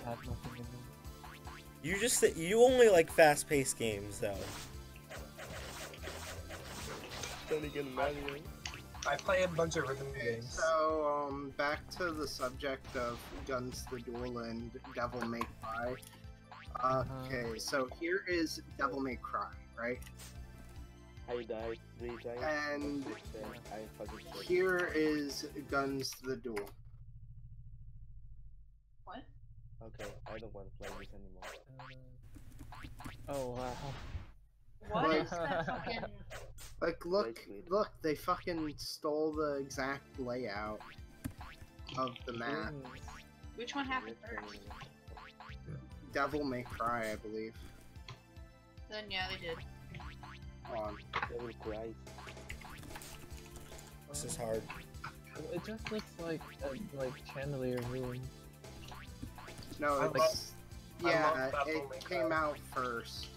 had nothing in them. You only like fast-paced games, though. Sonic and Mario. I play a bunch of rhythm games. So, back to the subject of Guns the Duel and Devil May Cry. Okay, so here is Devil May Cry, right? I died 3 times. And Then I fucking quit. here is Guns the Duel. What? Okay, I don't want to play this anymore. Oh wow. What Like- is that fucking? Like, look, they fucking stole the exact layout of the map. Which one happened first? Devil May Cry, I believe. Then yeah, they did. On. Devil Cry. This is hard. It just looks like a chandelier room. No, I it's love yeah, Devil May it Cry. came out first.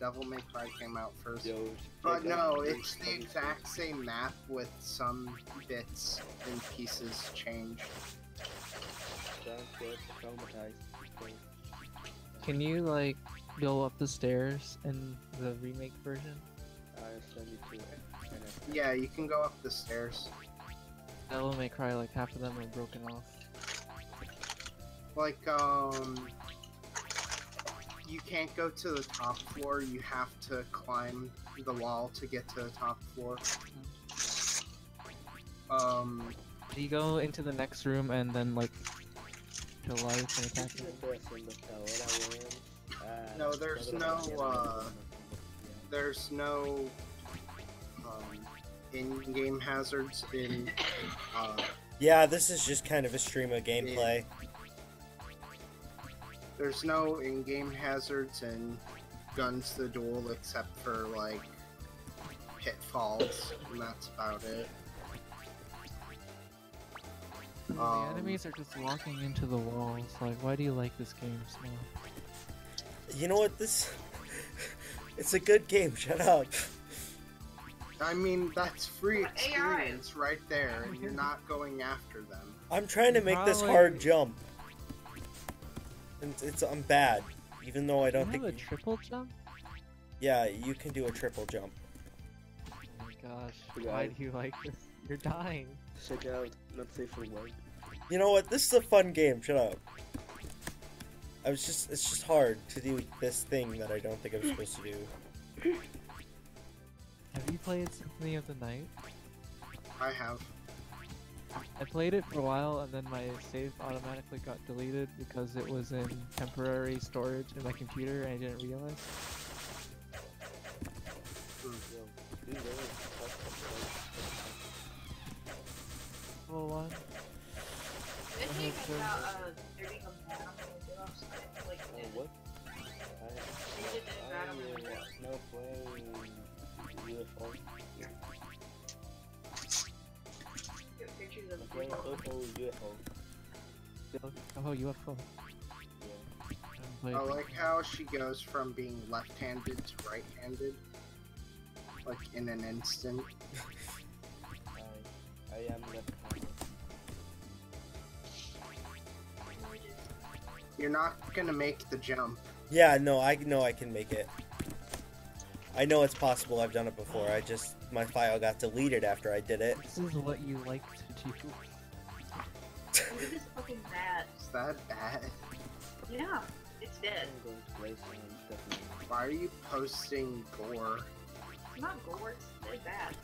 Devil May Cry came out first. Yo, But check no, out it's this the exact same map with some bits and pieces changed. Don't get traumatized. Can you like go up the stairs in the remake version? I send it to NF. Yeah, you can go up the stairs. Devil May Cry, like half of them are broken off. Like, you can't go to the top floor, you have to climb the wall to get to the top floor. Do you go into the next room and then like to life and attack them? No, there's no in-game hazards in, Yeah, this is just kind of a stream of gameplay. there's no in-game hazards in Guns the Duel except for, like, pitfalls, and that's about it. The enemies are just walking into the walls. Like, why do you like this game so much? You know what? This... It's a good game, shut up. I mean, that's free experience right there, and you're not going after them. I'm trying to make this hard jump. And I'm bad, even though I don't think... You have a triple jump? Yeah, you can do a triple jump. Oh my gosh, why do you like this? You're dying. Check out Not Safe for Work. You know what? This is a fun game, shut up. It's just hard to do this thing that I don't think I'm supposed to do. Have you played Symphony of the Night? I have. I played it for a while and then my save automatically got deleted because it was in temporary storage in my computer and I didn't realize. Level 1. Did he think about there being a man on the middle of something like that? What? They did that on the middle. No playing UFO. Get pictures of Playing UFO. Oh, UFO. I like how she goes from being left-handed to right-handed, like in an instant. I am left-handed. You're not gonna make the jump. Yeah, no, I know I can make it. I know it's possible, I've done it before, my file got deleted after I did it. This is what you like to do. Look at this fucking bat. Is that bad? Yeah, it's dead. I'm going to play some stuff. Why are you posting gore? It's not gore, it's really bad.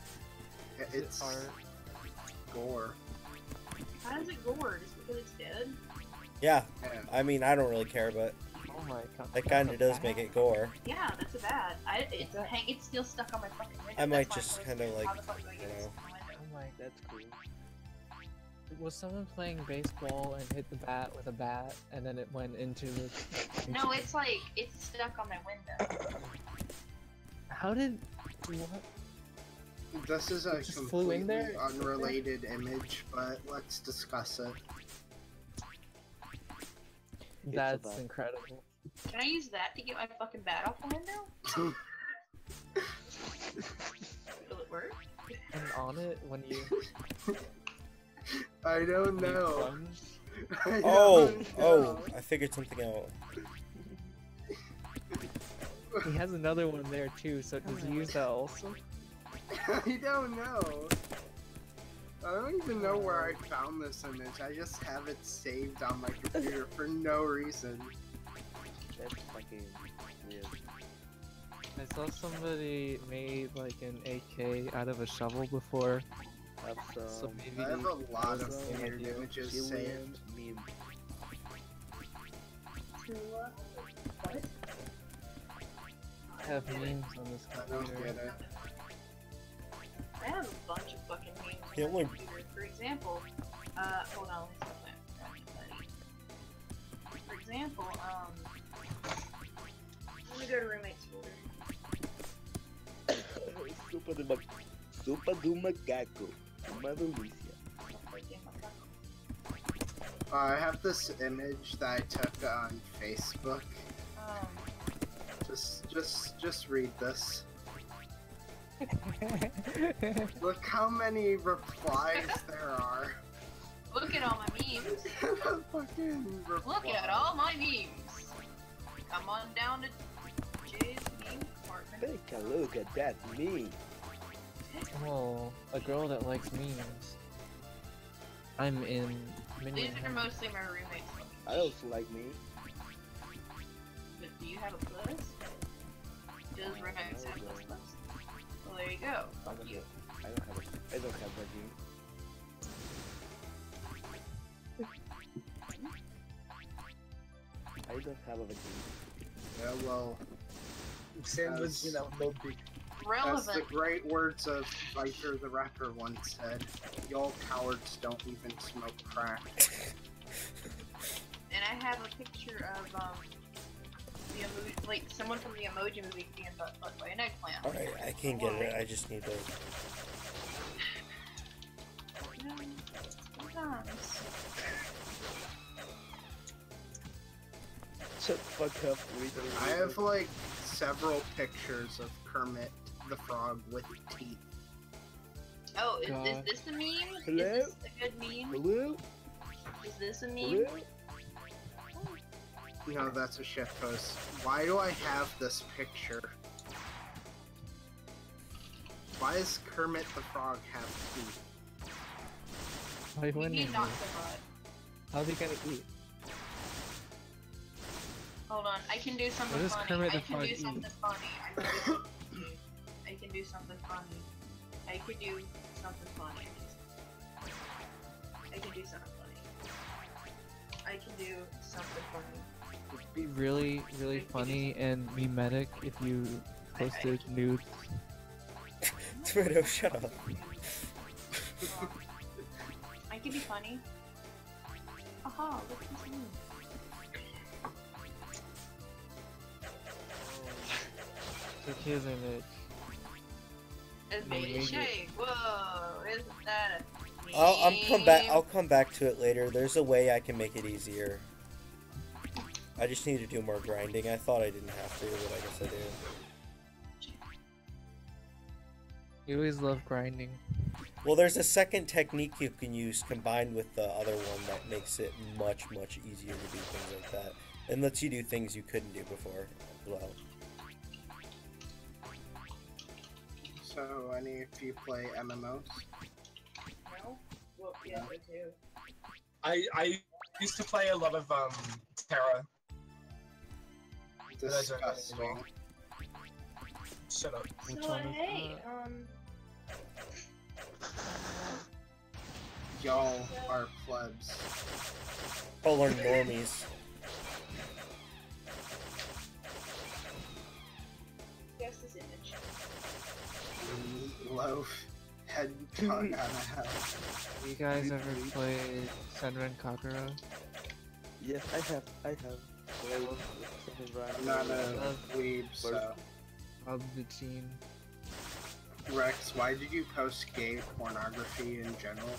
It's gore. How is it gore? Just because it's dead? Yeah, I mean, I don't really care, but Oh my god. that kinda does make it gore. Yeah, that's a bad. It's still stuck on my fucking window. I might That's why just I'm kinda like, how the fuck do I get you this know. on my window? Oh my. That's cool. Was someone playing baseball and hit the bat with a bat and then it went into the... No, it's like, it's stuck on my window. How did... What? This is a Just flew in completely there? unrelated image, but let's discuss it. That's incredible. Can I use that to get my fucking bat off the window? Will it work? And on it, when you... I don't when you know. plunge, I Oh, don't oh, know. I figured something out. he has another one there too, so does he use that also? I don't know. I don't even know where I found this image. I just have it saved on my computer for no reason. That's fucking weird. I saw somebody made like an AK out of a shovel before. Have So some. maybe I have a lot of some weird idea. images Chilean saved. meme. What? I have memes on this I don't computer. get it. I have a bunch of fucking memes The on my only- computer. For example, hold on, let me see. For example, let me go to roommate's folder. Sopa do macaco. Uma delícia. I have this image that I took on Facebook. Um, Just read this. Look how many replies there are. look at all my memes. Fucking replies. Look at all my memes. Come on down to Jay's meme department. Take a look at that meme. Oh, a girl that likes memes. I'm in These Minion are Hunt. mostly my roommates. I also like me. But do you have a plus? Does roommates have plus plus? Well, there you go. Fuck you. I don't have a game. I don't have a game. Yeah, well, Same with, you know, no big. as the Relevant. great words of Viper the Rapper once said, y'all cowards don't even smoke crack. And I have a picture of the emoji, like someone from the Emoji Movie being butt fucked by an eggplant. Alright, I can get it. I just need to. Sometimes. Shut the fuck up, literally. I have like several pictures of Kermit the Frog with teeth. Oh, is God. this a meme? Hello? Is this a good meme? Hello? Is this a meme? Hello? No, that's a shit post. Why do I have this picture? Why does Kermit the Frog have teeth? Why We wouldn't need you? not so much. How's he gonna eat? Hold on, I can do something What does funny. Kermit I the can Frog do eat? something funny. I can do something funny. I could do something funny. I can do something funny. I can do something funny. It'd be really, really funny and memetic if you posted nudes. Tomato, shut up. I can be funny. Aha, look at this meme. Took his image. It's baby shake. Whoa, isn't that a meme? I'll come back to it later. There's a way I can make it easier. I just need to do more grinding. I thought I didn't have to, but I guess I do. You always love grinding. Well, there's a second technique you can use combined with the other one that makes it much, much easier to do things like that. And lets you do things you couldn't do before as well. So, any of you play MMOs? No? Well, yes, I do. I used to play a lot of Terra. Disgusting. Shut up. Which So, one is hey, Y'all are plebs. Polar normies. guess this image. Loaf. Head gone out of hell. You guys ever played Senran Kagura? Yes, I have. I love something right. I'm not a weeb, so. Love the team. Rex, why did you post gay pornography in general?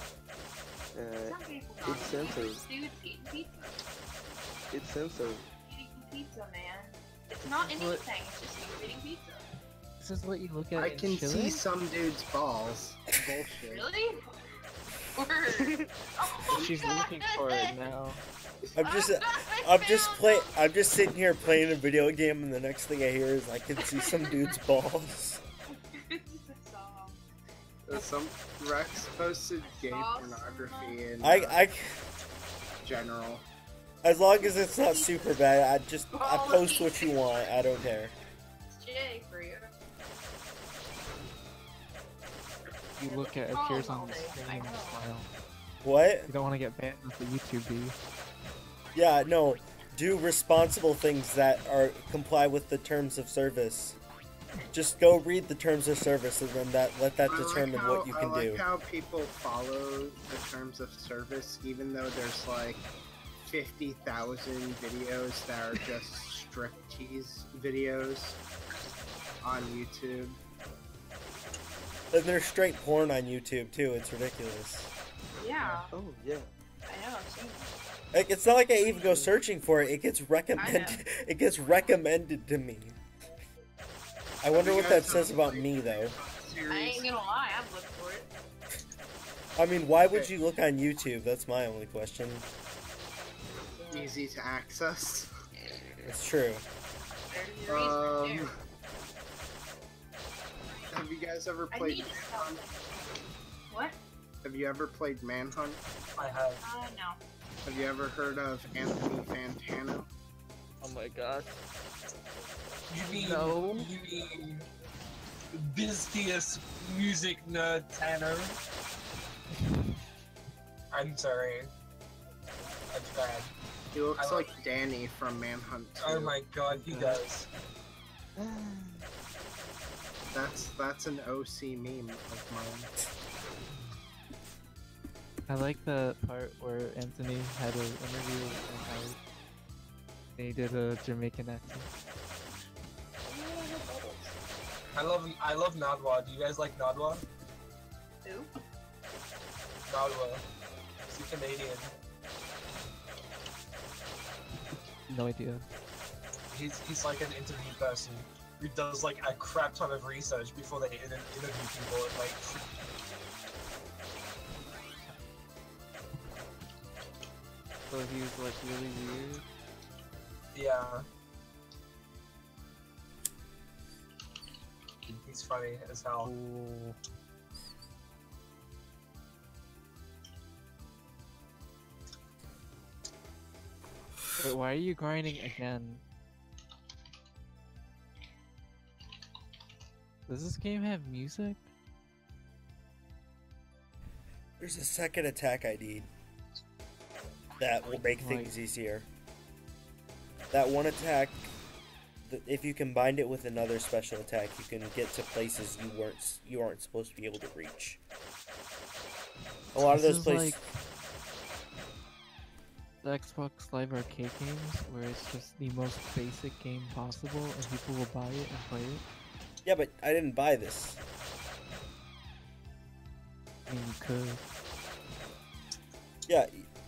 Some people It's not. censored. Dude, eating pizza. It's censored. Eating pizza, man. It's not This is what- anything, it's just you eating pizza. This is what you look at I in can Chile? see some dude's balls. Bullshit. Really? Word. Oh, She's God. looking for it now. I'm just sitting here playing a video game, and the next thing I hear is I can see some dude's balls. Some Rex posted gay pornography in I general. as long as it's not super bad, I post what you want. I don't care. It's Jay for you. You look at appears on the screen and smile. What? You don't want to get banned with the YouTube, do you? Yeah, no. Do responsible things that are comply with the terms of service. Just go read the terms of service and then let that determine what you can do. I like how people follow the terms of service even though there's like 50,000 videos that are just striptease videos on YouTube. And there's straight porn on YouTube too, it's ridiculous. Yeah. Oh yeah. I know, I've seen it. Like, it's not like I even go searching for it, it gets recommended to me. I wonder what that says about me though. I ain't gonna lie, I've looked for it. I mean, why would you look on YouTube? That's my only question. Easy to access. It's true. There's your reason too. Have you guys ever played Manhunt? What? Have you ever played Manhunt? I have. No. Have you ever heard of Anthony Fantano? Oh my god. You mean No. You mean busiest music nerd Tanner? I'm sorry. That's bad. He looks like Danny from Manhunt 2. Oh my god, he does. That's an OC meme of mine. I like the part where Anthony had an interview and he did a Jamaican accent. I love Nadwa. Do you guys like Nadwa? Who? Nadwa. He's a Canadian. No idea. He's like an interview person who does like a crap ton of research before they interview people and like. So he was like really weird. Yeah. He's funny as hell. Ooh. Wait, why are you grinding again? Does this game have music? There's a second attack I need. That will make things easier. That one attack, if you combined it with another special attack, you can get to places you aren't supposed to be able to reach. A lot of those places. Like the Xbox Live Arcade games, where it's just the most basic game possible, and people will buy it and play it. Yeah, but I didn't buy this. I mean, you could. Yeah,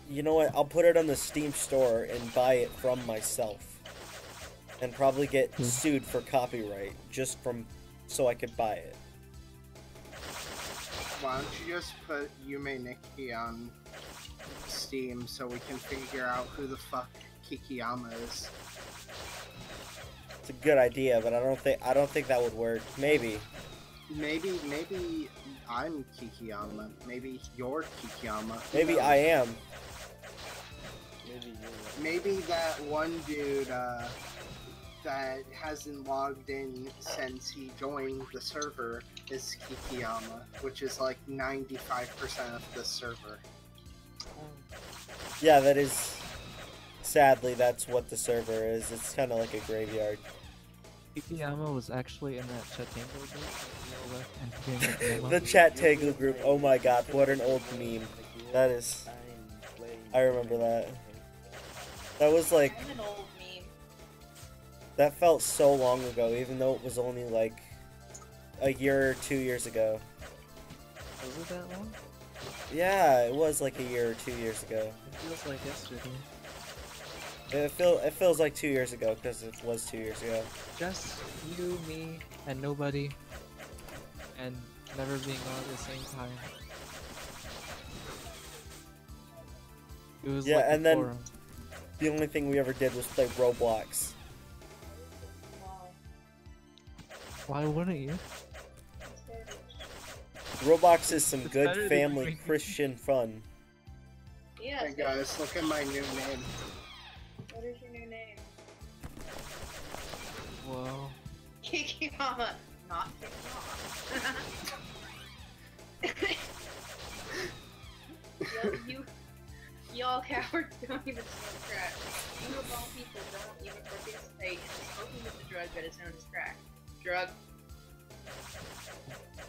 you know what? I'll put it on the Steam store and buy it from myself. And probably get sued for copyright so I could buy it. Why don't you just put Yume Nikki on Steam so we can figure out who the fuck Kikiyama is? It's a good idea, but I don't think that would work. Maybe I'm Kikiyama. Maybe you're Kikiyama. Maybe I am. Maybe that one dude that hasn't logged in since he joined the server is Kikiyama, which is like 95% of the server. Yeah, that is. Sadly, that's what the server is. It's kind of like a graveyard. Kikiyama was actually in that chat tango group. The chat tango group. Oh my god, what an old meme. That is. I remember that. That was like. That's an old meme. That felt so long ago, even though it was only like a year or 2 years ago. Was it that long? Yeah, it was like a year or 2 years ago. It feels like yesterday. It feels like 2 years ago because it was 2 years ago. Just you, me, and nobody, and never being on at the same time. It was Yeah, like and then forum. the only thing we ever did was play Roblox. Why wouldn't you? Roblox is some It's good better than family doing- Christian fun. Yeah. Hey guys, look at my new name. What is your new name? Whoa. Kikiyama, not Kikiyama. Y'all cowards don't even smoke crack. You of all people don't even participate in smoking with the drug that is known as crack. Drug.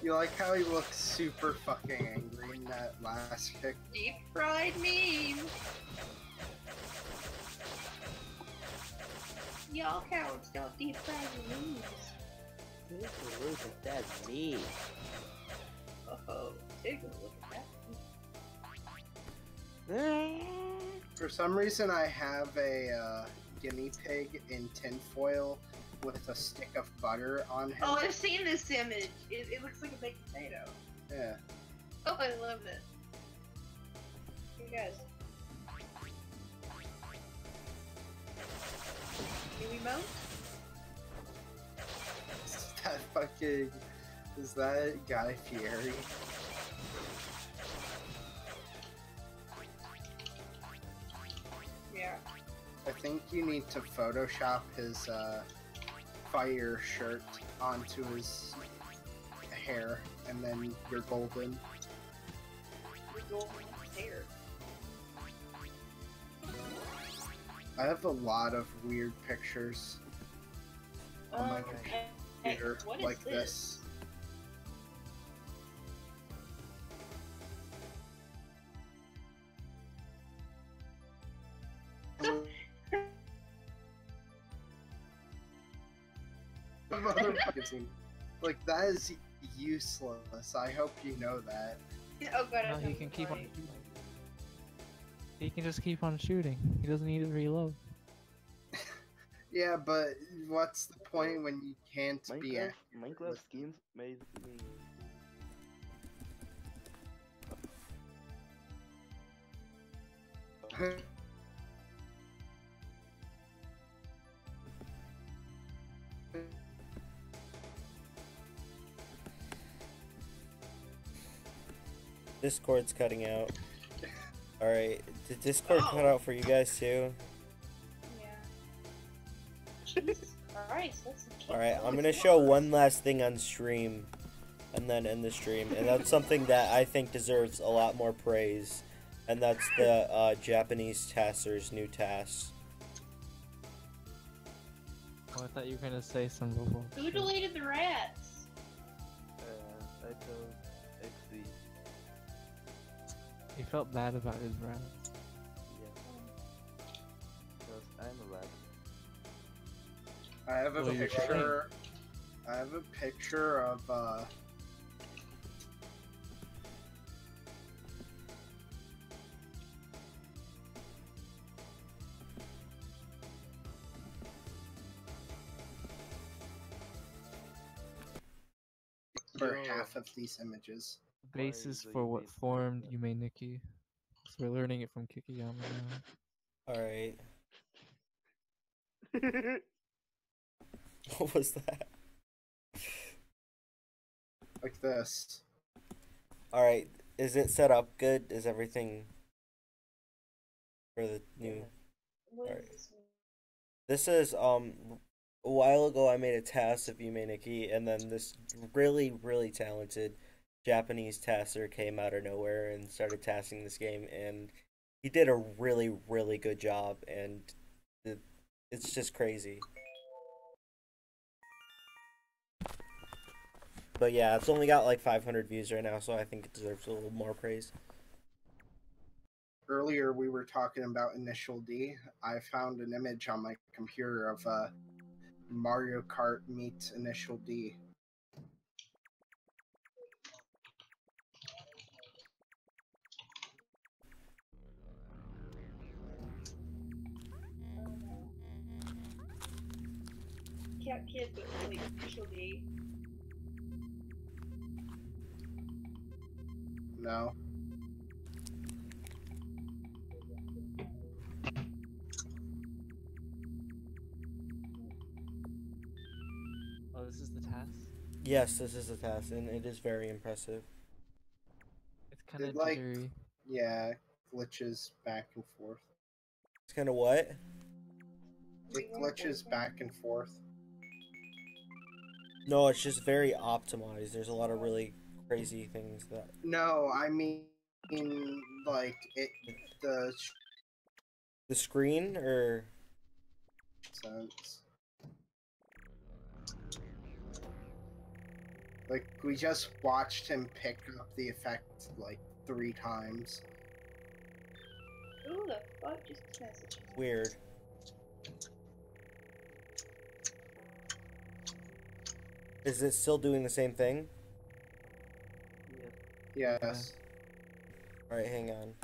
You like how he looks super fucking angry in that last kick? Deep fried meme. Y'all cowards don't deep fry your memes. Take a look at that meat. Oh, take a look at that. For some reason, I have a guinea pig in tinfoil with a stick of butter on him. Oh, I've seen this image. It looks like a baked potato. Yeah. Oh, I love it. Hey guys. Can we mount? Is that fucking... Is that Guy Fieri? Yeah. I think you need to Photoshop his fire shirt onto his hair, and then you're golden. We're golden hair. I have a lot of weird pictures on my computer what is like this. Like, that is useless. I hope you know that. Oh god, No, he can keep on shooting. He can just keep on shooting. He doesn't need to reload. Yeah, but what's the point when you can't be Minecraft skins made me. Discord's cutting out. Alright, did Discord cut out for you guys too? Yeah. Jesus Christ, that's Alright, I'm gonna show one last thing on stream and then end the stream, and that's something that I think deserves a lot more praise, and that's the Japanese Tasser's new task. Oh, I thought you were gonna say some before. Who deleted the rats? I told XD. He felt bad about his rats. Yeah. Because I'm a rat. I have a Well, you're picture. I have a picture of for half of these images. Basis do for you what need formed that? Yume Nikki. So we're learning it from Kikiyama now. Alright. What was that? Like this. Alright, is it set up good? Is everything for the new... Alright. This is, a while ago I made a task of Yume Nikki, and then this really, really talented Japanese tasser came out of nowhere and started tasking this game, and he did a really, really good job, and it's just crazy. But yeah, it's only got like 500 views right now, so I think it deserves a little more praise. Earlier we were talking about Initial D. I found an image on my computer of Mario Kart meets Initial D. Cat Kid, but really Initial D. No. Oh, this is the task? Yes, this is a task, and it is very impressive. It's kind of It, like, jittery. yeah, glitches back and forth. It's kind of what? It glitches back and forth. No, it's just very optimized. There's a lot of really crazy things that. No, I mean, like the The screen or sense. Like we just watched him pick up the effect like 3 times. Who the fuck just messaged me? weird. Is it still doing the same thing? Yes. Alright, hang on.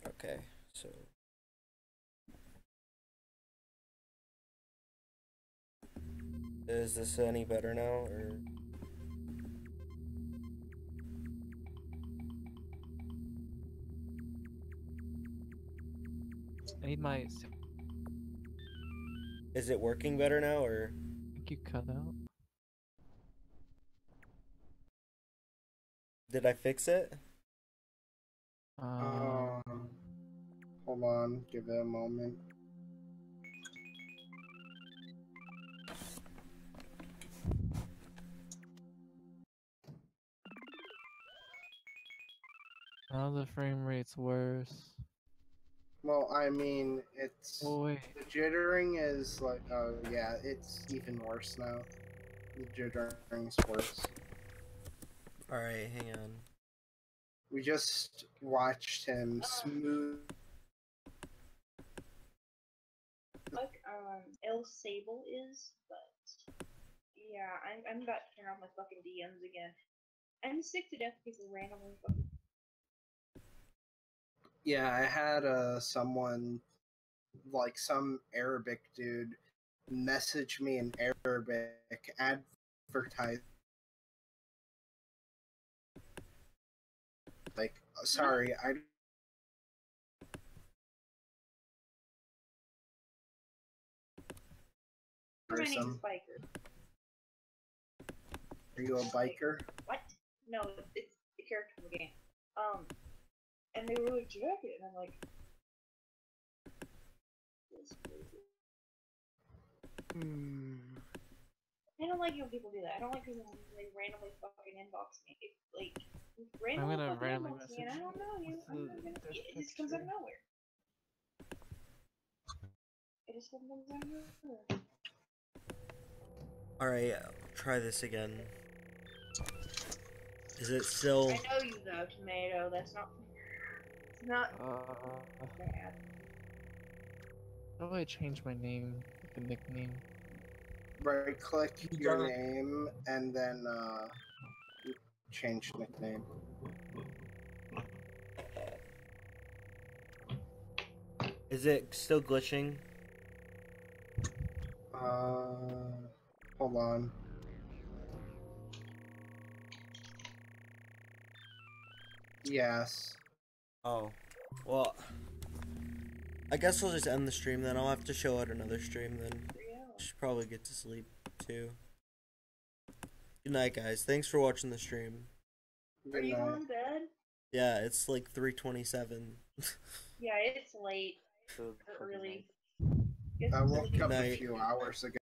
Okay, so is this any better now, or? I need my. Is it working better now, or? I think you cut out. Did I fix it? Hold on, give it a moment. Now the frame rate's worse. Well, I mean, it's Oh wait. the jittering is like, oh yeah, it's even worse now. The jittering's worse. Alright, hang on. We just watched him smooth. Like El Sable is, but yeah, I'm about to turn off my fucking DMs again. I'm sick to death of people randomly fucking. Yeah, I had someone, like some Arabic dude, message me in Arabic, advertise. Like, sorry, I. My name's Biker. Are you a biker? What? No, it's the character in the game. And they were like, jacket, and I'm like, this crazy. I don't like when people do that. I don't like people when they randomly fucking inbox me. It, like, randomly gonna fucking randomly inbox me, and I message don't know you. I'm not gonna. It just comes out of nowhere. It just comes out of nowhere. Alright, I'll try this again. Is it still? I know you though, Tomato. That's not. It's not bad. How do I change my name? Like a nickname. Right click your name and then change nickname. Is it still glitching? Hold on. Yes. Oh, well, I guess I'll just end the stream then. I'll have to show out another stream then. Should probably get to sleep too. Good night, guys. Thanks for watching the stream. Are you going to bed? Yeah, it's like 3:27. Yeah, it's late. Early. I woke up a few hours ago.